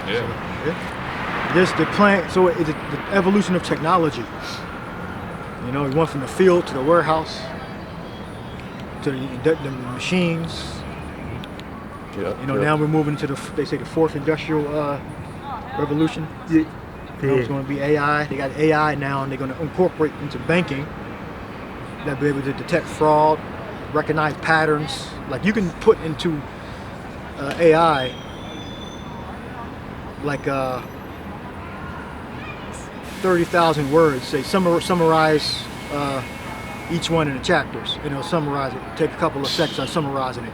Yeah. Just the plant. So it's the evolution of technology. You know, we went from the field to the warehouse to the machines. yeah, You know, now we're moving to they say the fourth industrial revolution. You know, it's going to be AI. They got AI now, and they're going to incorporate into banking. They'll be able to detect fraud, recognize patterns. Like you can put into AI like 30,000 words. Say summarize each one in the chapters, and it'll summarize it. Take a couple of seconds on summarizing it.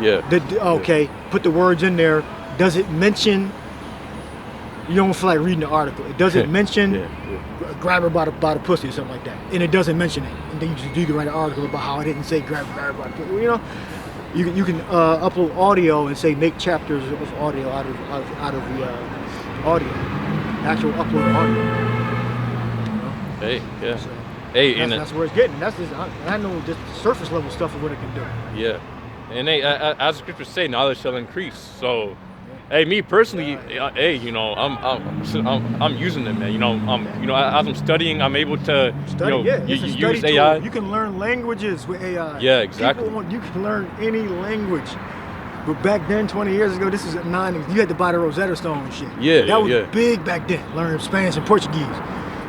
Yeah. Okay, put the words in there. Does it mention? You don't feel like reading the article. It doesn't mention grab her by the pussy or something like that, and it doesn't mention it. And then you can write an article about how I didn't say grab her by the pussy. You know, you can upload audio and say make chapters of audio out of the audio, actual upload audio. You know? Hey, yeah. So Hey, that's where it's getting. That's just I know just the surface level stuff of what it can do. yeah. And hey, as the scriptures say, knowledge shall increase. So, hey, me personally, hey, you know, I'm using them, man. You know, as I'm studying, I'm able to, Study, you know, it's a study use tool. AI. You can learn languages with AI. Yeah, exactly. You can learn any language. But back then, 20 years ago, this is you had to buy the Rosetta Stone and shit. Yeah, that was yeah. big back then. Learning Spanish and Portuguese.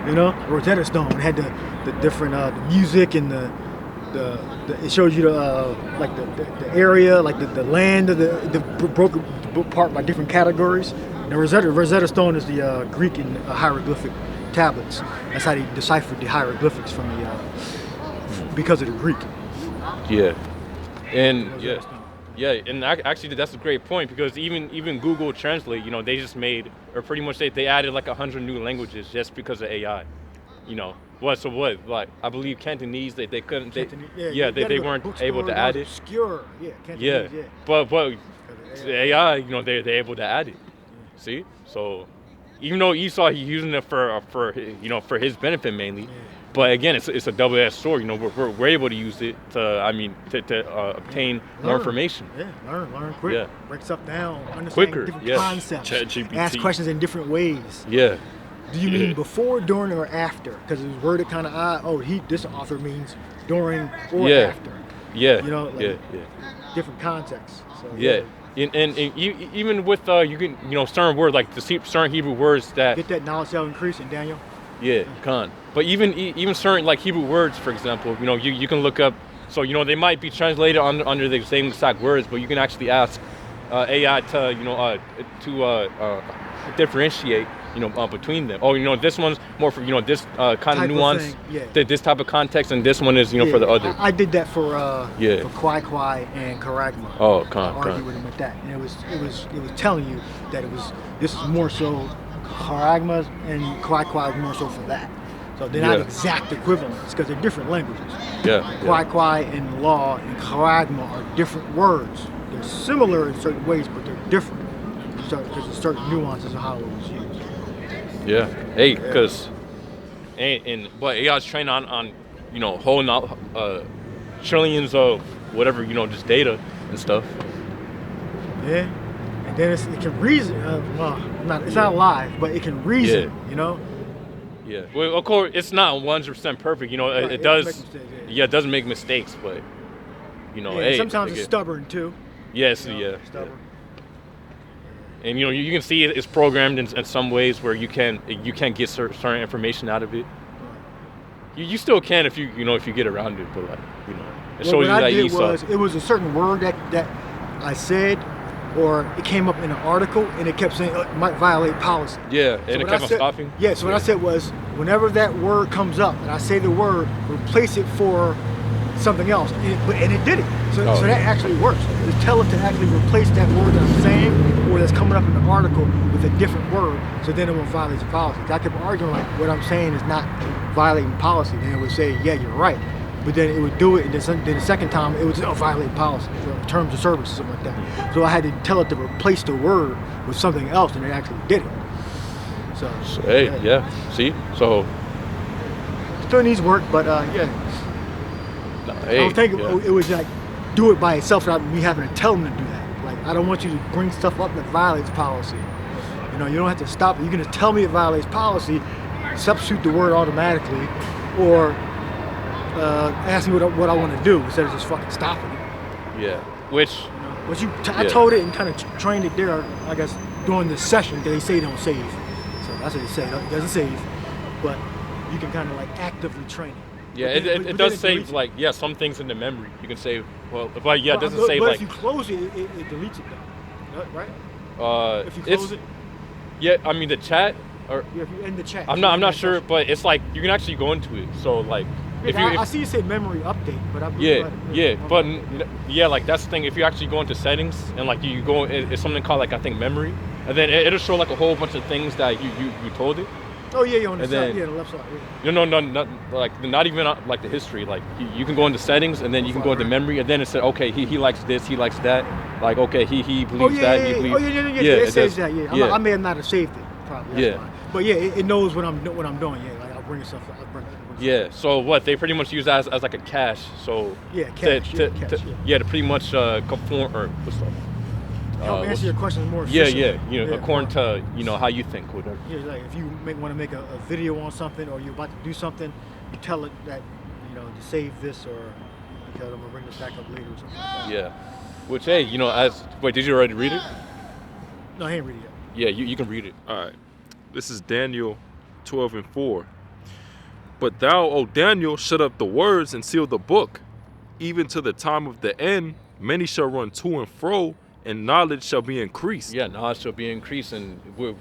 You know, Rosetta Stone had the different the music and the it shows you the area, like the land of the broken apart by different categories. The Rosetta Stone is the Greek and hieroglyphic tablets. That's how they deciphered the hieroglyphics from because of the Greek. Yeah. And yeah, and actually that's a great point, because even Google Translate, you know, they just made, or pretty much they added like 100 new languages just because of AI. You know, like I believe Cantonese they couldn't they weren't able to add it. Obscure, Cantonese, Yeah, but AI, you know, they're able to add it. See, so even though Esau he's using it for you know, for his benefit mainly, but again it's a double-edged sword. You know, we're able to use it to obtain more information. Yeah, learn quick. Yeah. Break stuff down, understand Quicker, different yeah. concepts. ChatGPT. Ask questions in different ways. Yeah. Do you mean before, during, or after? Because it was worded kind of odd. Oh, this author means during or after. Yeah. You know, like different contexts. So, And even with you can, you know, certain words like the certain Hebrew words that get that knowledge shall increase in Daniel. Yeah, con. But even certain like Hebrew words, for example, you know, you can look up. So you know they might be translated under the same exact words, but you can actually ask AI to differentiate, you know, between them. Oh, you know, this one's more for, you know, this kind of nuance, this type of context, and this one is, you know, for the other. I did that for Kwai and Karagma. Oh, I argued with him with that, and it was telling you that this is more so Karagma and Kwai is more so for that. So they're not exact equivalents because they're different languages. Kwai and law and Karagma are different words. They're similar in certain ways, but they're different. because there's certain nuances of how it was used. Yeah. Hey, because but AI is trained on holding out trillions of whatever just data and stuff. Yeah, and then it can reason. It's not live, but it can reason. Yeah. Yeah. Well, of course, it's not 100% perfect. Right, it does. make mistakes, Yeah, it does make mistakes, but hey, sometimes it's stubborn too. Yes, Stubborn. And you can see it's programmed in some ways where you can get certain information out of it. You still can if you get around it, but it shows What you I that did Esau. was it was a certain word that I said, or it came up in an article, and it kept saying it might violate policy. Yeah, So and it what kept I on said- stopping. Yeah, so what I said was, whenever that word comes up, and I say the word, replace it for something else, and it did it. So that actually works. Just tell it to actually replace that word that I'm saying, or that's coming up in the article with a different word, so then it won't violate the policy. I kept arguing like, what I'm saying is not violating policy. Then it would say, yeah, you're right. But then it would do it, and then the second time it would say, violate policy, terms of service, or something like that. So I had to tell it to replace the word with something else, and it actually did it. So Hey, yeah. See, so still needs work, but yeah. hey, I don't think yeah. it was like do it by itself without me having to tell them to do that. Like, I don't want you to bring stuff up that violates policy. You don't have to stop it. You can just tell me it violates policy, substitute the word automatically, or ask me what I want to do instead of just fucking stopping it. Yeah, which I told it and kind of trained it there, I guess, during the session, because they say don't save. So that's what they say. It doesn't save, but you can kind of like actively train it. yeah, But then- it but does then save deletes it. some things in the memory. You can save but yeah, it doesn't but, save but like if you close it, it deletes it though, right? If you close it, yeah. I mean the chat or yeah, if you end the chat. I'm not sure, but it's like you can actually go into it. So like I see you say memory update, but like that's the thing. If you actually go into settings and like you go, it's something called like I think memory, and then it'll show like a whole bunch of things that you told it. Oh yeah, you're on the And side, then- the left side. Yeah. No, not like not even like the history. Like you can go into settings and then you can go into memory, and then it said okay, he likes this, he likes that. Like okay, he believes that. He believes, It saves that. Yeah, yeah. I may have not have saved it, probably. That's Yeah. why. But yeah, it knows what I'm doing. Yeah, like I'll bring it stuff. Yeah, so what they pretty much use that as like a cache. So Yeah, cache. to pretty much conform or what's up? Help answer your questions more Yeah, efficiently. according to how you think, whatever. Yeah, like if you want to make a video on something, or you're about to do something, you tell it that to save this, or because I'm gonna bring this back up later or something. Like that. Yeah, which wait, did you already read it? No, I ain't read it yet. Yeah, you can read it. All right. This is Daniel 12:4. But thou, O Daniel, shut up the words and seal the book. Even to the time of the end, many shall run to and fro, and knowledge shall be increased. Yeah, knowledge shall be increased, and we're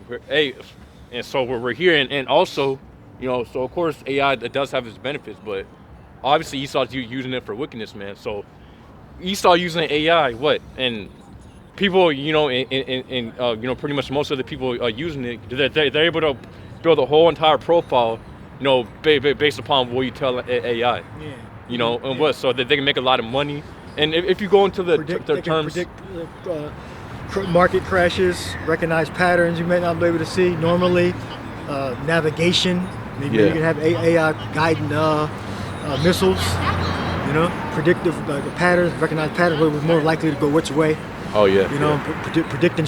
here, and also, so of course AI does have its benefits, but obviously Esau's using it for wickedness, man. So Esau using AI, and people, and pretty much most of the people using it, they're able to build a whole entire profile, based upon what you tell AI. Yeah. And what, so that they can make a lot of money. And if you go into the terms, predict market crashes, recognize patterns you may not be able to see normally, navigation. Maybe you can have AI guiding missiles. Predict the patterns, recognize patterns where we're more likely to go which way. oh yeah, Predicting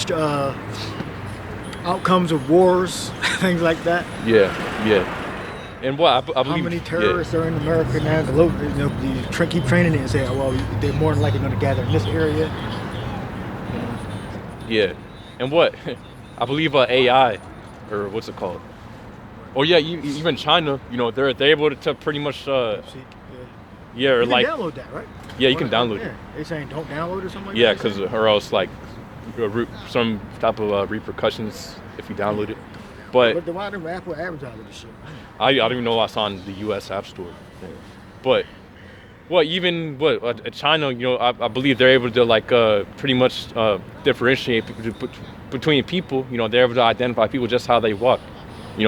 outcomes of wars, things like that. yeah. And what I believe, How many terrorists are in America now? You keep training it and say, well, they're more than likely going to gather in this area. Yeah, and what I believe AI, or what's it called? Oh yeah, even China, they're able to pretty much or You like can download that, right? yeah, you can download it. They saying don't download or something like Yeah, that? because or else like some type of repercussions if you download it. But Why didn't Apple advertise this shit? I don't even know what's on the U.S. App Store. But China, I believe they're able to like pretty much differentiate between people. They're able to identify people just how they walk. By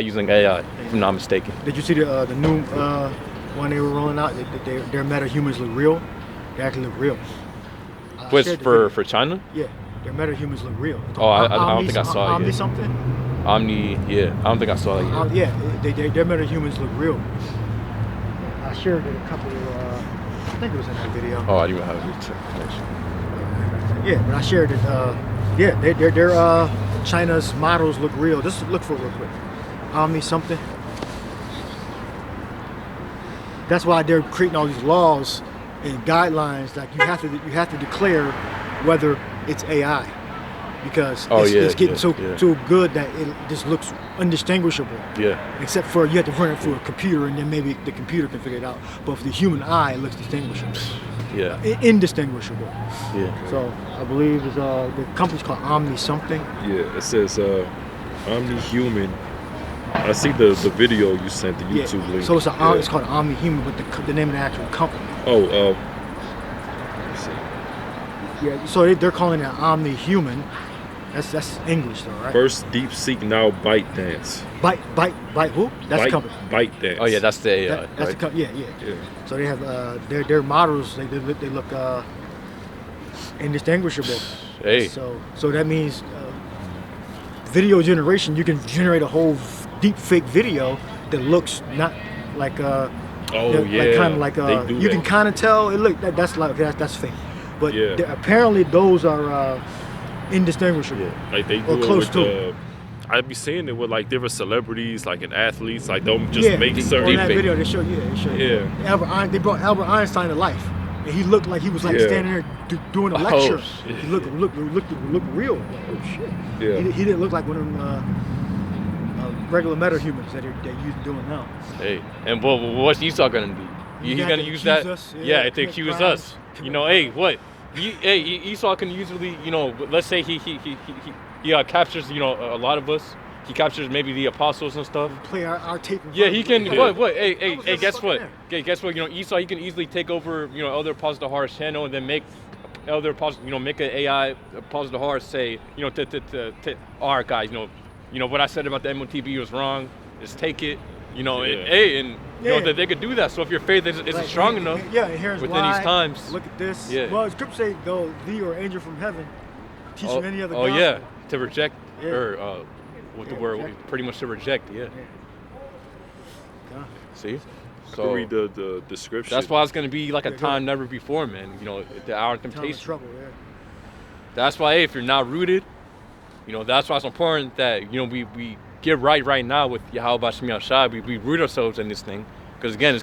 using AI, if I'm not mistaken. Did you see the new one they were rolling out? Their meta humans look real. They actually look real. I What's shared the for video. China? Yeah. Their metahumans look real. Oh, I don't think I saw it Omni yet. something. Omni, yeah. I don't think I saw that yet. Yeah, their metahumans look real. I shared it a couple of, I think it was in that video. Oh, I didn't even have it. Yeah, but I shared it. Yeah, their China's models look real. Just look for it real quick. Omni something. That's why they're creating all these laws and guidelines. Like you have to declare whether it's AI, because it's getting so good that it just looks undistinguishable. Yeah. Except for you have to run it through a computer, and then maybe the computer can figure it out. But for the human eye, it looks distinguishable. Yeah. Indistinguishable. Yeah. So I believe it's, the company's called Omni something. Yeah, it says Omni-Human. I see the video you sent, the YouTube link. So it's called Omni Human, but the name of the actual company. Oh, let me see. Yeah. So they're calling it Omni Human. That's English though, right? First Deep Seek Now ByteDance. Bite who? That's the company. ByteDance. Oh yeah, that's the AI. That's right? the company. Yeah. So they have their models. They look indistinguishable. Hey. So that means video generation. You can generate a whole deep fake video that looks not like Oh like yeah. kind of like They do you that. can kind of tell it look that's fake. But Yeah. apparently those are indistinguishable. Yeah. Like they do Or it close with to I'd be seeing it with like different celebrities, like and athletes, like they'll just make deep certain. On that fake. video, they show Yeah. They brought Albert Einstein to life, and he looked like he was like Yeah. standing there doing a Oh, lecture. shit. He looked real. Like, oh shit! Yeah. He didn't look like one of them regular metahumans that you're doing now. Hey, and what's Esau gonna do? He's got gonna to use accuse that. us, Yeah, to commit accuse crimes, us. commit You know, hey, what? Esau can usually, let's say he captures, a lot of us. He captures maybe the apostles and stuff. Play our tape. in Yeah, front he of can. you. What? Hey, That was just guess fucking what? there. Okay, guess what? Esau, he can easily take over, Elder Apostle the Horus channel and then make Elder Apostle, make an AI Apostle the Horus say, all right, guys, what I said about the MOTB was wrong. Just take it, that they could do that. So if your faith isn't Like, strong enough, Yeah, and here's within why. these times. Look at this. Yeah. Well, scripture say though thee or angel from heaven teaching any other gospel. yeah, to reject Yeah. or what the word, reject. pretty much to reject. Yeah. Yeah. See. So So read the description. that's why it's gonna be like a Yeah, go time never before, man. The hour of Time of temptation. trouble. Yeah. That's why, hey, if you're not rooted, that's why it's important that we get right now with Yahweh Shem Yahshai. We root ourselves in this thing, because again, this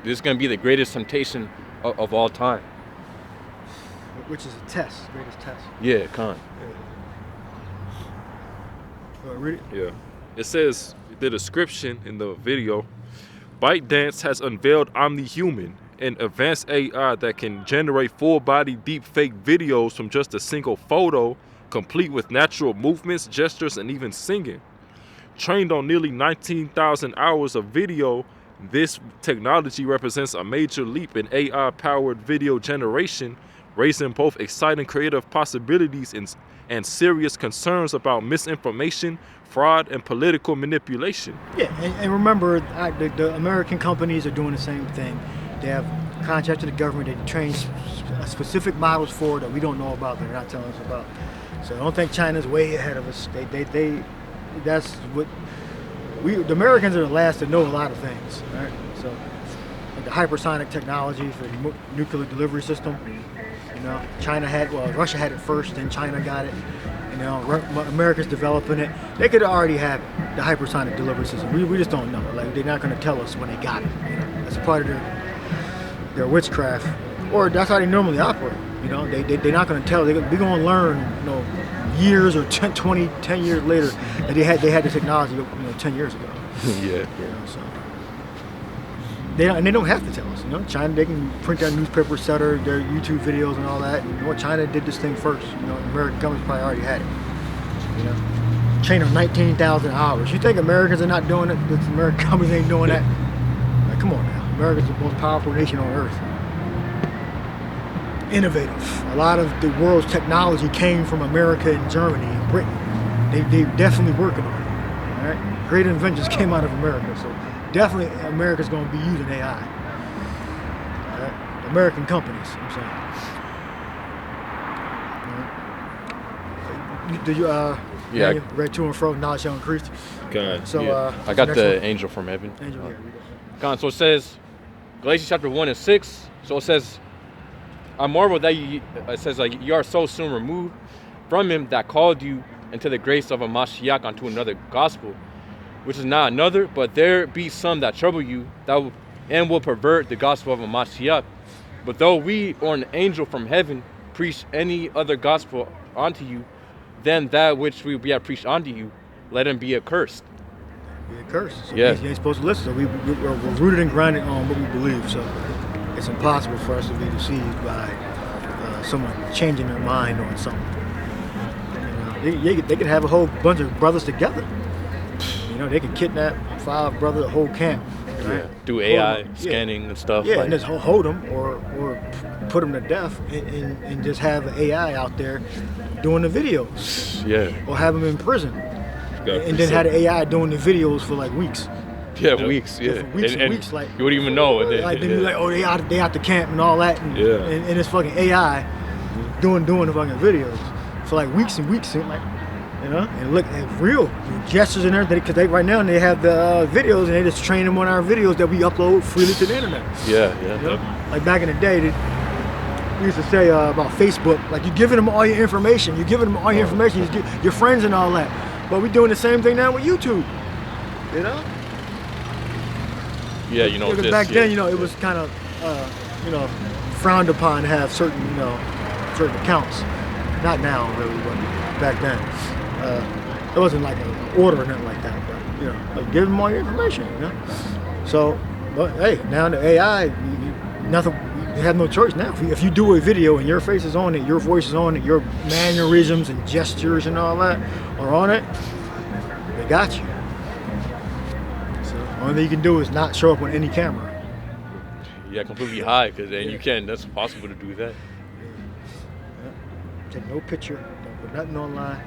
is gonna be the greatest temptation of all time. Which is a test, greatest test. Yeah, Khan. Read it. Yeah. It says the description in the video. ByteDance has unveiled Omni-Human, an advanced AI that can generate full-body deep-fake videos from just a single photo, complete with natural movements, gestures, and even singing. Trained on nearly 19,000 hours of video, this technology represents a major leap in AI-powered video generation, raising both exciting creative possibilities and serious concerns about misinformation, fraud, and political manipulation. Yeah, and remember, the American companies are doing the same thing. They have contracts with the government. They train specific models for that we don't know about. They're not telling us about. So I don't think China's way ahead of us. They that's what the Americans are the last to know a lot of things. Right? So like the hypersonic technology for the nuclear delivery system. Russia had it first, then China got it. America's developing it. They could already have the hypersonic delivery system. We just don't know. Like they're not going to tell us when they got it. That's a part of their witchcraft, or that's how they normally operate. They're not going to tell. We're going to learn, years or 10 years later that they had the technology, 10 years ago. Yeah. So they don't have to tell us. China, they can print their newspapers, sell their YouTube videos and all that. China did this thing first. American companies probably already had it. Train of 19,000 hours. You think Americans are not doing it? The American companies ain't doing that? Like, come on now. America's the most powerful nation on earth. Innovative. A lot of the world's technology came from America and Germany and Britain. They definitely working on it. All right? Great inventions came out of America. So definitely America's going to be using AI. All right? American companies, I'm saying. All right? Did you Yeah. Daniel, read to and fro, knowledge shall increase. God. So Yeah. I what's got next the one? angel from heaven. Angel, yeah, read it. Gone. So it says, Galatians chapter 1 and 6. So it says, I marvel that it says, like, you are so soon removed from him that called you into the grace of a Mashiach unto another gospel, which is not another, but there be some that trouble you and will pervert the gospel of a Mashiach. But though we or an angel from heaven preach any other gospel unto you than that which we have preached unto you, let him be accursed. Be a curse. So Yeah. you ain't supposed to listen. So we're rooted and grounded on what we believe. So it's impossible for us to be deceived by someone changing their mind on something. You know, they can have a whole bunch of brothers together. You know, they can kidnap 5 brothers, a whole camp. Right? Yeah. Do Hold AI 'em. scanning and stuff. Yeah, like, and just hold them or put them to death and just have AI out there doing the videos yeah. or have them in prison. Got And then had the AI doing the videos for like weeks. Yeah, weeks. Yeah, Yeah. for weeks and weeks, like- you wouldn't even know. And then, Like then yeah. you're like, oh, they out the camp and all that, and, Yeah. and it's fucking AI doing the fucking videos for like weeks and weeks, and like, you know, and look at real gestures and everything, because right now they have the videos and they just train them on our videos that we upload freely to the internet. Yeah, You yeah. know? Like back in the day, we used to say about Facebook, like you're giving them all your information, you get your friends and all that. But we're doing the same thing now with YouTube. You know? Yeah, you know, Because just, back yeah. then, you know, it was kind of, you know, frowned upon to have certain, you know, certain accounts. Not now, really, but back then. It wasn't like an order or nothing like that, but, you know, like give them all your information, you know? So, but hey, now the AI, you have no choice now. If you do a video and your face is on it, your voice is on it, your mannerisms and gestures and all that are on it, they got you. So, only thing you can do is not show up on any camera. Yeah, completely high, because then you can. That's possible to do that. Take no picture, don't put nothing online.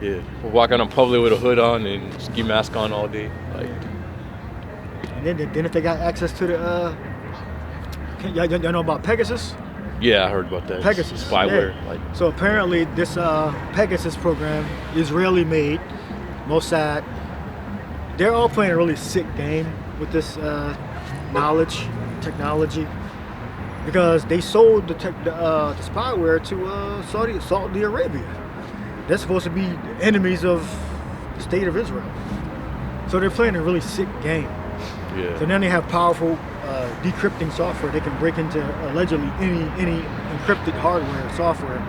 Yeah, walk out in public with a hood on and ski mask on all day. Like, And then if they got access to the, y'all know about Pegasus? yeah, I heard about that. Pegasus. Spyware. Yeah. Like, So apparently this Pegasus program, Israeli made, Mossad, they're all playing a really sick game with this technology, because they sold the spyware to Saudi Arabia. They're supposed to be enemies of the state of Israel. So they're playing a really sick game. yeah. So now they have powerful decrypting software. They can break into allegedly any encrypted hardware software.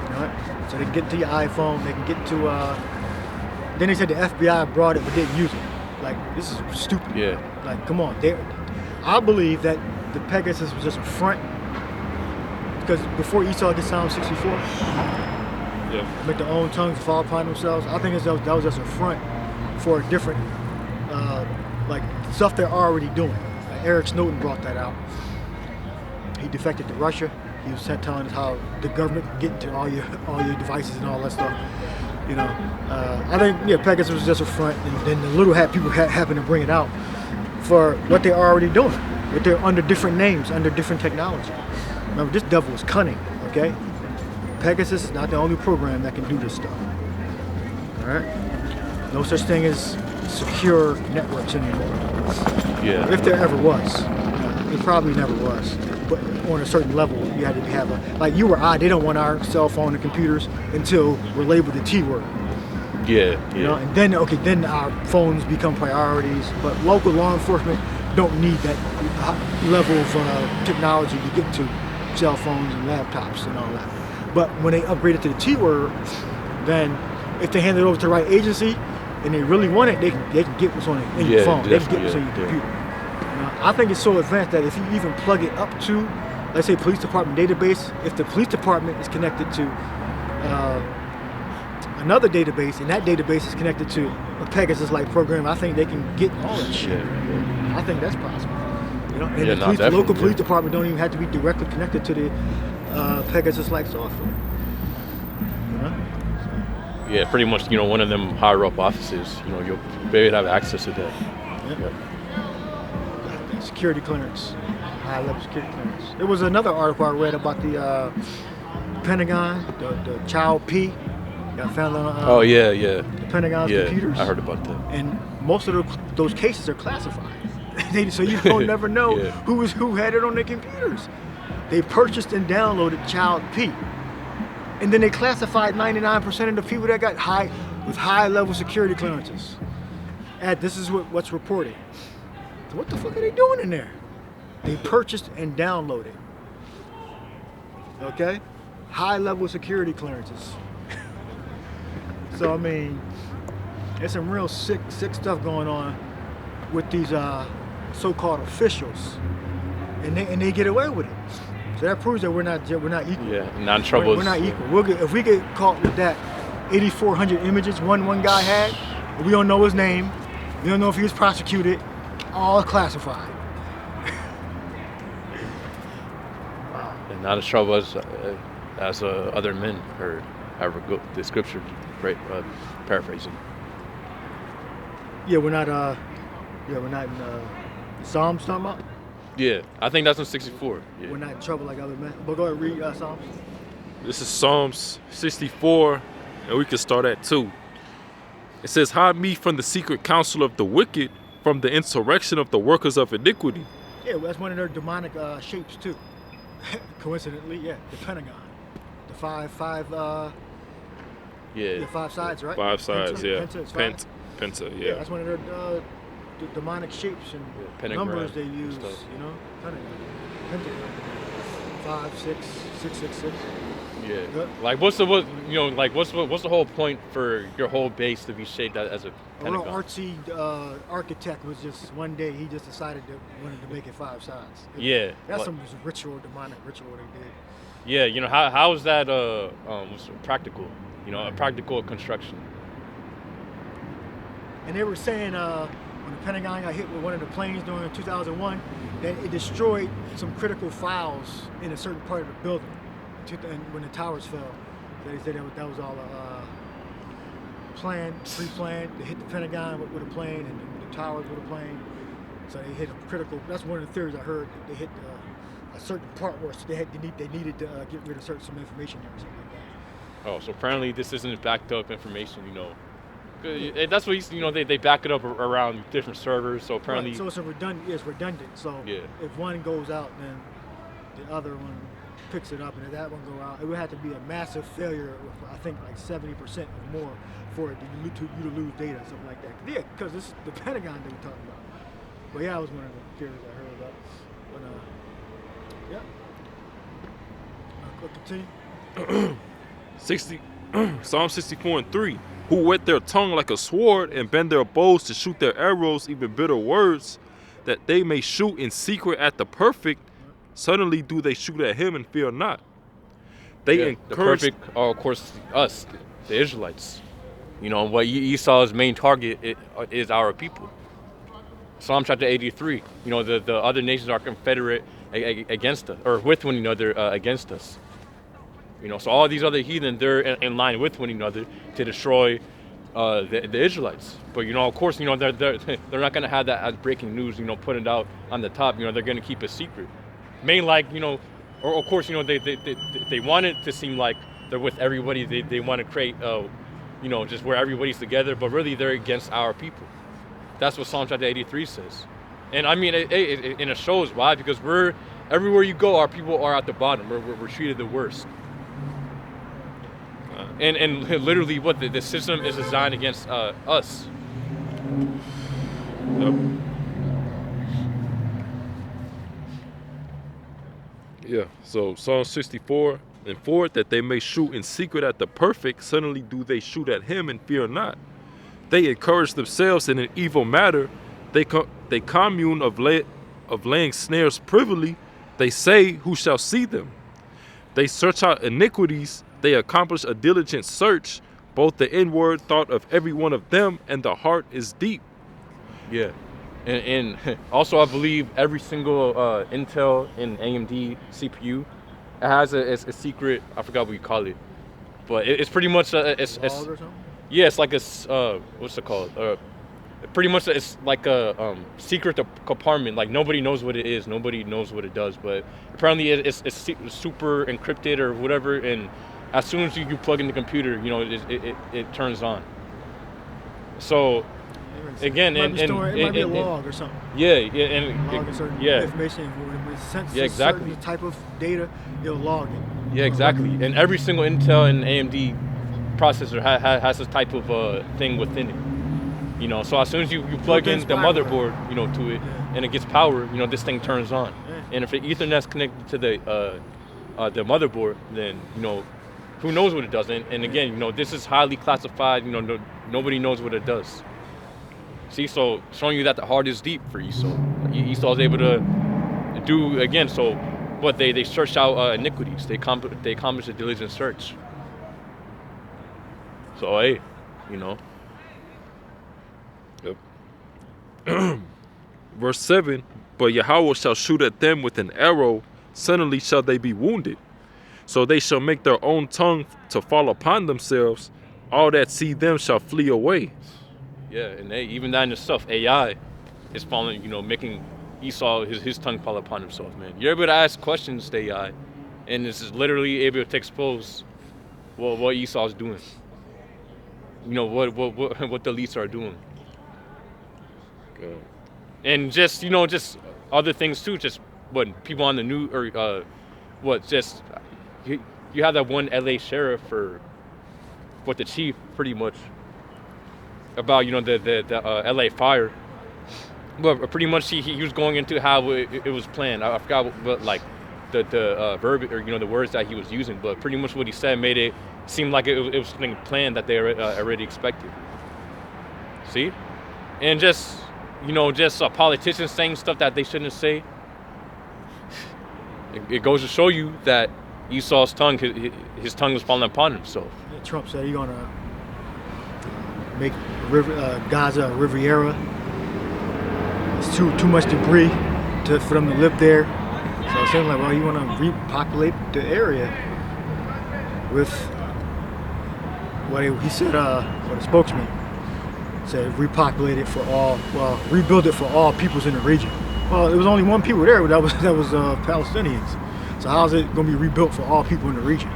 You know what? So they can get to your iPhone. They can get to. Then they said the FBI brought it but didn't use it. Like, this is stupid. Yeah. Like, come on. I believe that the Pegasus was just a front, because before Esau gets Psalm 64, Yeah. make their own tongues fall upon themselves. I think that was just a front for a different, like, stuff they're already doing. Eric Snowden brought that out. He defected to Russia. He was telling us how the government can get into all your devices and all that stuff. You know, I think Pegasus was just a front, and then the little people happened to bring it out for what they're already doing, but they're under different names, under different technology. Remember, this devil is cunning. Okay. Pegasus is not the only program that can do this stuff. All right? No such thing as secure networks anymore. Yeah. If there ever was. It probably never was. But on a certain level, you had to have like you or I, they don't want our cell phone and computers until we're labeled the T word. Yeah. You know, and then our phones become priorities. But local law enforcement don't need that level of technology to get to cell phones and laptops and all that. But when they upgrade it to the T word, then if they hand it over to the right agency and they really want it, they can get what's on it in your phone. They can get what's on your computer. You know, I think it's so advanced that if you even plug it up to, let's say, police department database, if the police department is connected to another database, and that database is connected to a Pegasus-like program, I think they can get all that shit. I think that's possible. You know, and the local police department don't even have to be directly connected to the Pegasus-like software. You know? Yeah, pretty much, one of them higher up offices, you'll be able to have access to that. Yeah. Security clearance, high-level security clearance. There was another article I read about the Pentagon, the child P got found on Oh yeah, the Pentagon's yeah. computers. I heard about that. And most of those cases are classified. So you don't never know Yeah. who had it on their computers. They purchased and downloaded child P. And then they classified 99% of the people that got high level security clearances. And this is what's reported. So what the fuck are they doing in there? They purchased and downloaded. Okay? High level security clearances. So I mean, there's some real sick stuff going on with these so-called officials, and they get away with it. So that proves that we're not equal. Yeah, not in trouble. We're not equal. If we get caught with that 8,400 images one guy had, we don't know his name, we don't know if he was prosecuted, all classified. And not as trouble as other men, or however the scripture, right? Paraphrasing. Yeah, we're not in Psalms talking about. Yeah, I think that's in 64. Yeah. We're not in trouble like other men. But go ahead, read Psalms. This is Psalms 64, and we can start at 2. It says, "Hide me from the secret counsel of the wicked, from the insurrection of the workers of iniquity." Yeah, well, that's one of their demonic shapes too. Coincidentally, yeah, the Pentagon, the five sides, right? 5 sides, Penta, yeah. Penta is five. Penta, Yeah, yeah. that's one of their the demonic shapes and pentagram numbers they use. stuff. You know, pentagram. 5, 6, 6, 6, 6. Yeah. Yep. Like what's the whole point for your whole base to be shaped as a A real pentagon? artsy architect was just one day he just decided to wanted to make it 5 sides. Yeah. That's like- some demonic ritual they did. Yeah, you know how is that practical? You know, a practical construction. And they were saying when the Pentagon got hit with one of the planes during 2001, that it destroyed some critical files in a certain part of the building. And when the towers fell, they said that was all pre-planned. They hit the Pentagon with a plane and the towers with a plane. So they hit a critical. That's one of the theories I heard. They hit a certain part where they needed to get rid of some information there or something like that. Oh, so apparently this isn't backed up information, you know. That's what they back it up around different servers. So apparently, Right, so it's redundant. So Yeah. if one goes out, then the other one picks it up, and if that one go out, it would have to be a massive failure. I think like 70% or more for it you to lose data, something like that. Yeah, because this is the Pentagon that we're talking about. But yeah, that was one of the theories I heard about. But continue. 60, Psalm 64 and 3. "Who wet their tongue like a sword and bend their bows to shoot their arrows, even bitter words, that they may shoot in secret at the perfect. Suddenly do they shoot at him and fear not." They the encourage. perfect, of course, us, the Israelites. You know, what Esau's main target is our people. Psalm chapter 83. You know, the other nations are confederate against us, or with one another against us. You know, so all these other heathen, they're in line with one another to destroy the Israelites. But you know, of course, you know they're not gonna have that as breaking news. You know, put it out on the top. You know, they're gonna keep it secret. Mainly, like, you know, or of course, you know, they want it to seem like they're with everybody. They want to create, you know, just where everybody's together. But really, they're against our people. That's what Psalm chapter 83 says. And I mean, it shows why, because everywhere you go, our people are at the bottom. We're treated the worst. And literally, what the system is designed against us. Yep. Yeah, so Psalm 64 and 4, "That they may shoot in secret at the perfect, suddenly do they shoot at him and fear not. They encourage themselves in an evil matter. They commune of laying snares privily. They say, who shall see them? They search out iniquities. They accomplish a diligent search. Both the inward thought of every one of them and the heart is deep." Yeah. And also, I believe every single Intel and AMD CPU, it has a secret. I forgot what you call it, but it's pretty much Log or something? yeah, it's like a what's it called? pretty much it's like a secret compartment. Like nobody knows what it is. Nobody knows what it does. But apparently it's super encrypted or whatever. And as soon as you plug in the computer, you know, it turns on. So again, it might be a log or something. Yeah, and Log certain information. When it senses exactly. certain type of data, it'll log it. Yeah, exactly. And every single Intel and AMD processor has this type of thing within it. You know, so as soon as you plug in the motherboard, you know, to it, and it gets power, you know, this thing turns on. And if the Ethernet's connected to the motherboard, then, you know, who knows what it does? And again, you know, this is highly classified. You know, nobody knows what it does. See, so showing you that the heart is deep for Esau. Esau is able to do again. So, what they search out iniquities. They accomplish a diligent search. So hey, you know. Yep. Verse 7, but Yahweh shall shoot at them with an arrow, suddenly shall they be wounded. So they shall make their own tongue to fall upon themselves, all that see them shall flee away. Yeah, and even that in itself, AI is falling, you know, making Esau his tongue fall upon himself, man. You're able to ask questions to AI, and this is literally able to expose what Esau's doing. You know, what the elites are doing. Good. And just, you know, just other things too, just what people on the news, or just, you have that one LA sheriff or what the chief pretty much about, you know, the LA fire. But pretty much he was going into how it was planned. I forgot what like the verb or, you know, the words that he was using, but pretty much what he said made it seem like it was something planned that they already expected. See? And just, you know, just politicians saying stuff that they shouldn't say. It goes to show you that Esau's tongue, his tongue was falling upon himself. Trump said he's gonna make Gaza a Riviera. It's too much debris for them to live there. So it seems like, well, you want to repopulate the area with what he said. What a spokesman said, repopulate it for all. Well, rebuild it for all peoples in the region. Well, there was only one people there. That was Palestinians. So how's it going to be rebuilt for all people in the region?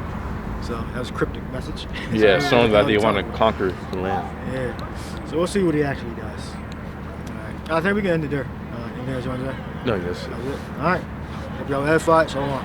So that was a cryptic message. Yeah, showing that they want to conquer the land. Yeah. So we'll see what he actually does. All right. I think we can end it there. Anything else you want to say? No, yes. That's it. All right. Hope y'all edified. So long.